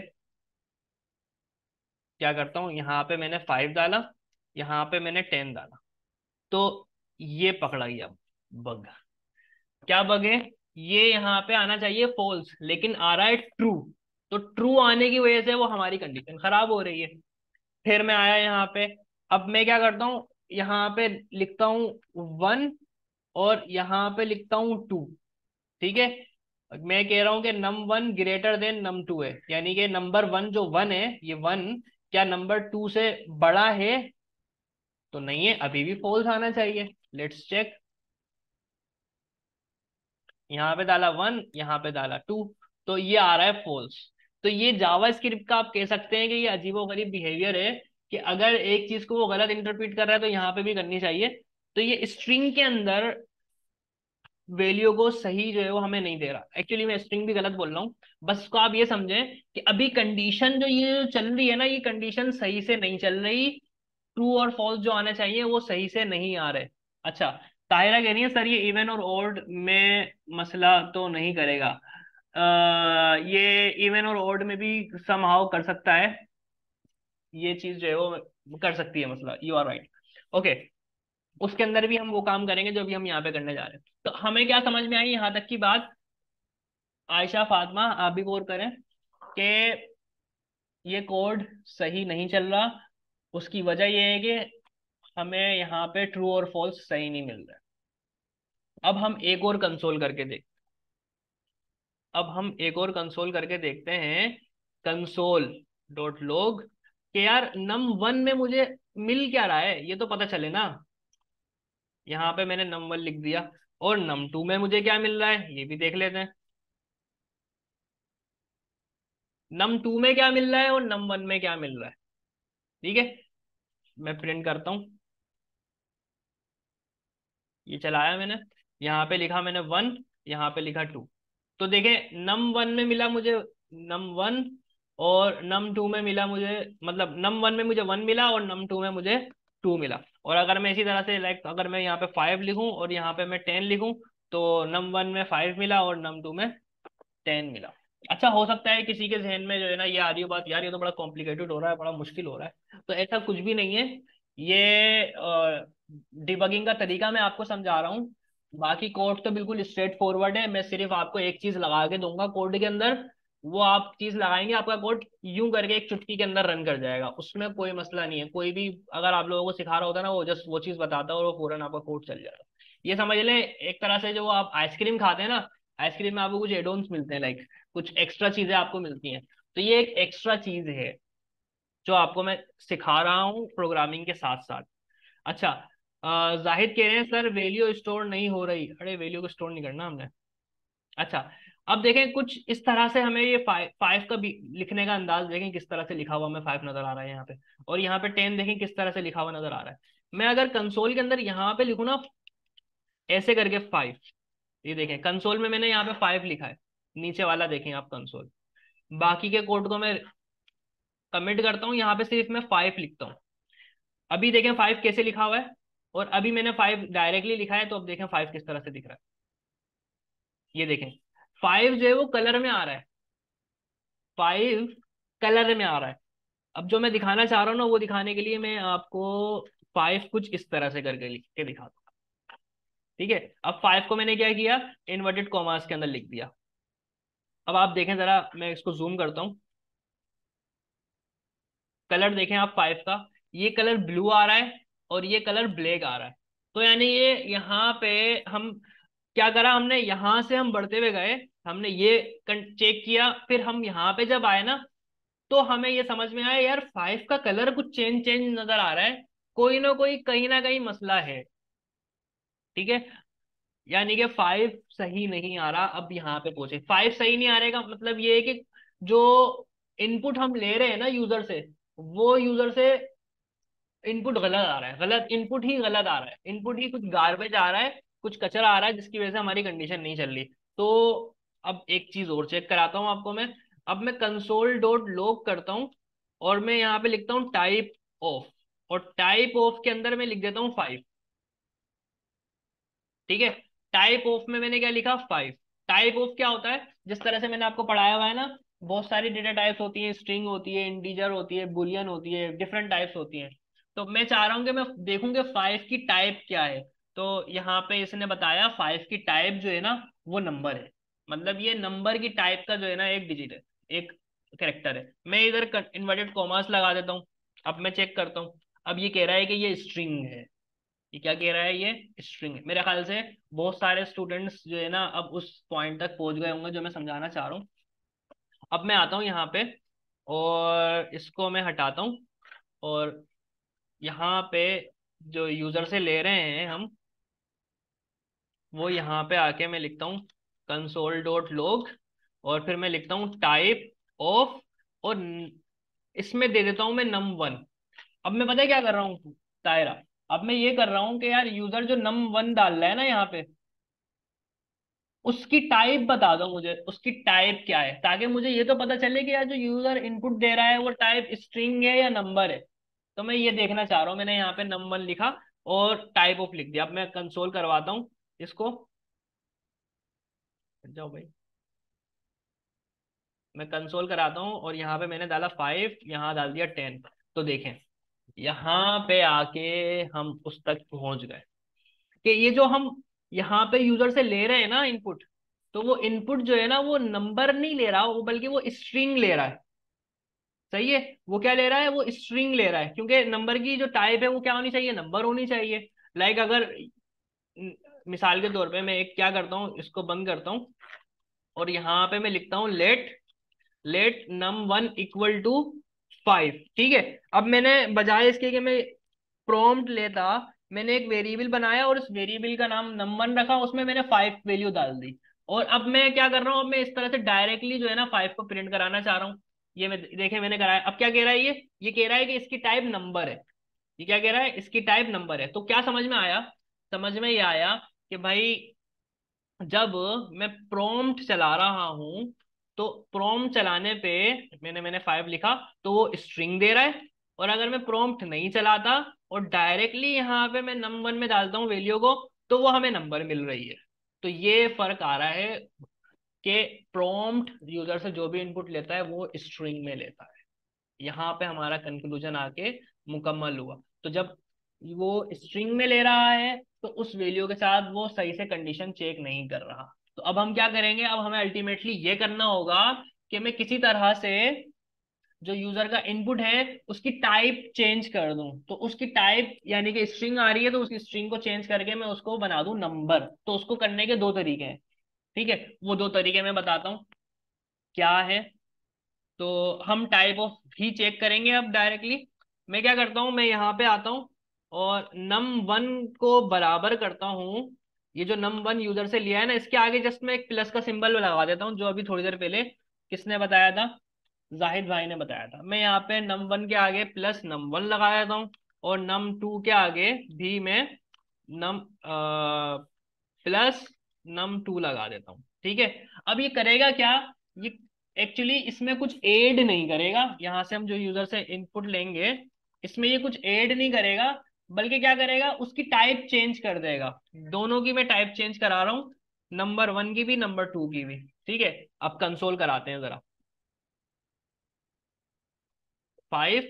क्या करता हूँ, यहाँ पे मैंने 5 डाला, यहाँ पे मैंने 10 डाला, तो ये पकड़ा गया बग। क्या बग है, ये यहाँ पे आना चाहिए फॉल्स, लेकिन आ रहा है ट्रू। तो ट्रू आने की वजह से वो हमारी कंडीशन खराब हो रही है। फिर मैं आया यहाँ पे, अब मैं क्या करता हूँ, यहाँ पे लिखता हूँ 1 और यहाँ पे लिखता हूँ 2, ठीक है। मैं कह रहा हूँ कि num1 ग्रेटर देन num2 है, यानी कि नंबर 1 जो 1 है, ये 1 क्या नंबर 2 से बड़ा है? तो नहीं है, अभी भी फॉल्स आना चाहिए। Let's check. यहाँ पे डाला 1, यहाँ पे डाला 2, तो ये आ रहा है फॉल्स। तो ये जावा स्क्रिप्ट का आप कह सकते हैं कि ये अजीबोगरीब बिहेवियर है, कि अगर एक चीज को वो गलत इंटरप्रेट कर रहा है तो यहाँ पे भी करनी चाहिए। तो ये स्ट्रिंग के अंदर वैल्यू को सही जो है वो हमें नहीं दे रहा। एक्चुअली मैं स्ट्रिंग भी गलत बोल रहा हूँ, बस इसको आप ये समझें कि अभी कंडीशन जो ये जो चल रही है ना, ये कंडीशन सही से नहीं चल रही। ट्रू और फॉल्स जो आने चाहिए वो सही से नहीं आ रहे। अच्छा, ताहिरा कह रही है सर ये इवन और ओड में मसला तो नहीं करेगा। ये इवन और ओड में भी समहाउ कर सकता है, ये चीज जो है वो कर सकती है मसला, यू आर राइट। ओके, उसके अंदर भी हम वो काम करेंगे जो भी हम यहाँ पे करने जा रहे हैं। तो हमें क्या समझ में आई यहाँ तक की बात, आयशा, फातिमा, आप भी गौर करें कि ये कोड सही नहीं चल रहा। उसकी वजह ये है कि हमें यहाँ पे ट्रू और फॉल्स सही नहीं मिल रहा। अब हम एक और कंसोल करके देख अब हम एक और कंसोल करके देखते हैं, कंसोल डॉट लॉग, कि यार num1 में मुझे मिल क्या रहा है, ये तो पता चले ना। यहाँ पे मैंने num1 लिख दिया, और num2 में मुझे क्या मिल रहा है ये भी देख लेते हैं। num2 में क्या मिल रहा है और num1 में क्या मिल रहा है, ठीक है। मैं प्रिंट करता हूँ, ये चलाया मैंने, यहाँ पे लिखा मैंने 1, यहाँ पे लिखा 2। तो देखें num1 में मिला मुझे num1, और num2 में मिला मुझे, मतलब num1 में मुझे 1 मिला और num2 में मुझे 2 मिला। और अगर मैं इसी तरह से लाइक अगर मैं यहाँ पे 5 लिखूं और यहाँ पे मैं 10 लिखूं, तो num1 में 5 मिला और num2 में 10 मिला। अच्छा, हो सकता है किसी के जहन में जो है ना ये आ रही हो बात, यार ये तो बड़ा कॉम्प्लिकेटेड हो रहा है, बड़ा मुश्किल हो रहा है। तो ऐसा कुछ भी नहीं है, ये डिबगिंग का तरीका मैं आपको समझा रहा हूँ। बाकी कोड तो बिल्कुल स्ट्रेट फॉरवर्ड है, मैं सिर्फ आपको एक चीज लगा के दूंगा कोड के अंदर, वो आप चीज लगाएंगे, आपका कोड यूं करके एक चुटकी के अंदर रन कर जाएगा। उसमें कोई मसला नहीं है। कोई भी अगर आप लोगों को सिखा रहा होता है ना, वो जस्ट वो चीज बताता है और वो फौरन आपका कोड चल जाएगा। ये समझ लें एक तरह से जो आप आइसक्रीम खाते हैं ना, आइसक्रीम में आपको कुछ एडोन्स मिलते हैं, लाइक कुछ एक्स्ट्रा चीजें आपको मिलती हैं, तो ये एक एक्स्ट्रा चीज है जो आपको मैं सिखा रहा हूँ प्रोग्रामिंग के साथ साथ। अच्छा, जाहिद कह रहे हैं सर वैल्यू स्टोर नहीं हो रही। अरे वैल्यू को स्टोर नहीं करना हमने। अच्छा, अब देखें कुछ इस तरह से हमें ये फाइव फाइव का भी लिखने का अंदाज देखें किस तरह से लिखा हुआ हमें फाइव नजर आ रहा है यहाँ पे, और यहाँ पे 10 देखें किस तरह से लिखा हुआ नजर आ रहा है। मैं अगर कंसोल के अंदर यहाँ पे लिखूँ ना ऐसे करके फाइव, ये देखें कंसोल में मैंने यहाँ पे फाइव लिखा है, नीचे वाला देखें आप कंसोल, बाकी के कोड को मैं कमेंट करता हूँ, यहाँ पे सिर्फ मैं फाइव लिखता हूँ। अभी देखें फाइव कैसे लिखा हुआ है, और अभी मैंने फाइव डायरेक्टली लिखा है, तो अब देखें फाइव किस तरह से दिख रहा है। ये देखें फाइव जो है वो कलर में आ रहा है, फाइव कलर में आ रहा है। अब जो मैं दिखाना चाह रहा हूँ ना वो दिखाने के लिए मैं आपको फाइव कुछ इस तरह से करके लिख के दिखाता हूँ। ठीक है, अब फाइव को मैंने क्या किया, इन्वर्टेड कॉमास के अंदर लिख दिया। अब आप देखें जरा, मैं इसको जूम करता हूँ, कलर देखें आप फाइव का, ये कलर ब्लू आ रहा है और ये कलर ब्लैक आ रहा है। तो यानी ये यहाँ पे हम क्या करा, हमने यहां से हम बढ़ते हुए गए, हमने ये चेक किया, फिर हम यहाँ पे जब आए ना तो हमें ये समझ में आया यार फाइव का कलर कुछ चेंज चेंज नजर आ रहा है, कोई ना कहीं मसला है। ठीक है, यानी कि फाइव सही नहीं आ रहा। अब यहाँ पे पहुंचे, फाइव सही नहीं आ रहा का मतलब ये है कि जो इनपुट हम ले रहे हैं ना यूजर से, वो यूजर से इनपुट गलत आ रहा है, गलत इनपुट ही गलत आ रहा है, इनपुट ही कुछ गार्बेज आ रहा है, कुछ कचरा आ रहा है, जिसकी वजह से हमारी कंडीशन नहीं चल रही। तो अब एक चीज और चेक कराता हूँ आपको मैं। अब मैं कंसोल डॉट लॉग करता हूँ और मैं यहाँ पे लिखता हूँ टाइप ऑफ, और टाइप ऑफ के अंदर मैं लिख देता हूँ फाइव। ठीक है, टाइप ऑफ में मैंने क्या लिखा, फाइव। टाइप ऑफ क्या होता है, जिस तरह से मैंने आपको पढ़ाया हुआ है ना, बहुत सारी डेटा टाइप्स होती है, स्ट्रिंग होती है, इंटीजर होती है, बुलियन होती है, डिफरेंट टाइप्स होती हैं। तो मैं चाह रहा हूँ कि मैं देखूंगा फाइव की टाइप क्या है। तो यहाँ पे इसने बताया फाइव की टाइप जो है ना वो नंबर है, मतलब ये नंबर की टाइप का जो है ना एक डिजिट है, एक कैरेक्टर है। मैं इधर इन्वर्टेड कॉमास लगा देता हूँ। अब मैं चेक करता हूँ, अब ये कह रहा है कि ये स्ट्रिंग है। ये क्या कह रहा है, ये स्ट्रिंग है। मेरे ख्याल से बहुत सारे स्टूडेंट्स जो है ना अब उस पॉइंट तक पहुंच गए होंगे जो मैं समझाना चाह रहा हूँ। अब मैं आता हूँ यहाँ पे और इसको मैं हटाता हूँ, और यहाँ पे जो यूजर से ले रहे हैं हम, वो यहाँ पे आके मैं लिखता हूँ कंसोल डॉट लॉग, और फिर मैं लिखता हूँ टाइप ऑफ, और इसमें दे देता हूँ मैं नम वन। अब मैं पता है क्या कर रहा हूँ तायरा, अब मैं ये कर रहा हूँ कि यार यूजर जो नम वन डाल रहा है ना यहाँ पे, उसकी टाइप बता दो मुझे, उसकी टाइप क्या है, ताकि मुझे ये तो पता चले कि यार जो यूजर इनपुट दे रहा है वो टाइप स्ट्रिंग है या नंबर है। तो मैं ये देखना चाह रहा हूँ। मैंने यहाँ पे नंबर लिखा और टाइप ऑफ लिख दिया। अब मैं कंसोल करवाता हूँ इसको, जाओ भाई, मैं कंसोल कराता हूँ और यहाँ पे मैंने डाला फाइव, यहाँ डाल दिया 10। तो देखें यहाँ पे आके हम उस तक पहुंच गए कि ये जो हम यहाँ पे यूजर से ले रहे हैं ना इनपुट, तो वो इनपुट जो है ना वो नंबर नहीं ले रहा, वो बल्कि वो स्ट्रिंग ले रहा है। सही है, वो क्या ले रहा है, वो स्ट्रिंग ले रहा है, क्योंकि नंबर की जो टाइप है वो क्या होनी चाहिए, नंबर होनी चाहिए। लाइक अगर मिसाल के तौर पे मैं एक क्या करता हूँ, इसको बंद करता हूँ और यहाँ पे मैं लिखता हूँ let let num one equal to five. ठीक है, अब मैंने बजाय इसके कि मैं प्रॉम्प्ट लेता, मैंने एक वेरिएबल बनाया और उस वेरिएबल का नाम नम1 रखा, उसमें मैंने फाइव वैल्यू डाल दी। और अब मैं क्या कर रहा हूँ, अब मैं इस तरह से डायरेक्टली जो है ना फाइव को प्रिंट कराना चाह रहा हूँ। ये मैं देखे मैंने कराया। अब क्या कह रहा है, ये कह रहा है कि इसकी टाइप नंबर है। ये क्या कह रहा है, इसकी टाइप नंबर है। तो क्या समझ में आया, समझ में ये आया कि भाई जब मैं प्रॉम्प्ट चला रहा हूं, तो प्रॉम्प्ट चलाने पे मैंने फाइव लिखा तो वो स्ट्रिंग दे रहा है, और अगर मैं प्रॉम्प्ट नहीं चलाता और डायरेक्टली यहाँ पे मैं नम वन में डालता हूँ वैल्यू को, तो वो हमें नंबर मिल रही है। तो ये फर्क आ रहा है कि प्रॉम्प्ट यूजर से जो भी इनपुट लेता है वो स्ट्रिंग में लेता है। यहाँ पे हमारा कंक्लूजन आके मुकम्मल हुआ। तो जब वो स्ट्रिंग में ले रहा है तो उस वैल्यू के साथ वो सही से कंडीशन चेक नहीं कर रहा। तो अब हम क्या करेंगे, अब हमें अल्टीमेटली ये करना होगा कि मैं किसी तरह से जो यूजर का इनपुट है उसकी टाइप चेंज कर दूं, तो उसकी टाइप यानी कि स्ट्रिंग आ रही है तो उसकी स्ट्रिंग को चेंज करके मैं उसको बना दूं नंबर। तो उसको करने के दो तरीके हैं, ठीक है। वो दो तरीके मैं बताता हूँ क्या है। तो हम टाइप ऑफ ही चेक करेंगे अब डायरेक्टली। मैं क्या करता हूँ, मैं यहाँ पे आता हूँ और num1 को बराबर करता हूँ। ये जो num1 यूजर से लिया है ना, इसके आगे जस्ट मैं एक प्लस का सिंबल लगा देता हूँ, जो अभी थोड़ी देर पहले किसने बताया था, जाहिद भाई ने बताया था। मैं यहाँ पे num1 के आगे प्लस num1 लगा देता हूँ, और num2 के आगे भी मैं नम प्लस num2 लगा देता हूँ, ठीक है। अब ये करेगा क्या, ये एक्चुअली इसमें कुछ ऐड नहीं करेगा। यहाँ से हम जो यूजर से इनपुट लेंगे इसमें ये कुछ ऐड नहीं करेगा, बल्कि क्या करेगा, उसकी टाइप चेंज कर देगा। दोनों की मैं टाइप चेंज करा रहा हूँ, नंबर 1 की भी नंबर 2 की भी, ठीक है। अब कंसोल कराते हैं जरा, 5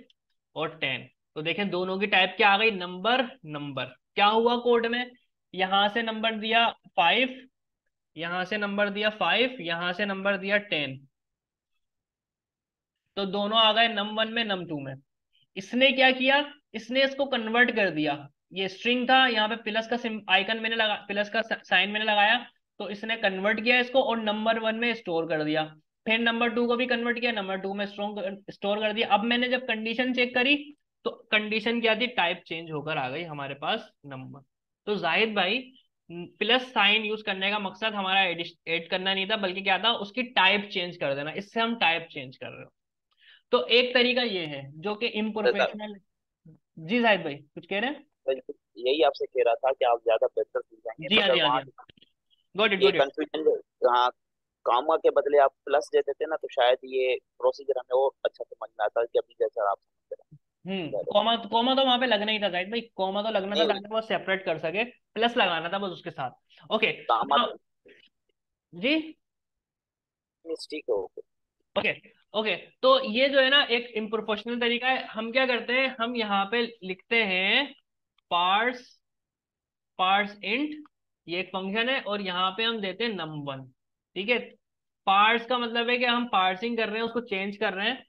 और 10। तो देखें दोनों की टाइप क्या आ गई, नंबर नंबर। क्या हुआ कोड में, यहां से नंबर दिया 5, यहां से नंबर दिया 5, यहां से नंबर दिया 10, तो दोनों आ गए num1 में num2 में। इसने क्या किया, इसने इसको कन्वर्ट कर दिया। ये स्ट्रिंग था, यहाँ पे प्लस का आइकन मैंने लगा, प्लस का साइन मैंने लगाया, तो इसने कन्वर्ट किया इसको और नंबर 1 में स्टोर कर दिया। फिर नंबर 2 को भी कन्वर्ट किया, नंबर 2 में स्टोर कर दिया। अब मैंने जब कंडीशन चेक करी तो कंडीशन क्या थी, टाइप चेंज होकर आ गई हमारे पास नंबर। तो जाहिद भाई, प्लस साइन यूज करने का मकसद हमारा एड करना नहीं था, बल्कि क्या था, उसकी टाइप चेंज कर देना। इससे हम टाइप चेंज कर रहे हो। तो एक तरीका ये है जो कि सर, इम्प्रोफेशनल। जी जाहिद भाई कुछ कह रहे हैं। सर, यही आपसे कह रहा था कि आप ज्यादा बेहतर समझाएंगे, जी हाँ, मगर जी हाँ, जी वहाँ हाँ, गॉट इट, ये गॉट इट। कंफ्यूजन, हाँ, कामा के बदले आप प्लस देते थे ना, तो शायद ये प्रोसीजर हमें और अच्छा समझ में आता कि अभी जैसा आप समझ रहे हैं। कॉमा कॉमा तो वहां पे लगना ही था जाहिद भाई, कॉमा तो लगना था नहीं, ताकि वो सेपरेट कर सके। प्लस लगाना था बस उसके साथ, ओके। कामा हाँ जी, मिस्टेक हो गई। Okay, okay. तो ये जो है ना एक इम्प्रोफेशनल तरीका है। हम क्या करते हैं, हम यहाँ पे लिखते हैं पार्स, पार्स इंट, ये एक फंक्शन है, और यहाँ पे हम देते हैं num1, ठीक है। पार्स का मतलब है कि हम पार्सिंग कर रहे हैं, उसको चेंज कर रहे हैं,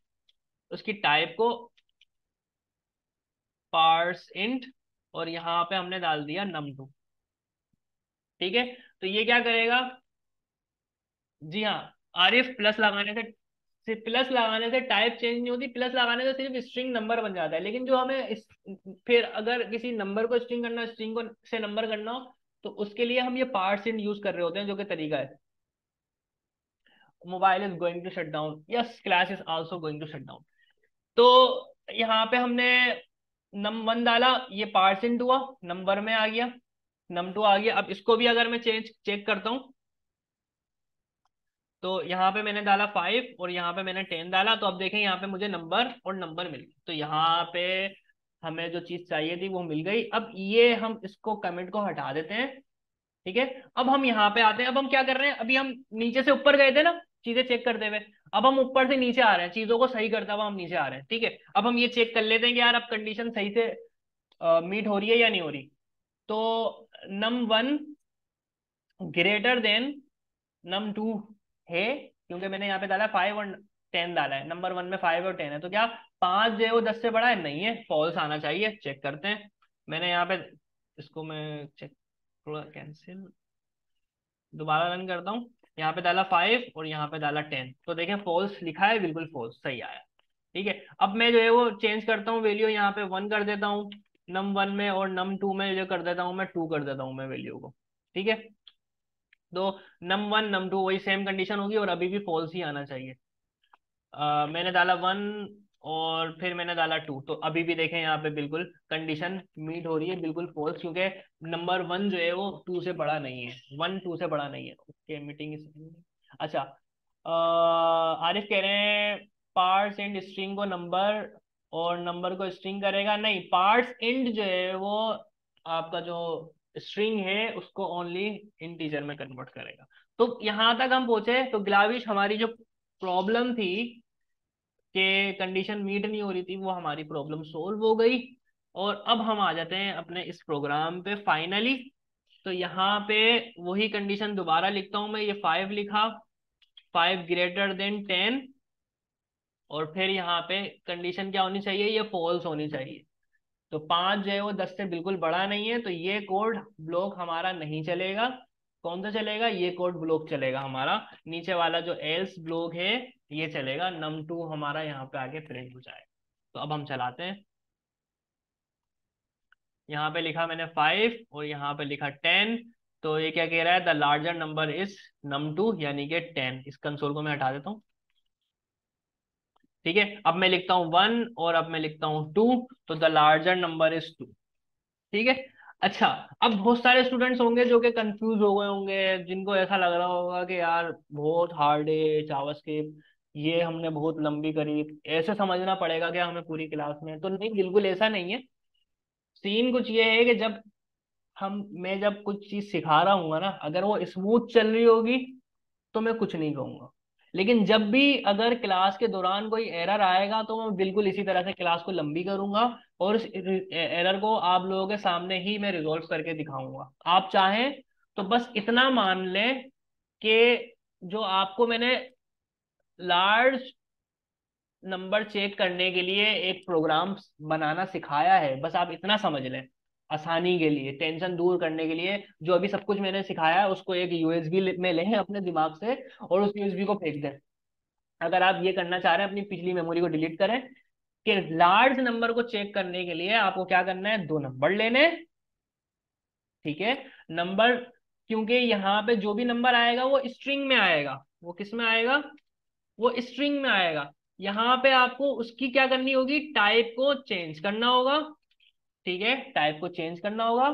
उसकी टाइप को, पार्स इंट, और यहाँ पे हमने डाल दिया num2, ठीक है। तो ये क्या करेगा, जी हाँ आरिफ, प्लस लगाने से, सिर्फ प्लस लगाने से टाइप चेंज नहीं होती, प्लस लगाने से सिर्फ स्ट्रिंग नंबर बन जाता है। लेकिन जो हमें फिर अगर किसी नंबर को स्ट्रिंग करना, स्ट्रिंग को से नंबर करना हो, तो उसके लिए हम ये पार्ट्स इन यूज कर रहे होते हैं, जो कि तरीका है। Mobile is going to shut down, yes class is also going to shut down. तो यहाँ पे हमने num1 डाला, ये पार्ट्स इंट हुआ, नंबर में आ गया, num2 आ गया। अब इसको भी अगर मैं चेंज चेक करता हूँ, तो यहाँ पे मैंने डाला 5 और यहाँ पे मैंने 10 डाला, तो अब देखें यहाँ पे मुझे नंबर और नंबर मिल गए। तो यहाँ पे हमें जो चीज चाहिए थी वो मिल गई। अब ये हम इसको कमेंट को हटा देते हैं, ठीक है। अब हम यहाँ पे आते हैं। अब हम क्या कर रहे हैं, अभी हम नीचे से ऊपर गए थे ना चीजें चेक करते हुए, अब हम ऊपर से नीचे आ रहे हैं, चीजों को सही करते हुए हम नीचे आ रहे हैं, ठीक है। अब हम ये चेक कर लेते हैं कि यार अब कंडीशन सही से मीट हो रही है या नहीं हो रही। तो num1 ग्रेटर देन num2 है, क्योंकि मैंने यहाँ पे डाला 5 और 10 डाला है, नंबर 1 में 5 और 10 है, तो क्या 5 जो है वो 10 से बड़ा है, नहीं है, फॉल्स आना चाहिए। चेक करते हैं। मैंने यहाँ पे इसको मैं चेक, थोड़ा कैंसिल, दोबारा रन करता हूँ। यहाँ पे डाला 5 और यहाँ पे डाला 10, तो देखें फॉल्स लिखा है, बिल्कुल फॉल्स सही आया, ठीक है। अब मैं जो है वो चेंज करता हूँ, वैल्यू यहाँ पे 1 कर देता हूँ num1 में, और num2 में जो कर देता हूँ मैं 2 कर देता हूँ मैं वैल्यू को, ठीक है। तो num1 num2 वही सेम कंडीशन होगी और अभी भी फॉल्स ही आना चाहिए। मैंने डाला 1 और फिर मैंने डाला 2, तो अभी भी देखें यहाँ पे बिल्कुल कंडीशन मीट हो रही है, बिल्कुल फॉल्स, क्योंकि नंबर 1 जो है वो 2 से बड़ा नहीं है, 1 2 से बड़ा नहीं है। ओके, मीटिंग इज, अच्छा। आरिफ कह रहे हैं पार्ट्स एंड स्ट्रिंग को नंबर और नंबर को स्ट्रिंग करेगा, नहीं, पार्ट्स इंट जो है वो आपका जो स्ट्रिंग है उसको ओनली इंटीजर में कन्वर्ट करेगा। तो यहां तक हम पहुंचे, तो ग्लाविश हमारी जो प्रॉब्लम थी कि कंडीशन मीट नहीं हो रही थी, वो हमारी प्रॉब्लम सोल्व हो गई। और अब हम आ जाते हैं अपने इस प्रोग्राम पे फाइनली। तो यहाँ पे वही कंडीशन दोबारा लिखता हूं मैं, ये 5 लिखा, 5 ग्रेटर देन 10, और फिर यहाँ पे कंडीशन क्या होनी चाहिए, ये फॉल्स होनी चाहिए। तो 5 जो है वो 10 से बिल्कुल बड़ा नहीं है, तो ये कोड ब्लॉक हमारा नहीं चलेगा। कौन सा चलेगा, ये कोड ब्लॉक चलेगा हमारा। नीचे वाला जो एल्स ब्लॉक है ये चलेगा, num2 हमारा यहाँ पे आगे प्रिंट हो जाएगा। तो अब हम चलाते हैं। यहाँ पे लिखा मैंने 5 और यहाँ पे लिखा 10। तो ये क्या कह रहा है, the larger number is num2 यानी कि 10। इस कंसोल को मैं हटा देता हूँ। ठीक है, अब मैं लिखता हूँ 1 और अब मैं लिखता हूँ 2। तो द लार्जर नंबर इज 2। ठीक है। अच्छा, अब बहुत सारे स्टूडेंट्स होंगे जो कि कंफ्यूज हो गए होंगे, जिनको ऐसा लग रहा होगा कि यार बहुत हार्ड है जावास्क्रिप्ट, ये हमने बहुत लंबी करी, ऐसे समझना पड़ेगा क्या हमें पूरी क्लास में? तो नहीं, बिल्कुल ऐसा नहीं है। सीन कुछ ये है कि जब मैं जब कुछ चीज सिखा रहा हूँ ना, अगर वो स्मूथ चल रही होगी तो मैं कुछ नहीं कहूंगा। लेकिन जब भी अगर क्लास के दौरान कोई एरर आएगा तो मैं बिल्कुल इसी तरह से क्लास को लंबी करूंगा और उस एरर को आप लोगों के सामने ही मैं रिजॉल्व करके दिखाऊंगा। आप चाहें तो बस इतना मान लें कि जो आपको मैंने लार्ज नंबर चेक करने के लिए एक प्रोग्राम बनाना सिखाया है, बस आप इतना समझ लें। आसानी के लिए, टेंशन दूर करने के लिए, जो अभी सब कुछ मैंने सिखाया है उसको एक यूएसबी में लें अपने दिमाग से और उस यूएसबी को फेंक दें। अगर आप ये करना चाह रहे हैं, अपनी पिछली मेमोरी को डिलीट करें। कि लार्ज नंबर को चेक करने के लिए आपको क्या करना है, दो नंबर लेने। ठीक है, नंबर, क्योंकि यहाँ पे जो भी नंबर आएगा वो स्ट्रिंग में आएगा। वो किस में आएगा, वो स्ट्रिंग में आएगा। यहाँ पे आपको उसकी क्या करनी होगी, टाइप को चेंज करना होगा। ठीक है, टाइप को चेंज करना होगा।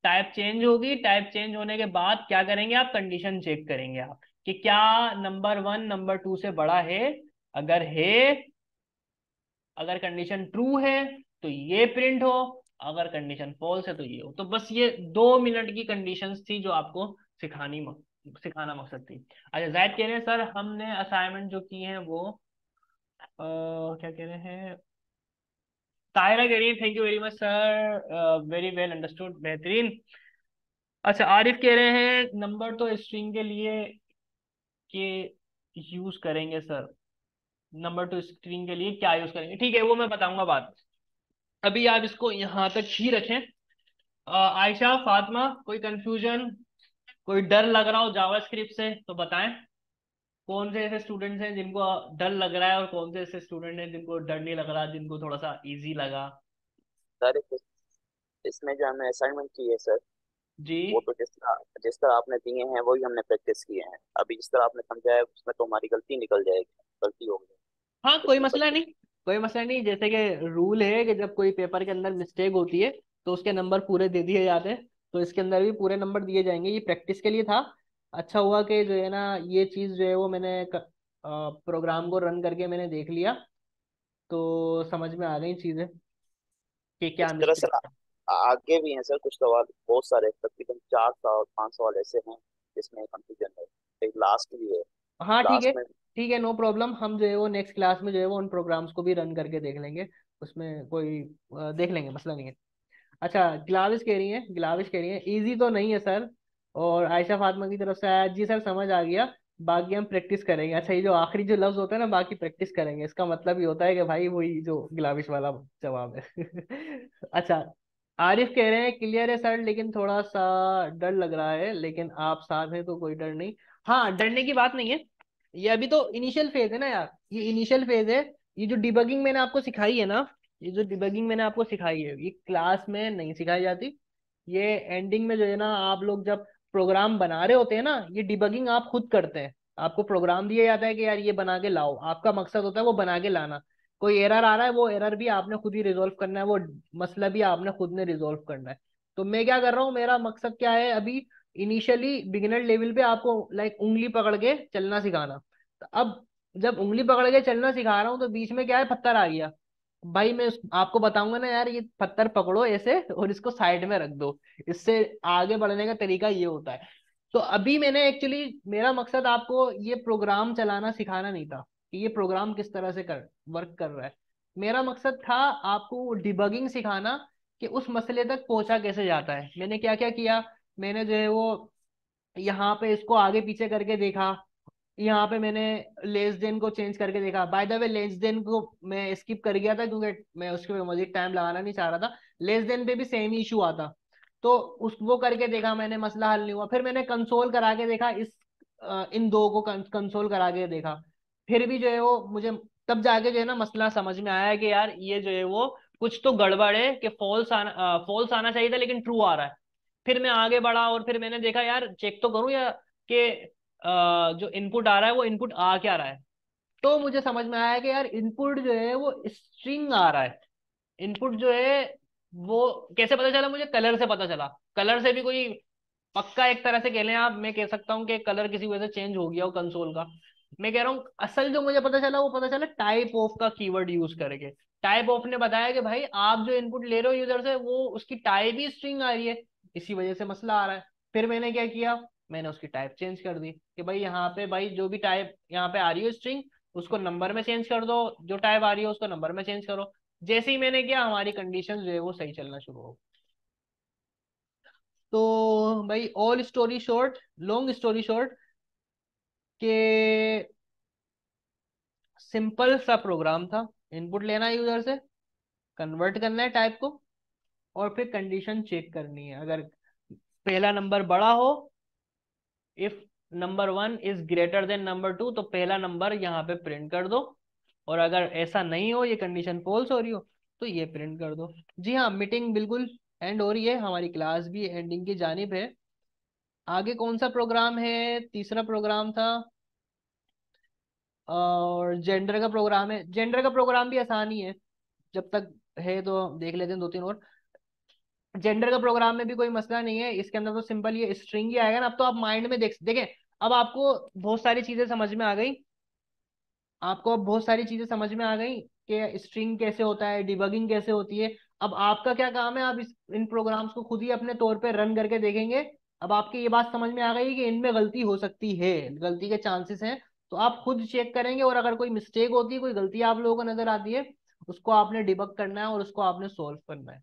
टाइप चेंज होगी, टाइप चेंज होने के बाद क्या करेंगे आप, कंडीशन चेक करेंगे आप कि क्या नंबर 1 नंबर 2 से बड़ा है। अगर है, अगर कंडीशन ट्रू है तो ये प्रिंट हो, अगर कंडीशन फॉल्स है तो ये हो। तो बस ये 2 मिनट की कंडीशंस थी जो आपको सिखाना मकसद थी। अच्छा, जायद कह रहे हैं सर हमने असाइनमेंट जो की है वो क्या कह रहे हैं, तायरा कह रही है thank you very much sir, very well understood, बेहतरीन। अच्छा, आरिफ कह रहे हैं नंबर तो स्ट्रिंग के लिए के यूज करेंगे सर, नंबर टू स्ट्रिंग के लिए क्या यूज करेंगे? ठीक है, वो मैं बताऊंगा बाद में। अभी आप इसको यहाँ तक ही रखें। आयशा, फातिमा, कोई कंफ्यूजन, कोई डर लग रहा हो जावास्क्रिप्ट से तो बताएं। कौन से ऐसे स्टूडेंट्स हैं जिनको डर लग रहा है और कौन से ऐसे स्टूडेंट हैं जिनको डर नहीं लग रहा, जिनको थोड़ा सा इजी लगा? सर इसमें जो हमने असाइनमेंट की है सर, जी। वो तो जिस तरह आपने दिए हैं वही हमने प्रैक्टिस किए हैं। अभी जिस तरह आपने समझाया उसमें तो हमारी गलती निकल जाएगी, गलती होगी, हाँ, कोई इसमें मसला नहीं। कोई मसला नहीं, जैसे कि रूल है कि जब कोई पेपर के अंदर मिस्टेक होती है तो उसके नंबर पूरे दे दिए जाते हैं। तो इसके अंदर भी पूरे नंबर दिए जाएंगे, ये प्रैक्टिस के लिए था। अच्छा हुआ कि जो है ना ये चीज़ जो है वो मैंने प्रोग्राम को रन करके मैंने देख लिया, तो समझ में आ गई चीज़ें कि क्या इस तरह से मिस्टेक है। आगे भी हैं सर कुछ सवाल, बहुत सारे, तकरीबन 4 सवाल 5 सवाल ऐसे हैं जिसमें कंफ्यूजन है। एक लास्ट भी है, हाँ ठीक है। लास्ट में। ठीक है, नो प्रॉब्लम, हम जो है वो नेक्स्ट क्लास में जो है वो उन प्रोग्राम्स को भी रन करके देख लेंगे। उसमें कोई देख लेंगे, मसला नहीं है। अच्छा, ग्लाविश कह रही है इजी तो नहीं है सर। और आयशा फातिमा की तरफ से आया जी सर समझ आ गया, बाकी हम प्रैक्टिस करेंगे। अच्छा, ये जो आखिरी जो लफ्ज होता है ना, बाकी प्रैक्टिस करेंगे, इसका मतलब ये होता है कि भाई वही जो ग्लाविश वाला जवाब है। अच्छा, आरिफ कह रहे हैं क्लियर है सर लेकिन थोड़ा सा डर लग रहा है, लेकिन आप साथ हैं तो कोई डर नहीं। हाँ, डरने की बात नहीं है, ये अभी तो इनिशियल फेज है ना यार, ये इनिशियल फेज है। ये जो डिबगिंग मैंने आपको सिखाई है ना, ये जो डिबगिंग मैंने आपको सिखाई है ये क्लास में नहीं सिखाई जाती। ये एंडिंग में जो है ना, आप लोग जब प्रोग्राम बना रहे होते हैं ना, ये डिबगिंग आप खुद करते हैं। आपको प्रोग्राम दिया जाता है कि यार ये बना के लाओ, आपका मकसद होता है वो बना के लाना। कोई एरर आ रहा है, वो एरर भी आपने खुद ही रिजोल्व करना है, वो मसला भी आपने खुद ने रिजोल्व करना है। तो मैं क्या कर रहा हूँ, मेरा मकसद क्या है अभी, इनिशियली बिगिनर लेवल पे आपको लाइक उंगली पकड़ के चलना सिखाना। तो अब जब उंगली पकड़ के चलना सिखा रहा हूँ तो बीच में क्या है, पत्थर आ गया। भाई मैं आपको बताऊंगा ना यार, ये पत्थर पकड़ो ऐसे और इसको साइड में रख दो, इससे आगे बढ़ने का तरीका ये होता है। तो अभी मैंने एक्चुअली, मेरा मकसद आपको ये प्रोग्राम चलाना सिखाना नहीं था कि ये प्रोग्राम किस तरह से वर्क कर रहा है। मेरा मकसद था आपको डिबगिंग सिखाना कि उस मसले तक पहुंचा कैसे जाता है। मैंने क्या क्या किया, मैंने जो है वो यहाँ पे इसको आगे पीछे करके देखा, यहाँ पे मैंने लेस देन को चेंज करके देखा। By the way less than को मैं स्किप कर गया था क्योंकि मैं उसके पे मजीद टाइम लगाना नहीं चाह रहा था। लेस देन पे भी सेम इशू आता, तो उस वो करके देखा मैंने, मसला हल नहीं हुआ। फिर मैंने कंसोल करा के देखा, इन दो को कंसोल करा के देखा, फिर भी जो है वो मुझे तब जाके जो है ना मसला समझ में आया कि यार ये जो है वो कुछ तो गड़बड़ है, कि फॉल्स आना चाहिए था लेकिन ट्रू आ रहा है। फिर मैं आगे बढ़ा और फिर मैंने देखा यार चेक तो करूं या कि जो इनपुट आ रहा है वो इनपुट आ क्या रहा है। तो मुझे समझ में आया कि यार इनपुट जो है वो स्ट्रिंग आ रहा है। इनपुट जो है वो कैसे पता चला मुझे? कलर से पता चला। कलर से भी कोई पक्का एक तरह से कह लें आप, मैं कह सकता हूँ कि कलर किसी वजह से चेंज हो गया हो कंसोल का। मैं कह रहा हूँ असल जो मुझे पता चला वो पता चला टाइप ऑफ का कीवर्ड यूज करके। टाइप ऑफ ने बताया कि भाई आप जो इनपुट ले रहे हो यूजर से वो उसकी टाइप ही स्ट्रिंग आ रही है, इसी वजह से मसला आ रहा है। फिर मैंने क्या किया, मैंने उसकी टाइप चेंज कर दी कि भाई यहाँ पे भाई जो भी टाइप यहाँ पे आ रही है स्ट्रिंग उसको नंबर में चेंज कर दो, जो टाइप आ रही है उसको नंबर में चेंज करो। जैसे ही मैंने किया हमारी कंडीशन जो है वो सही चलना शुरू हो। तो भाई all story short, long story short, के सिंपल सा प्रोग्राम था। इनपुट लेना है यूजर से, कन्वर्ट करना है टाइप को, और फिर कंडीशन चेक करनी है। अगर पहला नंबर बड़ा हो, if number 1 is greater than number 2, तो पहला नंबर यहाँ पे प्रिंट कर दो। और अगर ऐसा नहीं हो, ये कंडीशन फॉल्स हो रही हो, तो ये प्रिंट कर दो। जी हाँ, मीटिंग बिल्कुल एंड हो रही है, हमारी क्लास भी एंडिंग की जानिब है। आगे कौन सा प्रोग्राम है? तीसरा प्रोग्राम था और जेंडर का प्रोग्राम है। जेंडर का प्रोग्राम भी आसान ही है, जब तक है तो देख लेते हैं दो तीन और। जेंडर का प्रोग्राम में भी कोई मसला नहीं है, इसके अंदर तो सिंपल ये स्ट्रिंग ही आएगा ना। अब तो आप माइंड में देखें, अब आपको बहुत सारी चीजें समझ में आ गई। आपको अब बहुत सारी चीजें समझ में आ गई कि स्ट्रिंग कैसे होता है, डिबगिंग कैसे होती है। अब आपका क्या काम है, आप इन प्रोग्राम्स को खुद ही अपने तौर पे रन करके देखेंगे। अब आपकी ये बात समझ में आ गई कि इनमें गलती हो सकती है, गलती के चांसेस हैं, तो आप खुद चेक करेंगे। और अगर कोई मिस्टेक होती है, कोई गलती आप लोगों को नजर आती है, उसको आपने डिबग करना है और उसको आपने सोल्व करना है।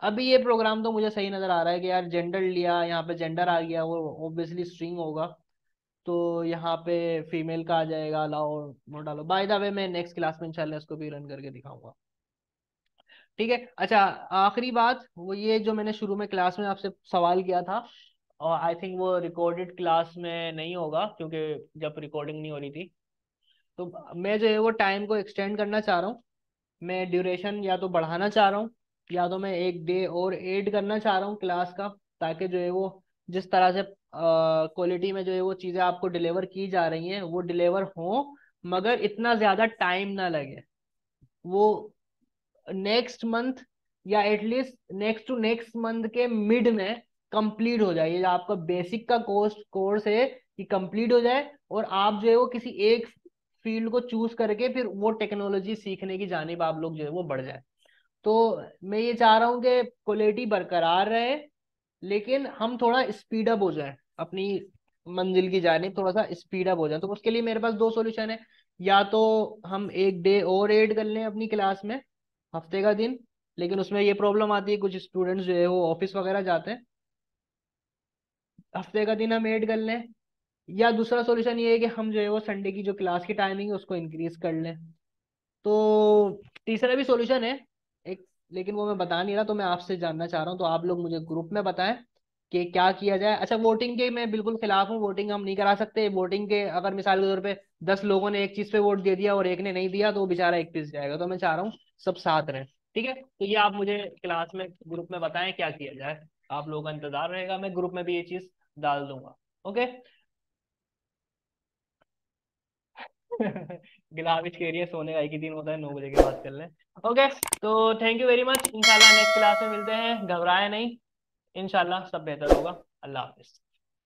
अभी ये प्रोग्राम तो मुझे सही नजर आ रहा है कि यार जेंडर लिया, यहाँ पे जेंडर आ गया, वो ऑब्वियसली स्ट्रिंग होगा, तो यहाँ पे फीमेल का आ जाएगा। लाओ नोट डालो। बाय द वे मैं नेक्स्ट क्लास में इंशाल्लाह इसको भी रन करके दिखाऊंगा। ठीक है। अच्छा, आखिरी बात वो ये जो मैंने शुरू में क्लास में आपसे सवाल किया था, और आई थिंक वो रिकॉर्डेड क्लास में नहीं होगा क्योंकि जब रिकॉर्डिंग नहीं हो रही थी, तो मैं जो है वो टाइम को एक्सटेंड करना चाह रहा हूँ। मैं ड्यूरेशन या तो बढ़ाना चाह रहा हूँ, या तो मैं एक डे और ऐड करना चाह रहा हूँ क्लास का, ताकि जो है वो जिस तरह से क्वालिटी में जो है वो चीज़ें आपको डिलीवर की जा रही हैं वो डिलीवर हो, मगर इतना ज़्यादा टाइम ना लगे। वो नेक्स्ट मंथ या at least next to next month के मिड में कंप्लीट हो जाए। ये जो आपका बेसिक का कोर्स है कि कंप्लीट हो जाए, और आप जो है वो किसी एक फील्ड को चूज करके फिर वो टेक्नोलॉजी सीखने की जानिब आप लोग जो है वो बढ़ जाए। तो मैं ये चाह रहा हूँ कि क्वालिटी बरकरार रहे, लेकिन हम थोड़ा स्पीड अप हो जाए अपनी मंजिल की जानिब, थोड़ा सा स्पीड अप हो जाए। तो उसके लिए मेरे पास दो सॉल्यूशन है। या तो हम एक डे और ऐड कर लें अपनी क्लास में, हफ्ते का दिन, लेकिन उसमें ये प्रॉब्लम आती है कुछ स्टूडेंट्स जो है वो ऑफिस वगैरह जाते हैं, हफ्ते का दिन हम ऐड कर लें। या दूसरा सॉल्यूशन ये है कि हम जो है वो संडे की जो क्लास की टाइमिंग है उसको इंक्रीज कर लें। तो तीसरा भी सॉल्यूशन है एक, लेकिन वो मैं बता नहीं रहा, तो मैं आपसे जानना चाह रहा हूँ। तो आप लोग मुझे ग्रुप में बताएं कि क्या किया जाए। अच्छा, वोटिंग के मैं बिल्कुल खिलाफ हूँ, वोटिंग हम नहीं करा सकते। वोटिंग के अगर मिसाल के तौर पे 10 लोगों ने एक चीज पे वोट दे दिया और एक ने नहीं दिया, तो वो बेचारा एक पिस जाएगा। तो मैं चाह रहा हूँ सब साथ रहें। ठीक है, तो ये आप मुझे क्लास में ग्रुप में बताएं क्या किया जाए। आप लोगों का इंतजार रहेगा, मैं ग्रुप में भी ये चीज डाल दूंगा। ओके। गिलाविश कह रही है सोने का एक ही दिन होता है, 9 बजे के बाद कर लें। ओके, तो थैंक यू वेरी मच। इंशाल्लाह नेक्स्ट क्लास में मिलते हैं, घबराए नहीं, इंशाल्लाह सब बेहतर होगा। अल्लाह हाफिज।